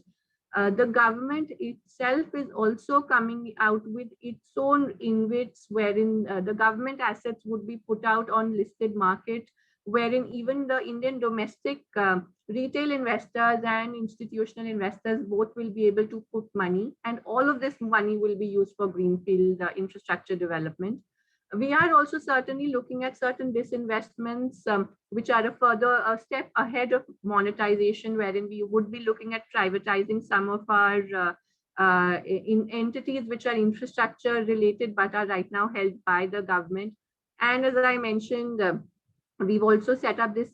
The government itself is also coming out with its own InvITs, wherein the government assets would be put out on listed market, wherein even the Indian domestic retail investors and institutional investors both will be able to put money, and all of this money will be used for greenfield infrastructure development. We are also certainly looking at certain disinvestments, which are a further step ahead of monetization, wherein we would be looking at privatizing some of our entities which are infrastructure related but are right now held by the government. And as I mentioned, we've also set up this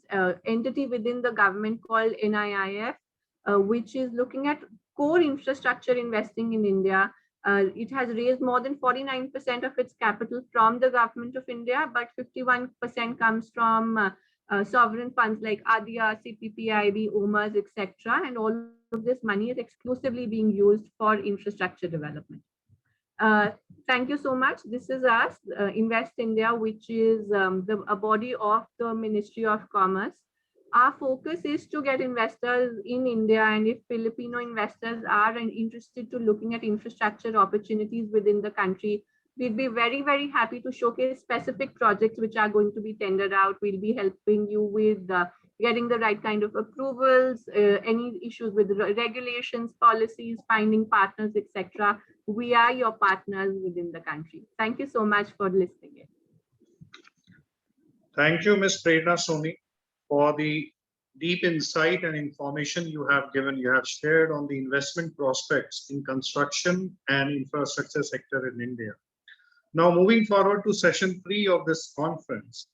entity within the government called NIIF, which is looking at core infrastructure investing in India. It has raised more than 49% of its capital from the government of India, but 51% comes from sovereign funds like ADIA, CPPIB, OMERS, etc. And all of this money is exclusively being used for infrastructure development. Thank you so much. This is us, Invest India, which is a body of the Ministry of Commerce. Our focus is to get investors in India, and if Filipino investors are interested to looking at infrastructure opportunities within the country, we'd be very, very happy to showcase specific projects which are going to be tendered out. We'll be helping you with getting the right kind of approvals, any issues with regulations, policies, finding partners, etc. We are your partners within the country. Thank you so much for listening in. Thank you, Ms. Prerna Soni, for the deep insight and information you have given. You have shared on the investment prospects in construction and infrastructure sector in India. Now, moving forward to session 3 of this conference,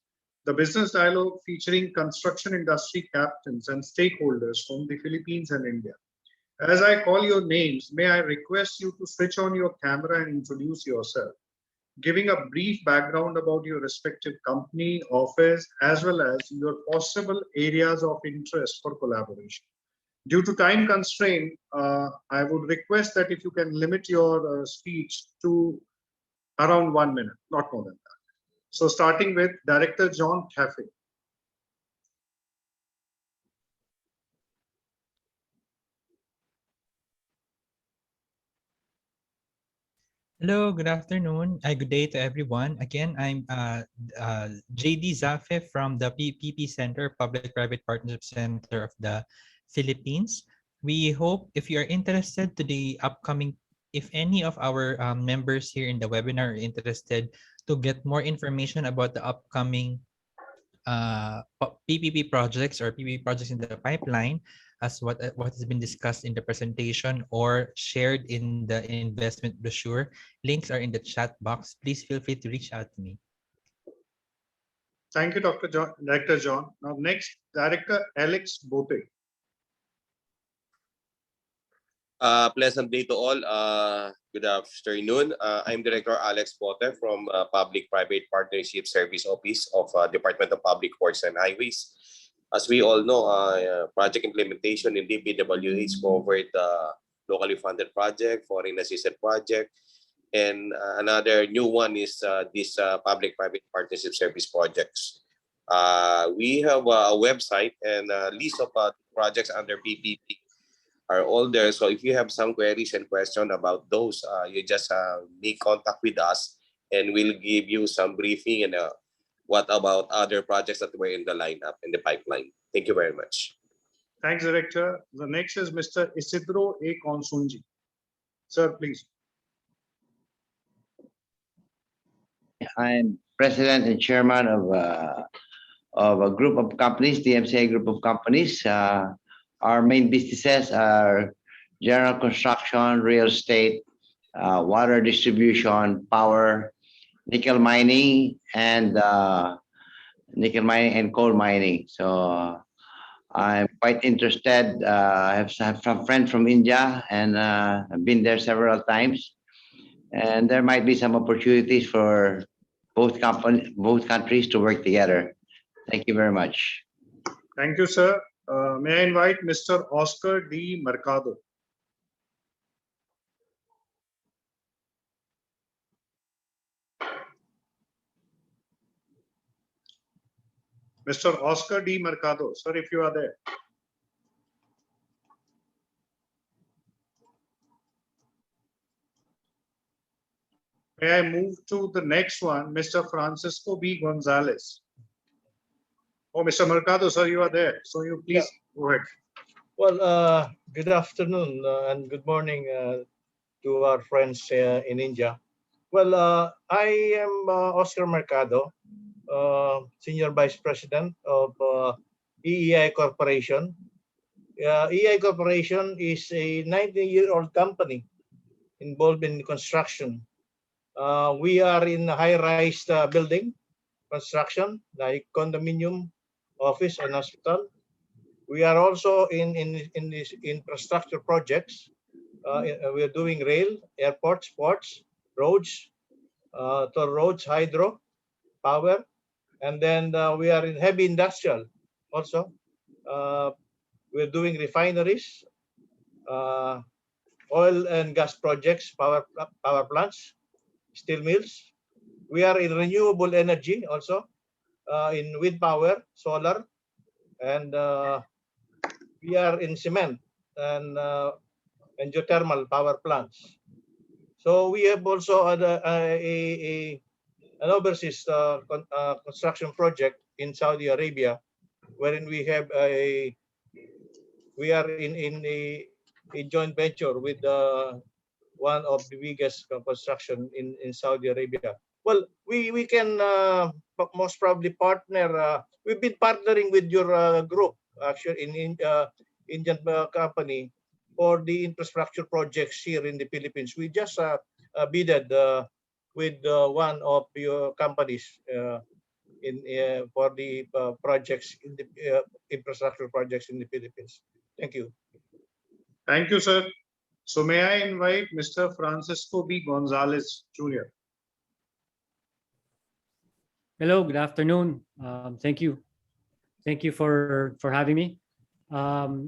the business dialogue featuring construction industry captains and stakeholders from the Philippines and India. As I call your names, may I request you to switch on your camera and introduce yourself, giving a brief background about your respective company, office, as well as your possible areas of interest for collaboration. Due to time constraint, I would request that if you can limit your speech to around 1 minute, not more than that. So starting with Director John Caffey. Hello, good afternoon. Good day to everyone. Again, I'm JD Zafe from the PPP Center, Public-Private Partnership Center of the Philippines. We hope if you are interested to the upcoming, if any of our members here in the webinar are interested to get more information about the upcoming PPP projects or PPP projects in the pipeline, as what has been discussed in the presentation or shared in the investment brochure. Links are in the chat box. Please feel free to reach out to me. Thank you, Director John. Now next, Director Alex Bote. Pleasant day to all. Good afternoon. I'm Director Alex Bote from Public-Private Partnership Service Office of Department of Public Works and Highways. As we all know, project implementation in DPWH covered locally funded project, foreign assisted project, and another new one is this public-private partnership service projects. We have a website and a list of projects under PPP are all there. So if you have some queries and questions about those, you just make contact with us and we'll give you some briefing and what about other projects that were in the lineup in the pipeline. Thank you very much. Thanks, Director. The next is Mr. Isidro A. Consunji. Sir, please. I'm president and chairman of a group of companies, DMCI group of companies. Our main businesses are general construction, real estate, water distribution, power, nickel mining, and coal mining. So I'm quite interested. I have some friends from India, and I've been there several times. And there might be some opportunities for both countries to work together. Thank you very much. Thank you, sir. May I invite Mr. Oscar D. Mercado? Mr. Oscar D. Mercado, sir, if you are there. May I move to the next one, Mr. Francisco B. Gonzalez? Oh, Mr. Mercado, sir, you are there. So you please go ahead. Well, good afternoon and good morning to our friends in India. Well, I am Oscar Mercado, Senior Vice President of EEI Corporation. EEI Corporation is a 90-year-old company involved in construction. We are in high-rise building construction, like condominium, office, and hospital. We are also in these infrastructure projects. We are doing rail, airports, ports, roads, toll roads, hydro, power, and then we are in heavy industrial also. We're doing refineries, oil and gas projects, power plants, steel mills. We are in renewable energy also, in wind power, solar, and we are in cement and geothermal power plants. So we have also an overseas construction project in Saudi Arabia, wherein we are in a joint venture with one of the biggest construction in Saudi Arabia. Well, we can most probably partner. We've been partnering with your group actually in Indian company for the infrastructure projects here in the Philippines. We just bidded with one of your companies for the projects in the infrastructure projects in the Philippines. Thank you. Thank you, sir. So may I invite Mr. Francisco B. Gonzalez, Jr. Hello, good afternoon. Thank you. Thank you for having me.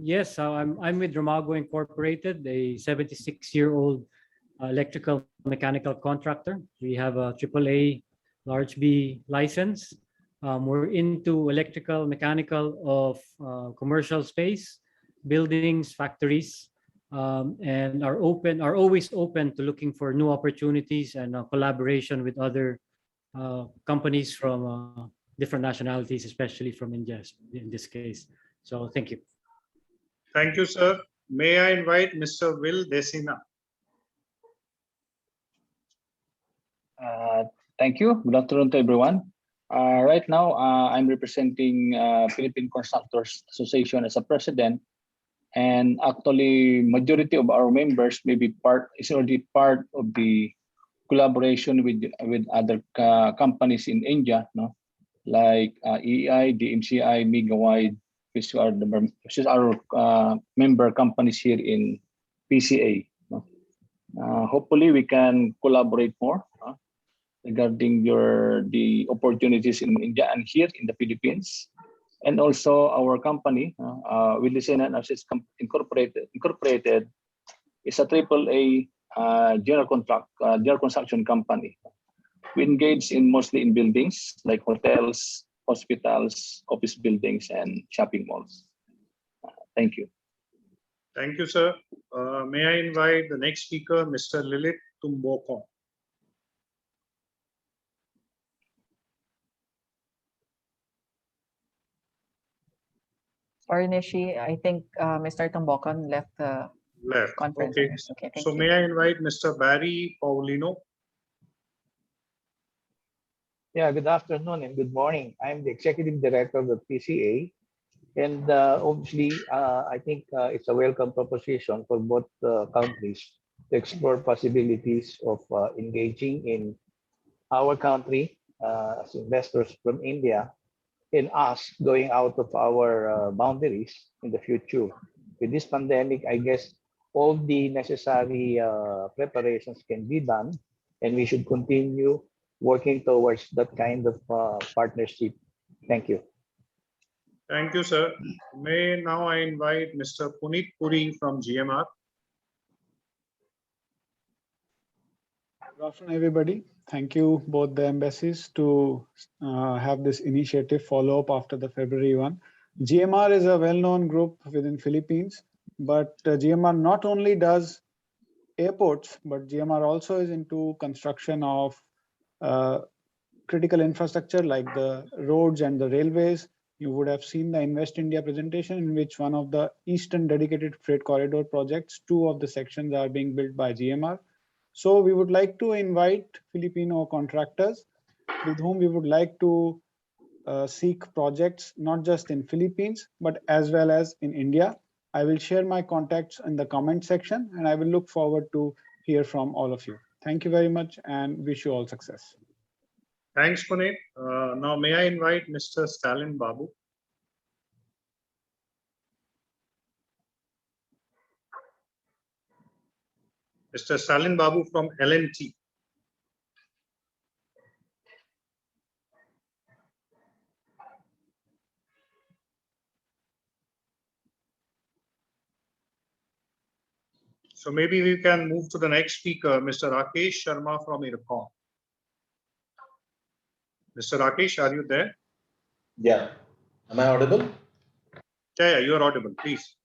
Yes, so I'm with Romago Incorporated, a 76-year-old electrical mechanical contractor. We have a AAA large B license. We're into electrical, mechanical of commercial space, buildings, factories, and are always open to looking for new opportunities and collaboration with other companies from different nationalities, especially from India in this case. So thank you. Thank you, sir. May I invite Mr. Will Desina? Thank you. Good afternoon to everyone. Right now, I'm representing Philippine Constructors Association as a president, and actually, majority of our members is already part of the collaboration with other companies in India, no, like EEI, DMCI, Megawide, which is our member companies here in PCA. No? Hopefully, we can collaborate more regarding the opportunities in India and here in the Philippines, and also our company, Will Desina and Associates Incorporated, is a AAA general construction company. We engage mostly in buildings like hotels, hospitals, office buildings, and shopping malls. Thank you. Thank you, sir. May I invite the next speaker, Mr. Lilith Tumboko? Sorry, Nishi. I think Mr. Tumbokan left the Left. conference. Okay. Okay, thank So you. may I invite Mr. Barry Paulino? Yeah, good afternoon and good morning. I'm the Executive Director of the PCA. And obviously, I think it's a welcome proposition for both countries to explore possibilities of engaging in our country as investors from India and us going out of our boundaries in the future. With this pandemic, I guess all the necessary preparations can be done, and we should continue working towards that kind of partnership. Thank you. Thank you, sir. May now I invite Mr. Puneet Puri from GMR. Good afternoon, everybody. Thank you, both the embassies, to have this initiative follow up after the February one. GMR is a well-known group within Philippines, but GMR not only does airports, but GMR also is into construction of critical infrastructure like the roads and the railways. You would have seen the Invest India presentation in which one of the Eastern Dedicated Freight Corridor projects, 2 of the sections are being built by GMR. So we would like to invite Filipino contractors with whom we would like to seek projects, not just in Philippines, but as well as in India. I will share my contacts in the comment section, and I will look forward to hear from all of you. Thank you very much and wish you all success. Thanks, Puneet. Now may I invite Mr. Stalin Babu? Mr. Stalin Babu from L&T. So maybe we can move to the next speaker, Mr. Rakesh Sharma from IRCON. Mr. Rakesh, are you there? Yeah. Am I audible? Yeah, you are audible, please.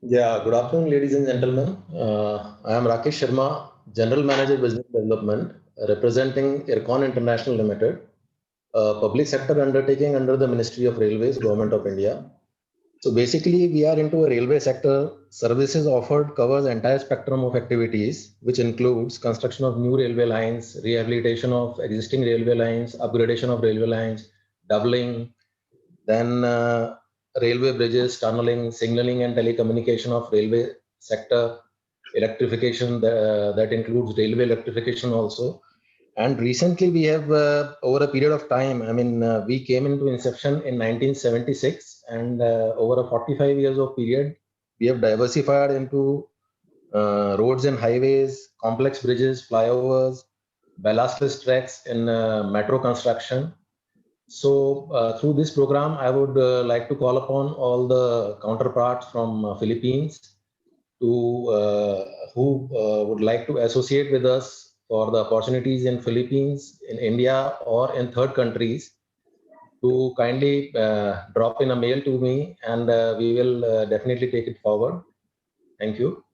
Yeah, good afternoon, ladies and gentlemen. I am Rakesh Sharma, General Manager Business Development, representing IRCON International Limited, a public sector undertaking under the Ministry of Railways, Government of India. So basically, we are into a railway sector. Services offered covers the entire spectrum of activities, which includes construction of new railway lines, rehabilitation of existing railway lines, upgradation of railway lines, doubling, then railway bridges, tunneling, signaling and telecommunication of railway sector, electrification, that includes railway electrification also. And recently we have, over a period of time, I mean, we came into inception in 1976, and over a 45 years of period, we have diversified into roads and highways, complex bridges, flyovers, ballastless tracks in metro construction. So through this program, I would like to call upon all the counterparts from Philippines to who would like to associate with us for the opportunities in Philippines, in India, or in third countries, to kindly drop in a mail to me, and we will definitely take it forward. Thank you.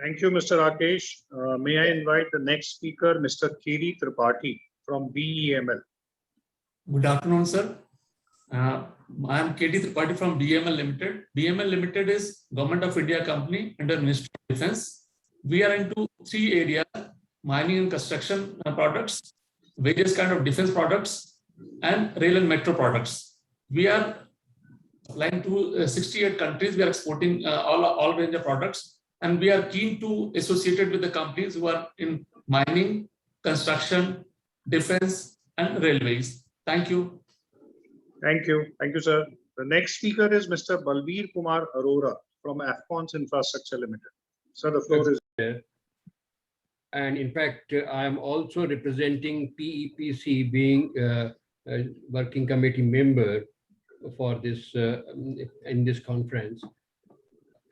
Thank you, Mr. Rakesh. May I invite the next speaker, Mr. Kiri Tripathi from BEML. Good afternoon, sir. I am KD Tripathi from BEML Limited. BEML Limited is Government of India company under Ministry of Defence. We are into 3 areas: mining and construction products, various kind of defense products, and rail and metro products. We are supplying to 68 countries. We are exporting all range of products, and we are keen to associate with the companies who are in mining, construction, defense, and railways. Thank you. Thank you. Thank you, sir. The next speaker is Mr. Balbir Kumar Arora from Afcons Infrastructure Limited. Sir, the floor is there. And in fact, I am also representing PEPC, being a working committee member for this in this conference.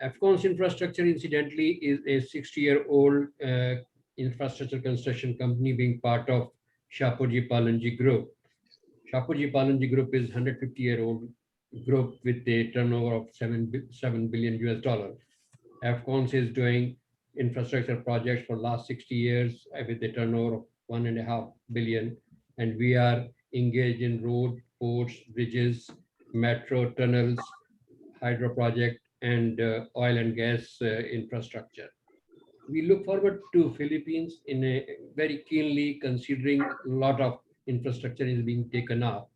Afcons Infrastructure, incidentally, is a 60-year-old infrastructure construction company being part of Shapoorji Pallonji Group. Shapoorji Pallonji Group is 150-year-old group with a turnover of $7 billion US. Afcons is doing infrastructure projects for last 60 years with a turnover of $1.5 billion, and we are engaged in road, ports, bridges, metro, tunnels, hydro project, and oil and gas infrastructure. We look forward to Philippines in a very keenly, considering a lot of infrastructure is being taken up.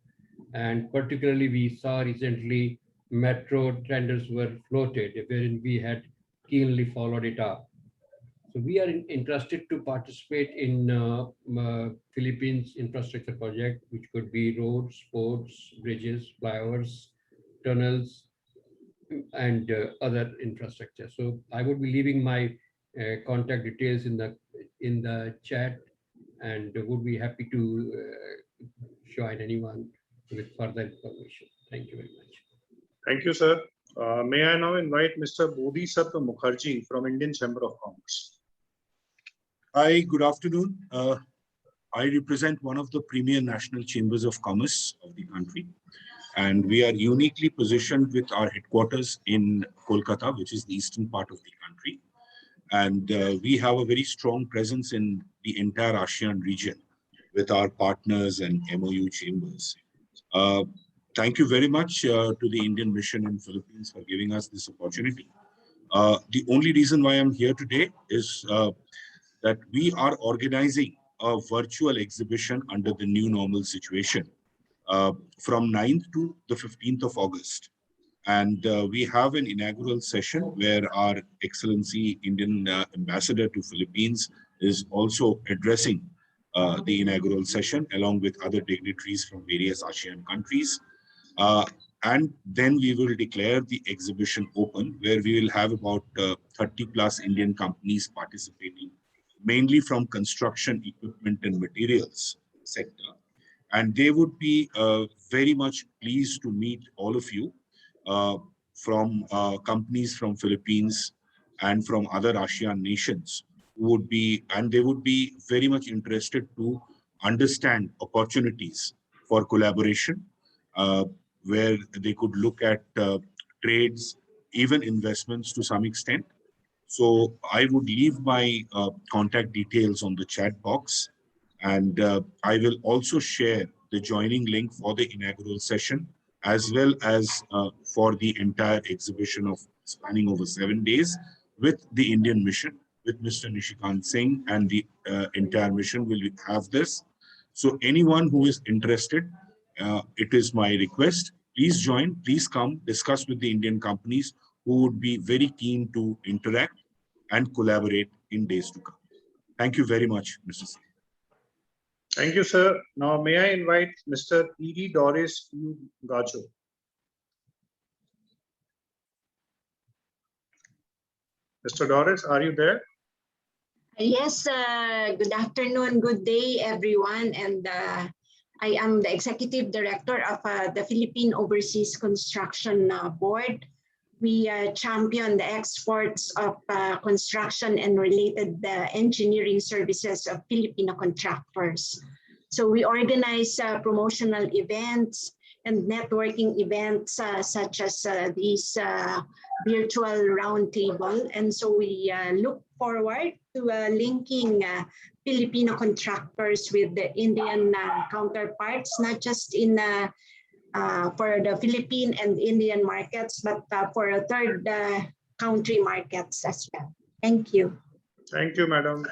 And particularly we saw recently metro tenders were floated, wherein we had keenly followed it up. So we are interested to participate in Philippines infrastructure project, which could be roads, ports, bridges, flyovers, tunnels, and other infrastructure. So I would be leaving my contact details in the chat, and would be happy to join anyone with further information. Thank you very much. Thank you, sir. May I now invite Mr. Bodhisattva Mukherjee from Indian Chamber of Commerce. Hi, good afternoon. I represent one of the premier national chambers of commerce of the country, and we are uniquely positioned with our headquarters in Kolkata, which is the eastern part of the country. And we have a very strong presence in the entire ASEAN region with our partners and MOU chambers. Thank you very much to the Indian Mission in Philippines for giving us this opportunity. The only reason why I'm here today is that we are organizing a virtual exhibition under the new normal situation from 9th to the 15th of August. And we have an inaugural session where our Excellency Indian Ambassador to Philippines is also addressing the inaugural session along with other dignitaries from various ASEAN countries. And then we will declare the exhibition open, where we will have about 30 plus Indian companies participating, mainly from construction equipment and materials sector. And they would be very much pleased to meet all of you from companies from Philippines and from other ASEAN nations who would be, and they would be very much interested to understand opportunities for collaboration, where they could look at trades, even investments to some extent. So I would leave my contact details on the chat box, and I will also share the joining link for the inaugural session, as well as for the entire exhibition of spanning over 7 days with the Indian Mission, with Mr. Nishikant Singh, and the entire mission will have this. So anyone who is interested, it is my request, please join, please come, discuss with the Indian companies who would be very keen to interact and collaborate in days to come. Thank you very much, Mr. Singh. Thank you, sir. Now, may I invite Mr. E.D. Doris Gajo. Mr. Doris, are you there? Yes, good afternoon, good day, everyone. And I am the Executive Director of the Philippine Overseas Construction Board. We champion the exports of construction and related engineering services of Filipino contractors. So we organize promotional events and networking events such as these virtual roundtable. And so we look forward to linking Filipino contractors with the Indian counterparts, not just in for the Philippine and Indian markets, but for third country markets as well. Thank you. Thank you, madam.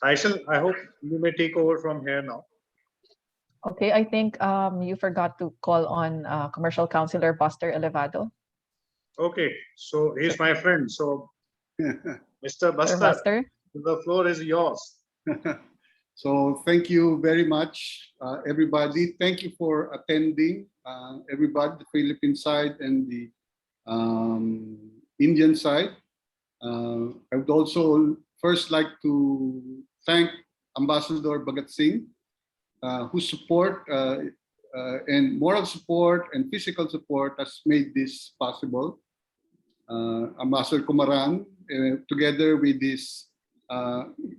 I hope you may take over from here now. Okay, I think you forgot to call on Commercial Councilor Buster Elevado. Okay, so he's my friend. So, Mr. Buster, the floor is yours. So thank you very much, everybody. Thank you for attending, everybody, the Philippine side and the Indian side. I would also first like to thank Ambassador Bhagat Singh, whose support and moral support and physical support has made this possible. Ambassador Kumaran, together with this,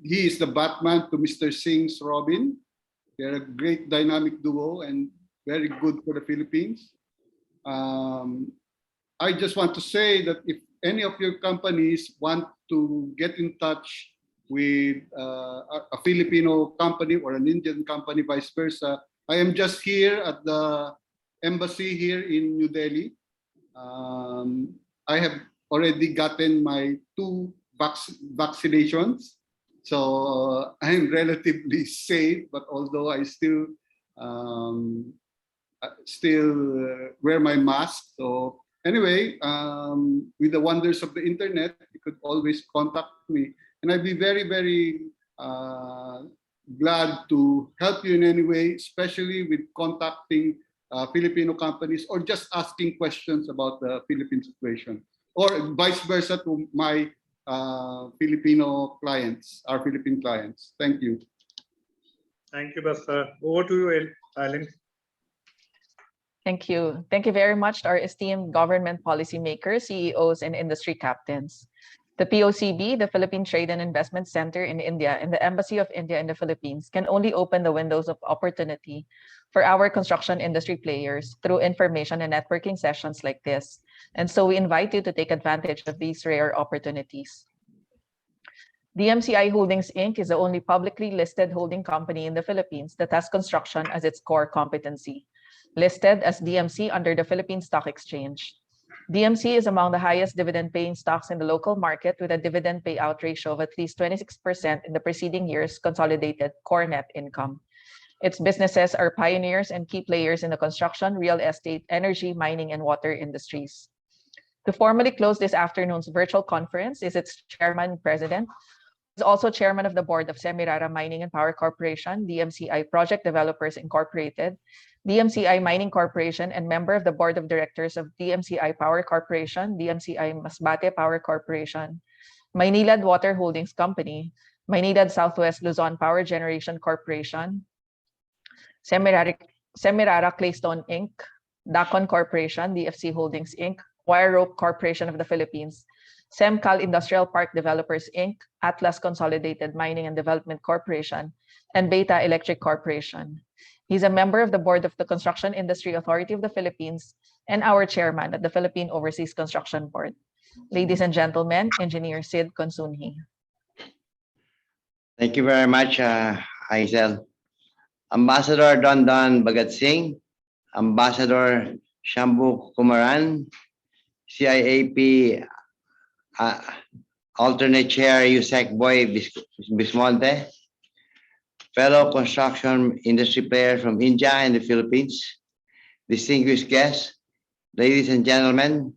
he is the Batman to Mr. Singh's Robin. They're a great dynamic duo and very good for the Philippines. I just want to say that if any of your companies want to get in touch with a Filipino company or an Indian company, vice versa, I am just here at the embassy here in New Delhi. I have already gotten my 2 vaccinations, so I'm relatively safe. But although I still wear my mask. So anyway, with the wonders of the internet, you could always contact me, and I'd be very, very glad to help you in any way, especially with contacting Filipino companies or just asking questions about the Philippine situation, or vice versa to my Filipino clients, our Philippine clients. Thank you. Thank you, Basta. Over to you, Alan. Thank you. Thank you very much to our esteemed government policymakers, CEOs, and industry captains. The POCB, the Philippine Trade and Investment Center in India, and the Embassy of India in the Philippines can only open the windows of opportunity for our construction industry players through information and networking sessions like this. And so we invite you to take advantage of these rare opportunities. DMCI Holdings Inc. is the only publicly listed holding company in the Philippines that has construction as its core competency, listed as DMC under the Philippine Stock Exchange. DMC is among the highest dividend-paying stocks in the local market, with a dividend payout ratio of at least 26% in the preceding year's consolidated core net income. Its businesses are pioneers and key players in the construction, real estate, energy, mining, and water industries. To formally close this afternoon's virtual conference is its chairman and president, who is also chairman of the board of Semirara Mining and Power Corporation, DMCI Project Developers Incorporated, DMCI Mining Corporation, and member of the board of directors of DMCI Power Corporation, DMCI Masbate Power Corporation, Maynilad Water Holdings Company, Maynilad Southwest Luzon Power Generation Corporation, Semirara Claystone Inc., Dacon Corporation, DFC Holdings Inc., Wire Rope Corporation of the Philippines, Semcal Industrial Park Developers Inc., Atlas Consolidated Mining and Development Corporation, and Beta Electric Corporation. He's a member of the board of the Construction Industry Authority of the Philippines and our chairman at the Philippine Overseas Construction Board. Ladies and gentlemen, Engineer Sid Consunji. Thank you very much, Aisel. Ambassador Don Bhagat Singh, Ambassador Shambhu Kumaran, CIAP Alternate Chair Yusek Boy Bismonte, fellow construction industry players from India and the Philippines, distinguished guests, ladies and gentlemen,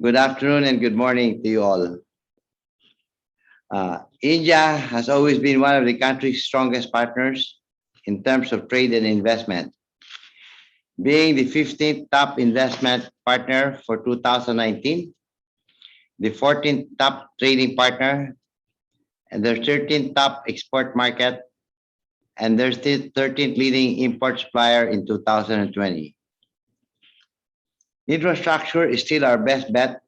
good afternoon and good morning to you all. India has always been one of the country's strongest partners in terms of trade and investment, being the 15th top investment partner for 2019, the 14th top trading partner, and their 13th top export market, and their 13th leading import supplier in 2020. Infrastructure is still our best bet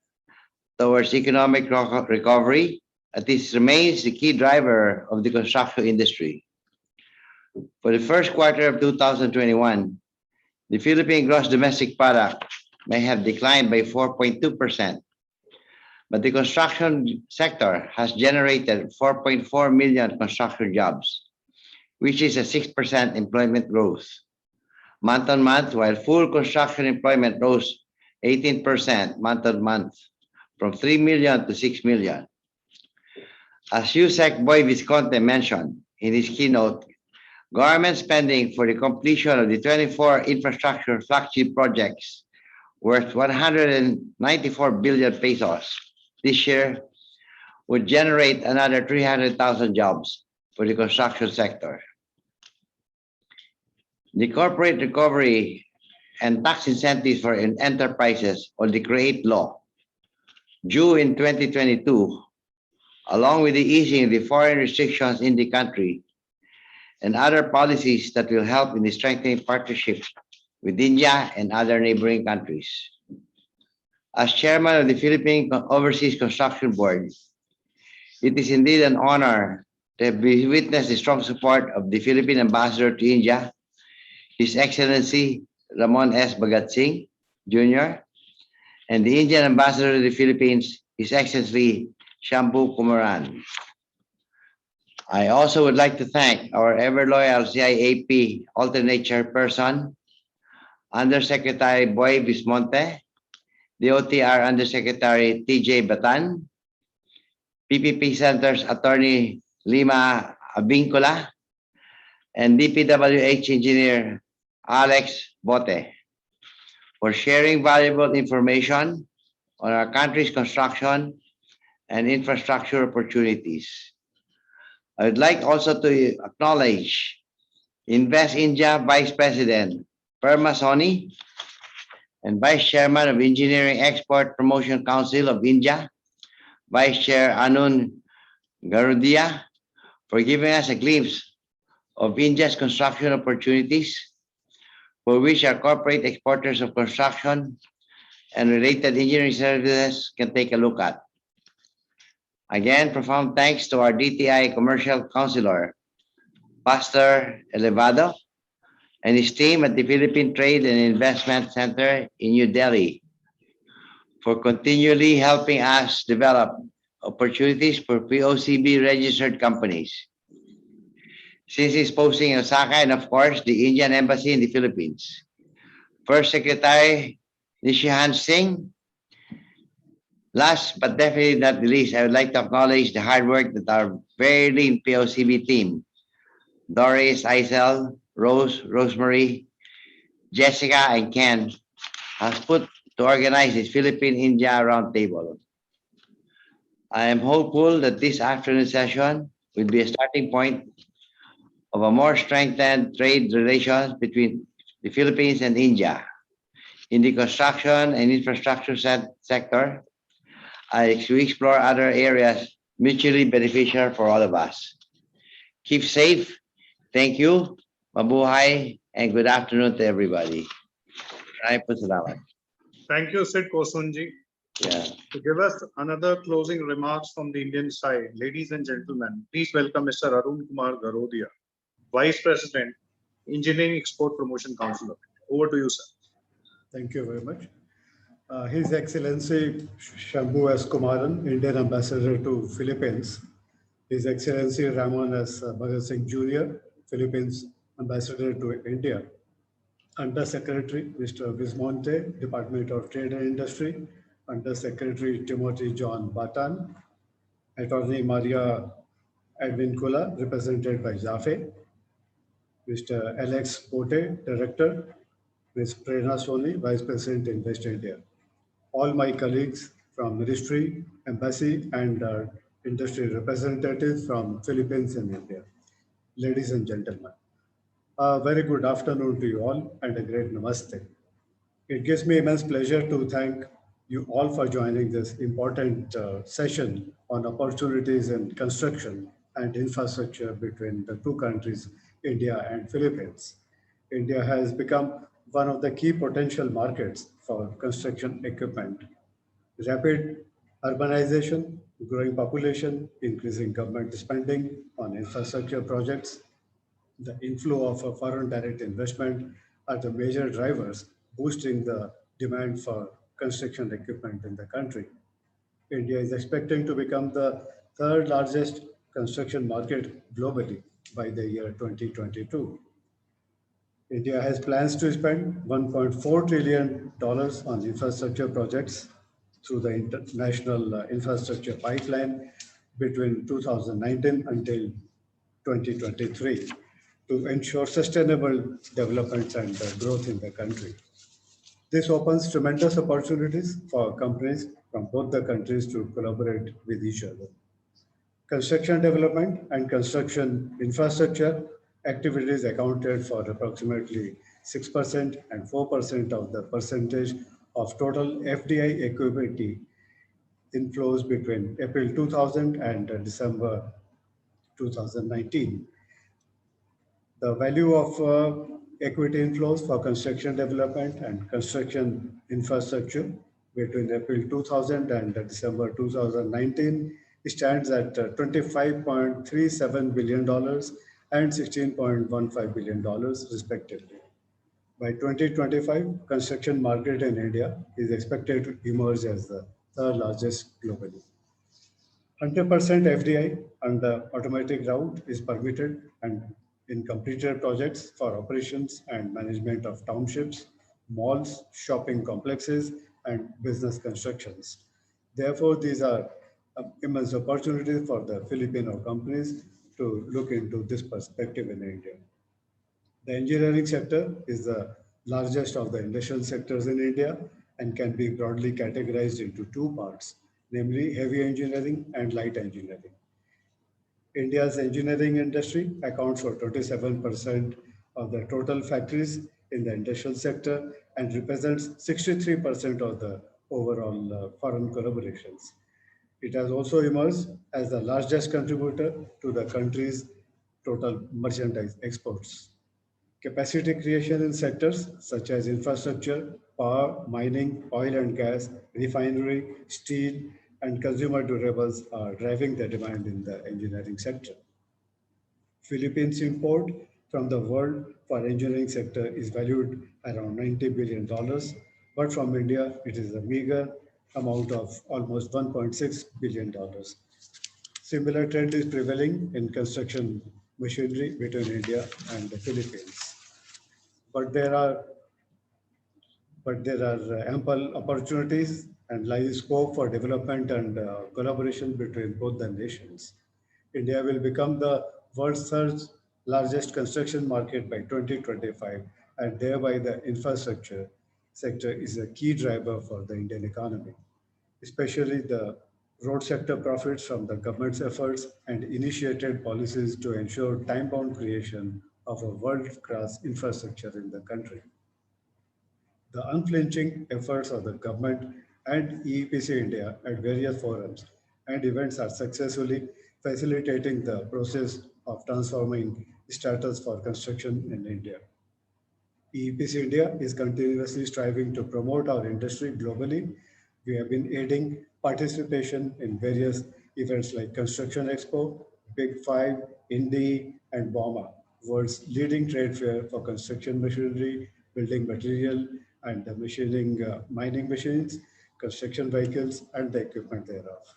towards economic recovery, as this remains the key driver of the construction industry. For the first quarter of 2021, the Philippine gross domestic product may have declined by 4.2%, but the construction sector has generated 4.4 million construction jobs, which is a 6% employment growth month on month, while full construction employment rose 18% month on month from 3 million to 6 million. As Yusek Boy Visconti mentioned in his keynote, government spending for the completion of the 24 infrastructure flagship projects worth 194 billion pesos this year would generate another 300,000 jobs for the construction sector. The corporate recovery and tax incentives for enterprises, or the CREATE law, due in 2022, along with the easing of the foreign restrictions in the country, and other policies that will help in the strengthening partnerships with India and other neighboring countries. As chairman of the Philippine Overseas Construction Board, it is indeed an honor to have witnessed the strong support of the Philippine Ambassador to India, His Excellency Ramon S. Bhagat Singh, Jr., and the Indian Ambassador to the Philippines, His Excellency Shambhu Kumaran. I also would like to thank our ever-loyal CIAP alternate chairperson, Undersecretary Boy Vismonte, DOTR Undersecretary TJ Batan, PPP Center's Attorney Lima Abincula, and DPWH Engineer Alex Bote for sharing valuable information on our country's construction and infrastructure opportunities. I would like also to acknowledge Invest India Vice President Perma Soni and Vice Chairman of Engineering Export Promotion Council of India, Vice Chair Anun Garudia, for giving us a glimpse of India's construction opportunities, for which our corporate exporters of construction and related engineering services can take a look at. Again, profound thanks to our DTI Commercial Counselor, Pastor Elevado, and his team at the Philippine Trade and Investment Center in New Delhi for continually helping us develop opportunities for POCB registered companies. Since his posting in Osaka, and of course, the Indian Embassy in the Philippines. First Secretary Nishihan Singh. Last but definitely not the least, I would like to acknowledge the hard work that our very lean POCB team, Doris, Isel, Rose, Rosemary, Jessica, and Ken, has put to organize this Philippine-India Roundtable. I am hopeful that this afternoon session will be a starting point of a more strengthened trade relations between the Philippines and India. In the construction and infrastructure sector, we explore other areas mutually beneficial for all of us. Keep safe. Thank you. Mabuhay and good afternoon to everybody. Thank you, Sid Kosunji. Yeah. To give us another closing remarks from the Indian side, ladies and gentlemen, please welcome Mr. Arun Kumar Garodia, Vice President, Engineering Export Promotion Council of India. Over to you, sir. Thank you very much. His Excellency Shambhu S. Kumaran, Indian Ambassador to Philippines. His Excellency Ramon S. Bhagat Singh Jr., Philippines Ambassador to India. Under Secretary Mr. Vismonte, Department of Trade and Industry. Under Secretary Timothy John Batan. Attorney Maria Advincula, represented by Jafe. Mr. Alex Pote, Director. Ms. Prerna Soni, Vice President, Invest India. All my colleagues from Ministry, Embassy, and industry representatives from Philippines and India. Ladies and gentlemen, a very good afternoon to you all and a great namaste. It gives me immense pleasure to thank you all for joining this important session on opportunities in construction and infrastructure between the two countries, India and Philippines. India has become one of the key potential markets for construction equipment. Rapid urbanization, growing population, increasing government spending on infrastructure projects, the inflow of foreign direct investment are the major drivers boosting the demand for construction equipment in the country. India is expecting to become the third largest construction market globally by the year 2022. India has plans to spend $1.4 trillion on infrastructure projects through the International Infrastructure Pipeline between 2019 until 2023 to ensure sustainable development and growth in the country. This opens tremendous opportunities for companies from both the countries to collaborate with each other. Construction development and construction infrastructure activities accounted for approximately 6% and 4% of the percentage of total FDI equity inflows between April 2000 and December 2019. The value of equity inflows for construction development and construction infrastructure between April 2000 and December 2019 stands at $25.37 billion and $16.15 billion respectively. By 2025, construction market in India is expected to emerge as the third largest globally. 100% FDI on the automatic route is permitted and in completed projects for operations and management of townships, malls, shopping complexes, and business constructions. Therefore, these are immense opportunities for the Filipino companies to look into this perspective in India. The engineering sector is the largest of the industrial sectors in India and can be broadly categorized into two parts, namely heavy engineering and light engineering. India's engineering industry accounts for 27% of the total factories in the industrial sector and represents 63% of the overall foreign collaborations. It has also emerged as the largest contributor to the country's total merchandise exports. Capacity creation in sectors such as infrastructure, power, mining, oil and gas, refinery, steel, and consumer durables are driving the demand in the engineering sector. Philippines import from the world for engineering sector is valued around $90 billion, but from India, it is a meager amount of almost $1.6 billion. Similar trend is prevailing in construction machinery between India and the Philippines. But there are ample opportunities and lies scope for development and collaboration between both the nations. India will become the world's third largest construction market by 2025, and thereby the infrastructure sector is a key driver for the Indian economy, especially the road sector profits from the government's efforts and initiated policies to ensure time-bound creation of a world-class infrastructure in the country. The unflinching efforts of the government and EEPC India at various forums and events are successfully facilitating the process of transforming status for construction in India. EEPC India is continuously striving to promote our industry globally. We have been aiding participation in various events like Construction Expo, Big Five, Indy, and BOMA, world's leading trade fair for construction machinery, building material, and the machining, mining machines, construction vehicles, and the equipment thereof.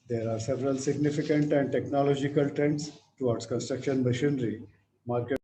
There are several significant and technological trends towards construction machinery market.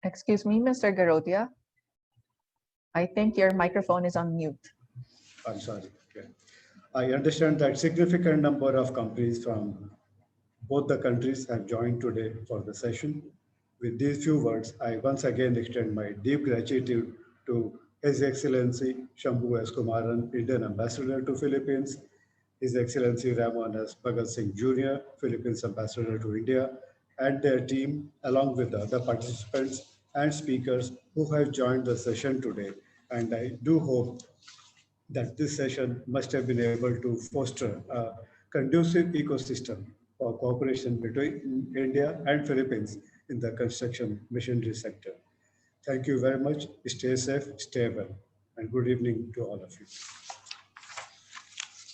Excuse me, Mr. Garodia. I think your microphone is on mute. I'm sorry. Okay. I understand that significant number of companies from both the countries have joined today for the session. With these few words, I once again extend my deep gratitude to His Excellency Shambhu S. Kumaran, Indian Ambassador to Philippines, His Excellency Ramon S. Bhagat Singh Jr., Philippines Ambassador to India, and their team, along with the other participants and speakers who have joined the session today. And I do hope that this session must have been able to foster a conducive ecosystem for cooperation between India and Philippines in the construction machinery sector. Thank you very much. Stay safe, stay well, and good evening to all of you.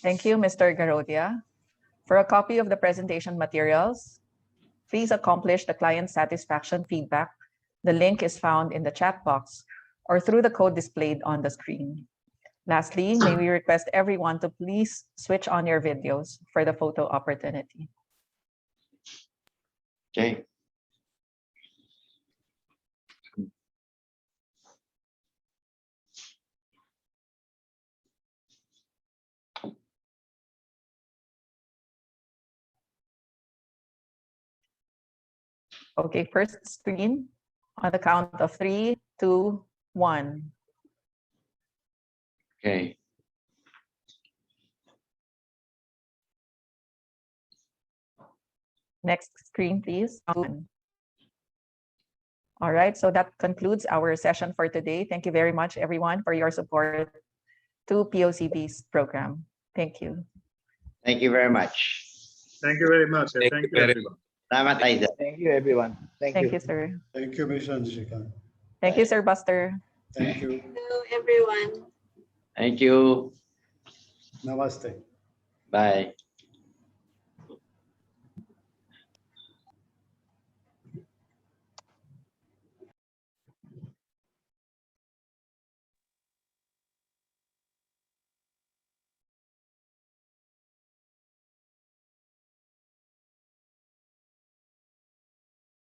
Thank you, Mr. Garodia. For a copy of the presentation materials, please accomplish the client satisfaction feedback. The link is found in the chat box or through the code displayed on the screen. Lastly, may we request everyone to please switch on your videos for the photo opportunity. Okay. Okay, first screen on the count of 3, 2, 1. Okay. Next screen, please. All right, so that concludes our session for today. Thank you very much, everyone, for your support to POCV's program. Thank you. Thank you very much. Thank you very much. Thank you, everyone. Thank you, everyone. Thank you. Thank you, sir. Thank you, Ms. Nishikant. Thank you, Sir Buster. Thank you. Hello, everyone. Thank you. Namaste. Bye.